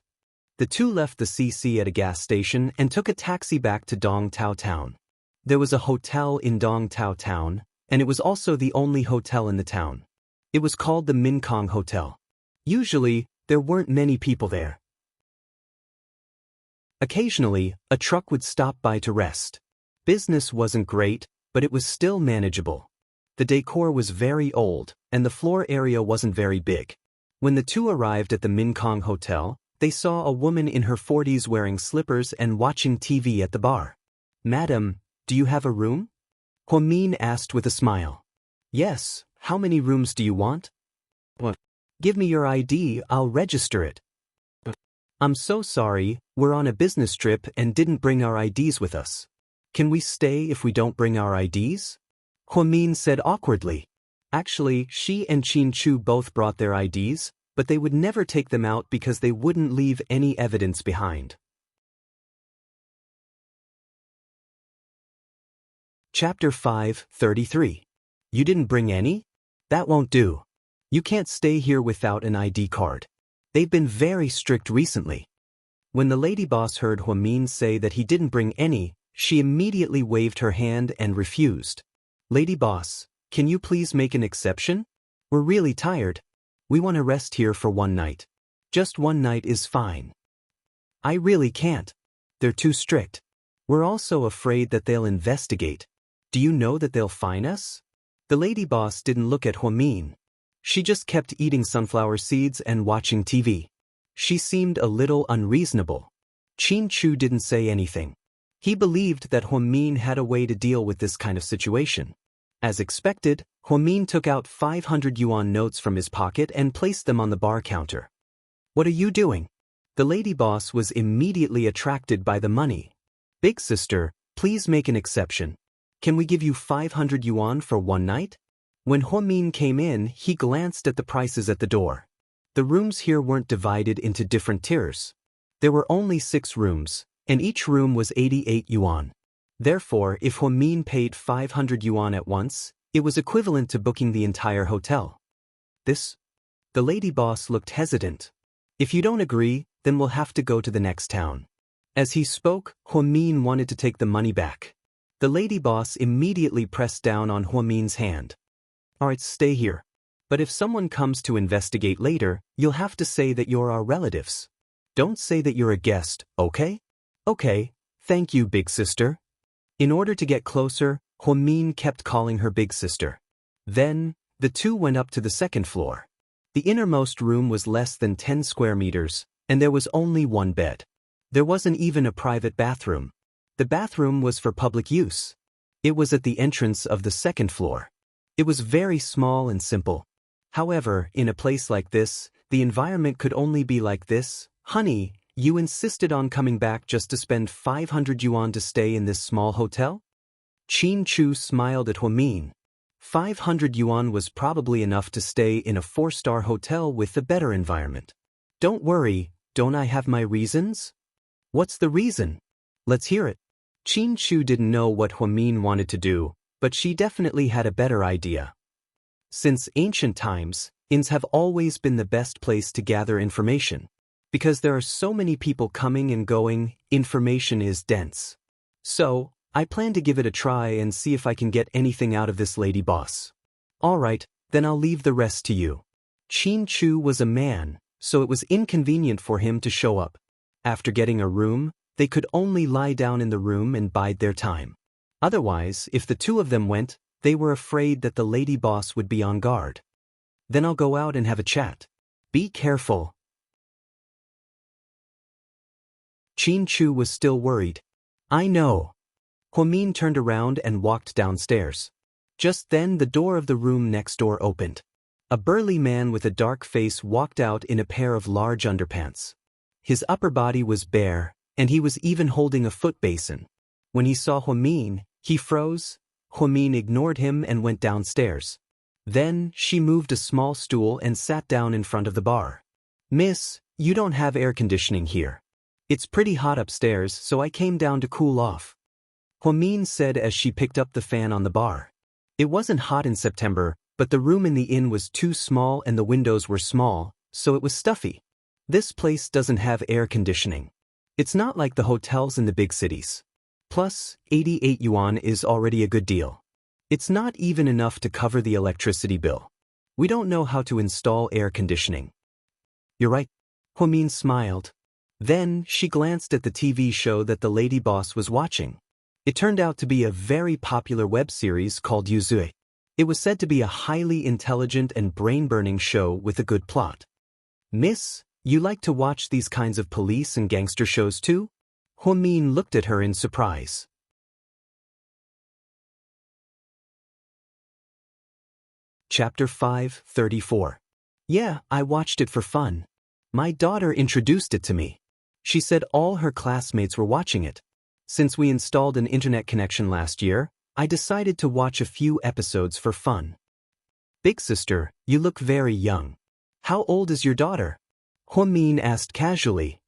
The two left the CC at a gas station and took a taxi back to Dongtao town. There was a hotel in Dongtao town, and it was also the only hotel in the town. It was called the Minkong Hotel. Usually, there weren't many people there. Occasionally, a truck would stop by to rest. Business wasn't great, but it was still manageable. The decor was very old, and the floor area wasn't very big. When the two arrived at the Minkong Hotel, they saw a woman in her 40s wearing slippers and watching TV at the bar. "Madam, do you have a room?" Huamin asked with a smile. "Yes, how many rooms do you want?" "What? Give me your ID, I'll register it." "I'm so sorry, we're on a business trip and didn't bring our IDs with us. Can we stay if we don't bring our IDs?" Huamin said awkwardly. Actually, she and Xianxia both brought their IDs, but they would never take them out because they wouldn't leave any evidence behind. Chapter 5:33. You didn't bring any? That won't do. You can't stay here without an ID card. They've been very strict recently. When the lady boss heard Huamin say that he didn't bring any, she immediately waved her hand and refused. Lady boss, can you please make an exception? We're really tired. We want to rest here for one night. Just one night is fine. I really can't. They're too strict. We're also afraid that they'll investigate. Do you know that they'll fine us? The lady boss didn't look at Huamin. She just kept eating sunflower seeds and watching TV. She seemed a little unreasonable. Qin Chu didn't say anything. He believed that Huamin had a way to deal with this kind of situation. As expected, Huamin took out 500 yuan notes from his pocket and placed them on the bar counter. What are you doing? The lady boss was immediately attracted by the money. Big sister, please make an exception. Can we give you 500 yuan for one night? When Huamin came in, he glanced at the prices at the door. The rooms here weren't divided into different tiers. There were only 6 rooms, and each room was 88 yuan. Therefore, if Huamin paid 500 yuan at once, it was equivalent to booking the entire hotel. This? The lady boss looked hesitant. If you don't agree, then we'll have to go to the next town. As he spoke, Huamin wanted to take the money back. The lady boss immediately pressed down on Huamin's hand. Alright, stay here. But if someone comes to investigate later, you'll have to say that you're our relatives. Don't say that you're a guest, okay? Okay, thank you, big sister. In order to get closer, Huamin kept calling her big sister. Then, the two went up to the second floor. The innermost room was less than 10 square meters, and there was only one bed. There wasn't even a private bathroom. The bathroom was for public use. It was at the entrance of the second floor. It was very small and simple. However, in a place like this, the environment could only be like this. Honey, you insisted on coming back just to spend 500 yuan to stay in this small hotel? Qin Chu smiled at Huamin. 500 yuan was probably enough to stay in a 4-star hotel with a better environment. Don't worry, don't I have my reasons? What's the reason? Let's hear it. Qin Chu didn't know what Huamin wanted to do, but she definitely had a better idea. Since ancient times, inns have always been the best place to gather information. Because there are so many people coming and going, information is dense. So, I plan to give it a try and see if I can get anything out of this lady boss. Alright, then I'll leave the rest to you. Qin Chu was a man, so it was inconvenient for him to show up. After getting a room, they could only lie down in the room and bide their time. Otherwise, if the two of them went, they were afraid that the lady boss would be on guard. Then I'll go out and have a chat. Be careful. Qin Chu was still worried. I know. Huamin turned around and walked downstairs. Just then the door of the room next door opened. A burly man with a dark face walked out in a pair of large underpants. His upper body was bare, and he was even holding a foot basin. When he saw Huamin, he froze. Huamin ignored him and went downstairs. Then, she moved a small stool and sat down in front of the bar. Miss, you don't have air conditioning here. It's pretty hot upstairs, so I came down to cool off. Huamin said as she picked up the fan on the bar. It wasn't hot in September, but the room in the inn was too small and the windows were small, so it was stuffy. This place doesn't have air conditioning. It's not like the hotels in the big cities. Plus, 88 yuan is already a good deal. It's not even enough to cover the electricity bill. We don't know how to install air conditioning. You're right. Huamin smiled. Then, she glanced at the TV show that the lady boss was watching. It turned out to be a very popular web series called Yuzui. It was said to be a highly intelligent and brain-burning show with a good plot. Miss, you like to watch these kinds of police and gangster shows too? Huamin looked at her in surprise. Chapter 5:34. Yeah, I watched it for fun. My daughter introduced it to me. She said all her classmates were watching it. Since we installed an internet connection last year, I decided to watch a few episodes for fun. Big sister, you look very young. How old is your daughter? Huamin asked casually.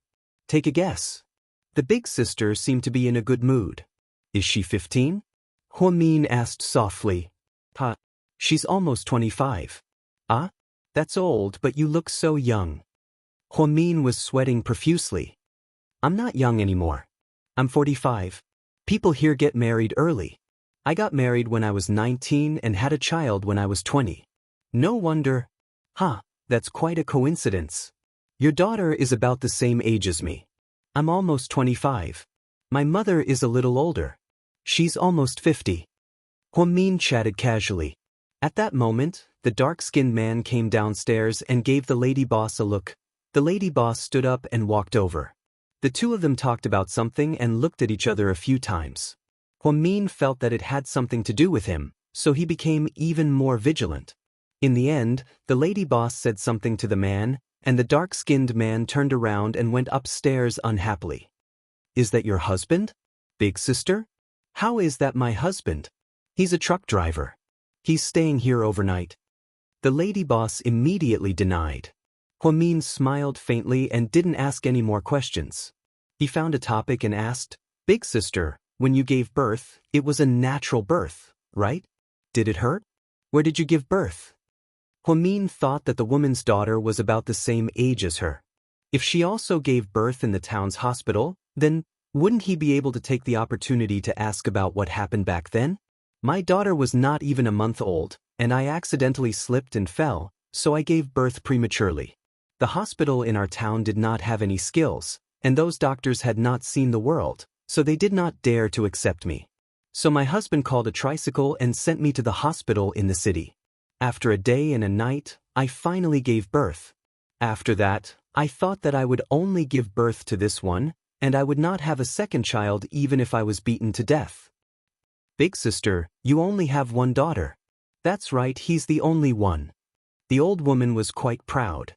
Take a guess. The big sister seemed to be in a good mood. Is she 15? Huamin asked softly. Ha. She's almost 25. Ah? That's old, but you look so young. Huamin was sweating profusely. I'm not young anymore. I'm 45. People here get married early. I got married when I was 19 and had a child when I was 20. No wonder. Huh, that's quite a coincidence. Your daughter is about the same age as me. I'm almost 25. My mother is a little older. She's almost 50. Huamin chatted casually. At that moment, the dark-skinned man came downstairs and gave the lady boss a look. The lady boss stood up and walked over. The two of them talked about something and looked at each other a few times. Huamin felt that it had something to do with him, so he became even more vigilant. In the end, the lady boss said something to the man, and the dark-skinned man turned around and went upstairs unhappily. Is that your husband? Big sister? How is that my husband? He's a truck driver. He's staying here overnight. The lady boss immediately denied. Huamin smiled faintly and didn't ask any more questions. He found a topic and asked, Big sister, when you gave birth, it was a natural birth, right? Did it hurt? Where did you give birth? Huamin thought that the woman's daughter was about the same age as her. If she also gave birth in the town's hospital, then wouldn't he be able to take the opportunity to ask about what happened back then? My daughter was not even a month old, and I accidentally slipped and fell, so I gave birth prematurely. The hospital in our town did not have any skills, and those doctors had not seen the world, so they did not dare to accept me. So my husband called a tricycle and sent me to the hospital in the city. After a day and a night, I finally gave birth. After that, I thought that I would only give birth to this one, and I would not have a second child even if I was beaten to death. Big sister, you only have one daughter. That's right, he's the only one. The old woman was quite proud.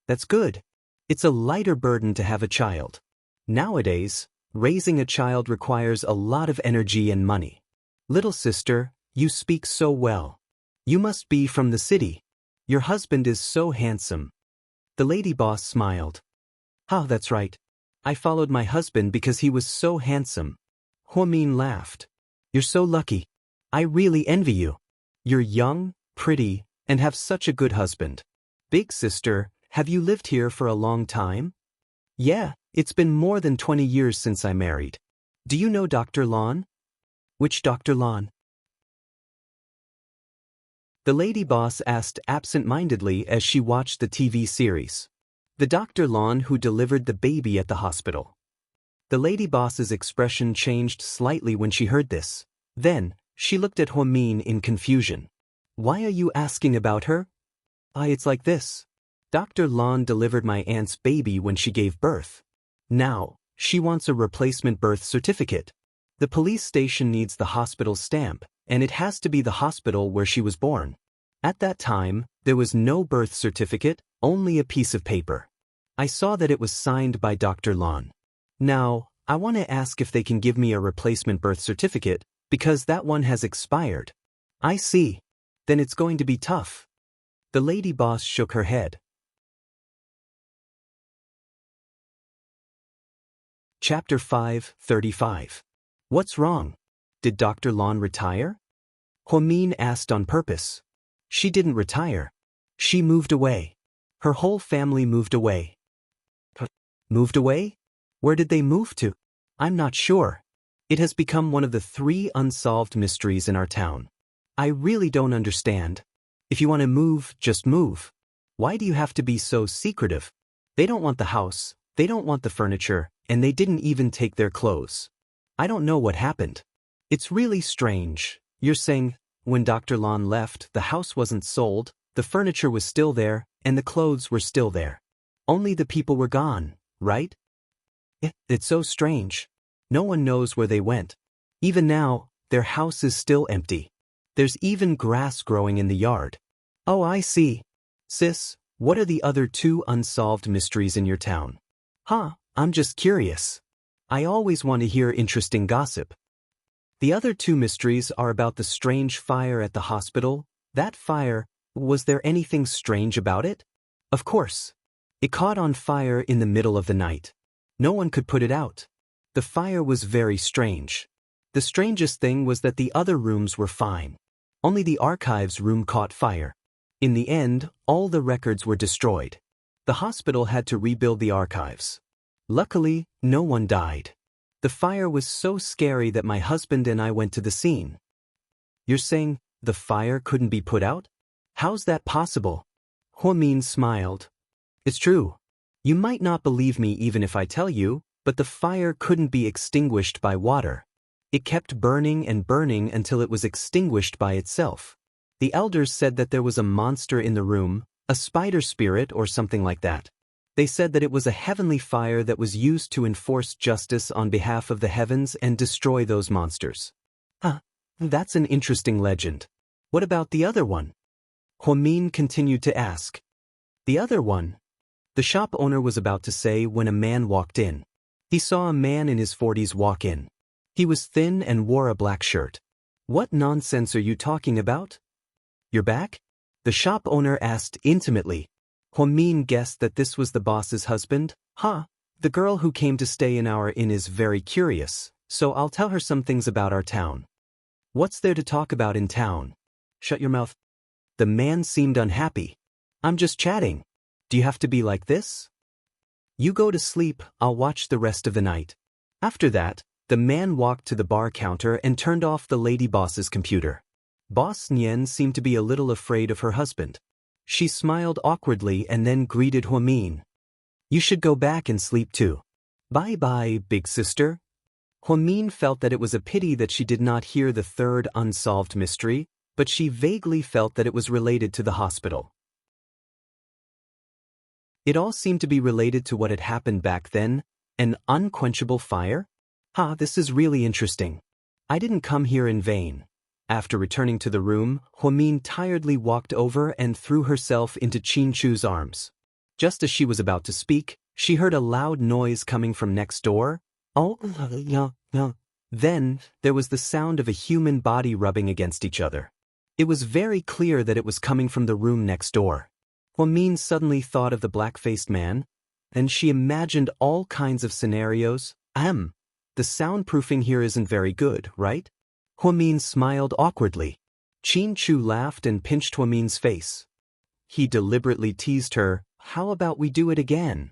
That's good. It's a lighter burden to have a child. Nowadays, raising a child requires a lot of energy and money. Little sister, you speak so well. You must be from the city. Your husband is so handsome. The lady boss smiled. Oh, that's right. I followed my husband because he was so handsome. Huamin laughed. You're so lucky. I really envy you. You're young, pretty, and have such a good husband. Big sister, have you lived here for a long time? Yeah, it's been more than 20 years since I married. Do you know Dr. Lon? Which Dr. Lon? The lady boss asked absent-mindedly as she watched the TV series. The Dr. Lon who delivered the baby at the hospital. The lady boss's expression changed slightly when she heard this. Then, she looked at Huamin in confusion. Why are you asking about her? It's like this. Dr. Lon delivered my aunt's baby when she gave birth. Now, she wants a replacement birth certificate. The police station needs the hospital stamp, and it has to be the hospital where she was born. At that time, there was no birth certificate, only a piece of paper. I saw that it was signed by Dr. Lon. Now, I want to ask if they can give me a replacement birth certificate, because that one has expired. I see. Then it's going to be tough. The lady boss shook her head. Chapter 5:35. What's wrong? Did Dr. Lon retire? Huamin asked on purpose. She didn't retire. She moved away. Her whole family moved away. Moved away? Where did they move to? I'm not sure. It has become one of the 3 unsolved mysteries in our town. I really don't understand. If you want to move, just move. Why do you have to be so secretive? They don't want the house, they don't want the furniture, and they didn't even take their clothes. I don't know what happened. It's really strange. You're saying, when Dr. Lon left, the house wasn't sold, the furniture was still there, and the clothes were still there. Only the people were gone, right? It's so strange. No one knows where they went. Even now, their house is still empty. There's even grass growing in the yard. Oh, I see. Sis, what are the other 2 unsolved mysteries in your town? I'm just curious. I always want to hear interesting gossip. The other 2 mysteries are about the strange fire at the hospital. That fire, was there anything strange about it? Of course. It caught on fire in the middle of the night. No one could put it out. The fire was very strange. The strangest thing was that the other rooms were fine. Only the archives room caught fire. In the end, all the records were destroyed. The hospital had to rebuild the archives. Luckily, no one died. The fire was so scary that my husband and I went to the scene. You're saying the fire couldn't be put out? How's that possible? Huamin smiled. It's true. You might not believe me even if I tell you, but the fire couldn't be extinguished by water. It kept burning and burning until it was extinguished by itself. The elders said that there was a monster in the room, a spider spirit or something like that. They said that it was a heavenly fire that was used to enforce justice on behalf of the heavens and destroy those monsters. That's an interesting legend. What about the other one? Huamin continued to ask. The other one? The shop owner was about to say when a man walked in. He saw a man in his 40s walk in. He was thin and wore a black shirt. What nonsense are you talking about? You're back? The shop owner asked intimately. Huamin guessed that this was the boss's husband. The girl who came to stay in our inn is very curious, so I'll tell her some things about our town. What's there to talk about in town? Shut your mouth. The man seemed unhappy. I'm just chatting. Do you have to be like this? You go to sleep, I'll watch the rest of the night. After that, the man walked to the bar counter and turned off the lady boss's computer. Boss Nian seemed to be a little afraid of her husband. She smiled awkwardly and then greeted Huamin. You should go back and sleep too. Bye-bye, big sister. Huamin felt that it was a pity that she did not hear the third unsolved mystery, but she vaguely felt that it was related to the hospital. It all seemed to be related to what had happened back then, an unquenchable fire? This is really interesting. I didn't come here in vain. After returning to the room, Huamin tiredly walked over and threw herself into Qinchu's arms. Just as she was about to speak, she heard a loud noise coming from next door. Then, there was the sound of a human body rubbing against each other. It was very clear that it was coming from the room next door. Huamin suddenly thought of the black-faced man, and she imagined all kinds of scenarios. The soundproofing here isn't very good, right? Huamin smiled awkwardly. Qinchu laughed and pinched Huamin's face. He deliberately teased her, how about we do it again?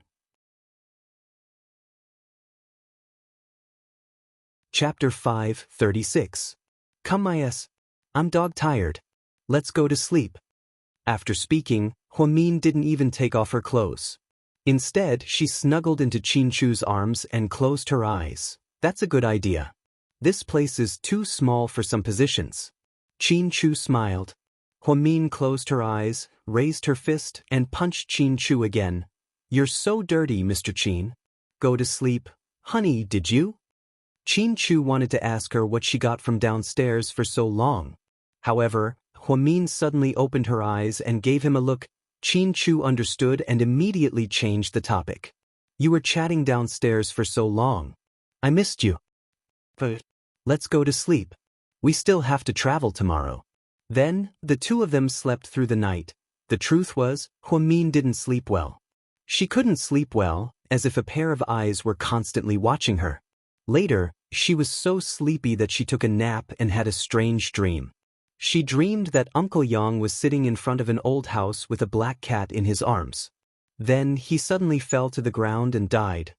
Chapter 5:36. Come my s. I'm dog-tired. Let's go to sleep. After speaking, Huamin didn't even take off her clothes. Instead, she snuggled into Qinchu's arms and closed her eyes. That's a good idea. This place is too small for some positions. Qinchu smiled. Huamin closed her eyes, raised her fist, and punched Qinchu again. You're so dirty, Mr. Qin. Go to sleep. Honey, did you? Qinchu wanted to ask her what she got from downstairs for so long. However, Huamin suddenly opened her eyes and gave him a look. Qinchu understood and immediately changed the topic. You were chatting downstairs for so long. I missed you. But let's go to sleep. We still have to travel tomorrow. Then, the two of them slept through the night. The truth was, Huamin didn't sleep well. She couldn't sleep well, as if a pair of eyes were constantly watching her. Later, she was so sleepy that she took a nap and had a strange dream. She dreamed that Uncle Yang was sitting in front of an old house with a black cat in his arms. Then he suddenly fell to the ground and died.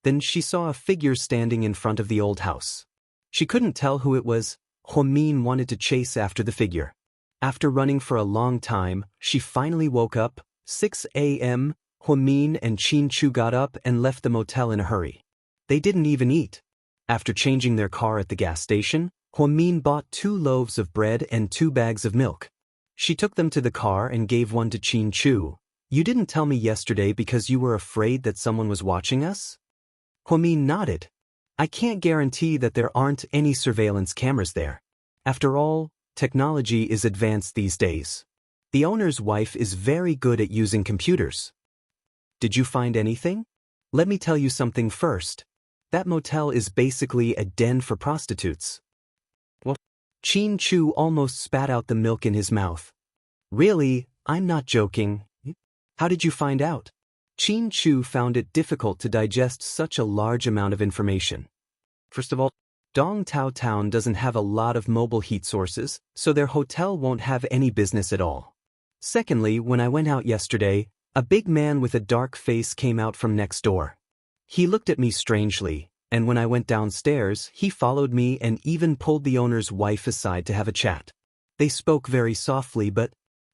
Then she saw a figure standing in front of the old house. She couldn't tell who it was. Huamin wanted to chase after the figure. After running for a long time, she finally woke up. 6 a.m., Huamin and Qinchu got up and left the motel in a hurry. They didn't even eat. After changing their car at the gas station, Huamin bought 2 loaves of bread and 2 bags of milk. She took them to the car and gave one to Qinchu. You didn't tell me yesterday because you were afraid that someone was watching us? Huamin nodded. I can't guarantee that there aren't any surveillance cameras there. After all, technology is advanced these days. The owner's wife is very good at using computers. Did you find anything? Let me tell you something first. That motel is basically a den for prostitutes. What? Qinchu almost spat out the milk in his mouth. Really, I'm not joking. How did you find out? Qin Chu found it difficult to digest such a large amount of information. First of all, Dong Tao Town doesn't have a lot of mobile heat sources, so their hotel won't have any business at all. Secondly, when I went out yesterday, a big man with a dark face came out from next door. He looked at me strangely, and when I went downstairs, he followed me and even pulled the owner's wife aside to have a chat. They spoke very softly, but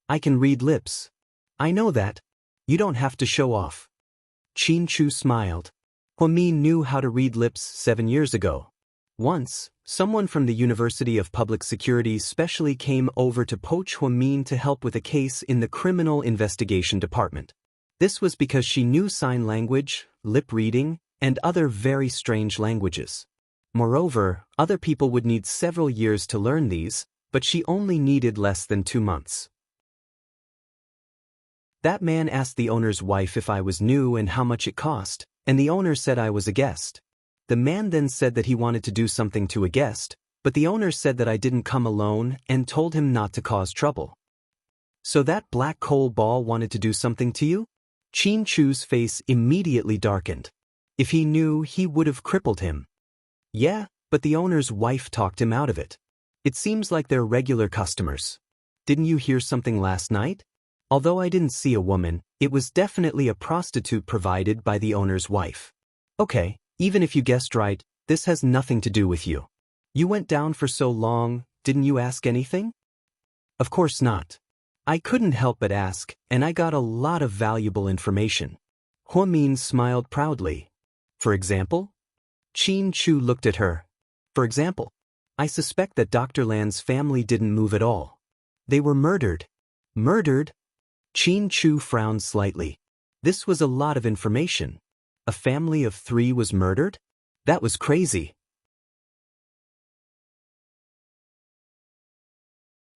I can read lips. I know that. You don't have to show off. Qin Chu smiled. Huamin knew how to read lips 7 years ago. Once, someone from the University of Public Security specially came over to poach Huamin to help with a case in the Criminal Investigation Department. This was because she knew sign language, lip reading, and other very strange languages. Moreover, other people would need several years to learn these, but she only needed less than 2 months. That man asked the owner's wife if I was new and how much it cost, and the owner said I was a guest. The man then said that he wanted to do something to a guest, but the owner said that I didn't come alone and told him not to cause trouble. So that black coal ball wanted to do something to you? Qin Chu's face immediately darkened. If he knew, he would have crippled him. Yeah, but the owner's wife talked him out of it. It seems like they're regular customers. Didn't you hear something last night? Although I didn't see a woman, it was definitely a prostitute provided by the owner's wife. Okay, even if you guessed right, this has nothing to do with you. You went down for so long, didn't you ask anything? Of course not. I couldn't help but ask, and I got a lot of valuable information. Huamin smiled proudly. For example? Qin Chu looked at her. For example, I suspect that Dr. Lan's family didn't move at all. They were murdered. Murdered? Qin Chu frowned slightly. This was a lot of information. A family of 3 was murdered? That was crazy.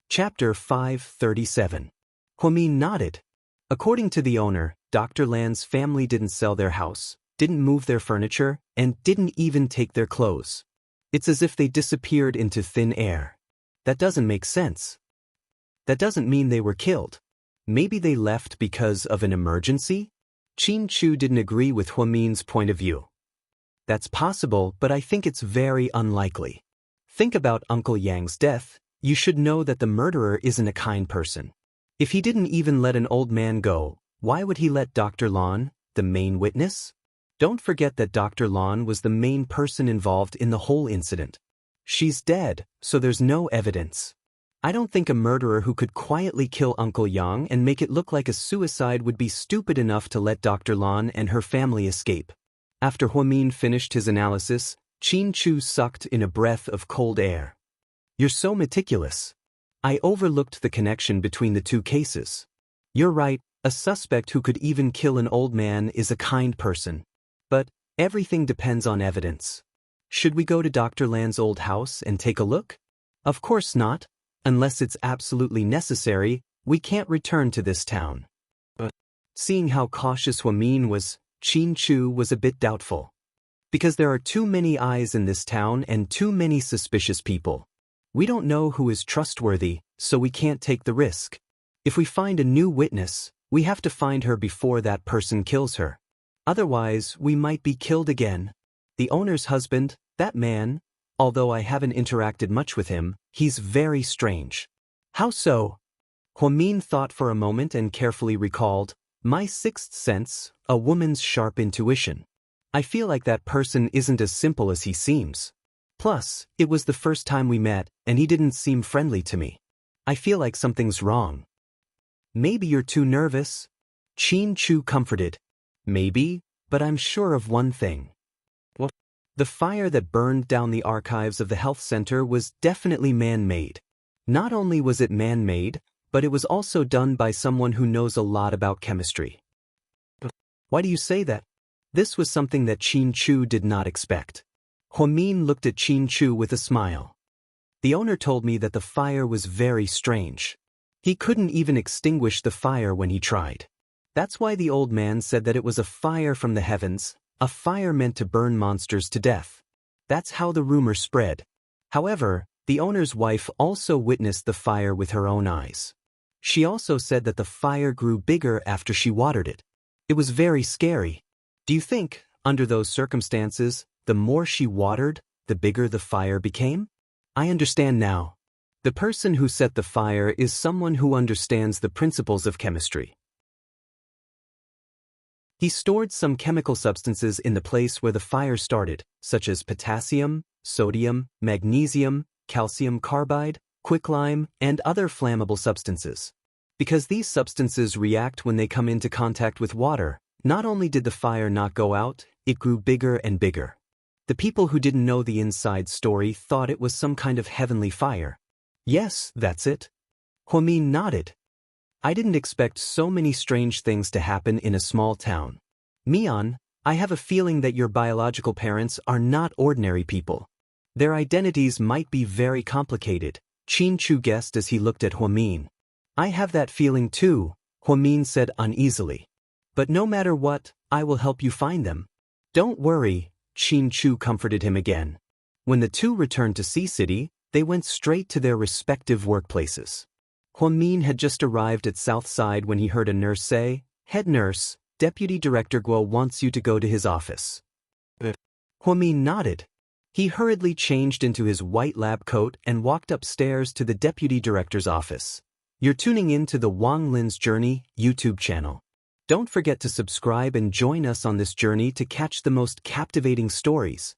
Chapter 537. Huamin nodded. According to the owner, Dr. Lan's family didn't sell their house, didn't move their furniture, and didn't even take their clothes. It's as if they disappeared into thin air. That doesn't make sense. That doesn't mean they were killed. Maybe they left because of an emergency? Qin Chu didn't agree with Huamin's point of view. That's possible, but I think it's very unlikely. Think about Uncle Yang's death. You should know that the murderer isn't a kind person. If he didn't even let an old man go, why would he let Dr. Lan, the main witness? Don't forget that Dr. Lan was the main person involved in the whole incident. She's dead, so there's no evidence. I don't think a murderer who could quietly kill Uncle Yang and make it look like a suicide would be stupid enough to let Dr. Lan and her family escape. After Huamin finished his analysis, Qin Chu sucked in a breath of cold air. You're so meticulous. I overlooked the connection between the 2 cases. You're right, a suspect who could even kill an old man is a kind person. But everything depends on evidence. Should we go to Dr. Lan's old house and take a look? Of course not. Unless it's absolutely necessary, we can't return to this town. But seeing how cautious Huamin was, Qin Chu was a bit doubtful. Because there are too many eyes in this town and too many suspicious people. We don't know who is trustworthy, so we can't take the risk. If we find a new witness, we have to find her before that person kills her. Otherwise, we might be killed again. The owner's husband, that man, although I haven't interacted much with him, he's very strange. How so? Huamin thought for a moment and carefully recalled, my 6th sense, a woman's sharp intuition. I feel like that person isn't as simple as he seems. Plus, it was the first time we met, and he didn't seem friendly to me. I feel like something's wrong. Maybe you're too nervous? Qin Chu comforted. Maybe, but I'm sure of one thing. What? The fire that burned down the archives of the health center was definitely man-made. Not only was it man-made, but it was also done by someone who knows a lot about chemistry. Why do you say that? This was something that Qin Chu did not expect. Huamin looked at Qin Chu with a smile. The owner told me that the fire was very strange. He couldn't even extinguish the fire when he tried. That's why the old man said that it was a fire from the heavens, a fire meant to burn monsters to death. That's how the rumor spread. However, the owner's wife also witnessed the fire with her own eyes. She also said that the fire grew bigger after she watered it. It was very scary. Do you think, under those circumstances, the more she watered, the bigger the fire became? I understand now. The person who set the fire is someone who understands the principles of chemistry. He stored some chemical substances in the place where the fire started, such as potassium, sodium, magnesium, calcium carbide, quicklime, and other flammable substances. Because these substances react when they come into contact with water, not only did the fire not go out, it grew bigger and bigger. The people who didn't know the inside story thought it was some kind of heavenly fire. Yes, that's it. Huamin nodded. I didn't expect so many strange things to happen in a small town. Mian, I have a feeling that your biological parents are not ordinary people. Their identities might be very complicated, Qin Chu guessed as he looked at Huamin. I have that feeling too, Huamin said uneasily. But no matter what, I will help you find them. Don't worry, Qin Chu comforted him again. When the two returned to Sea City, they went straight to their respective workplaces. Huamin had just arrived at Southside when he heard a nurse say, "Head nurse, Deputy Director Guo wants you to go to his office." Huamin nodded. He hurriedly changed into his white lab coat and walked upstairs to the Deputy Director's office. You're tuning in to the Wang Lin's Journey YouTube channel. Don't forget to subscribe and join us on this journey to catch the most captivating stories.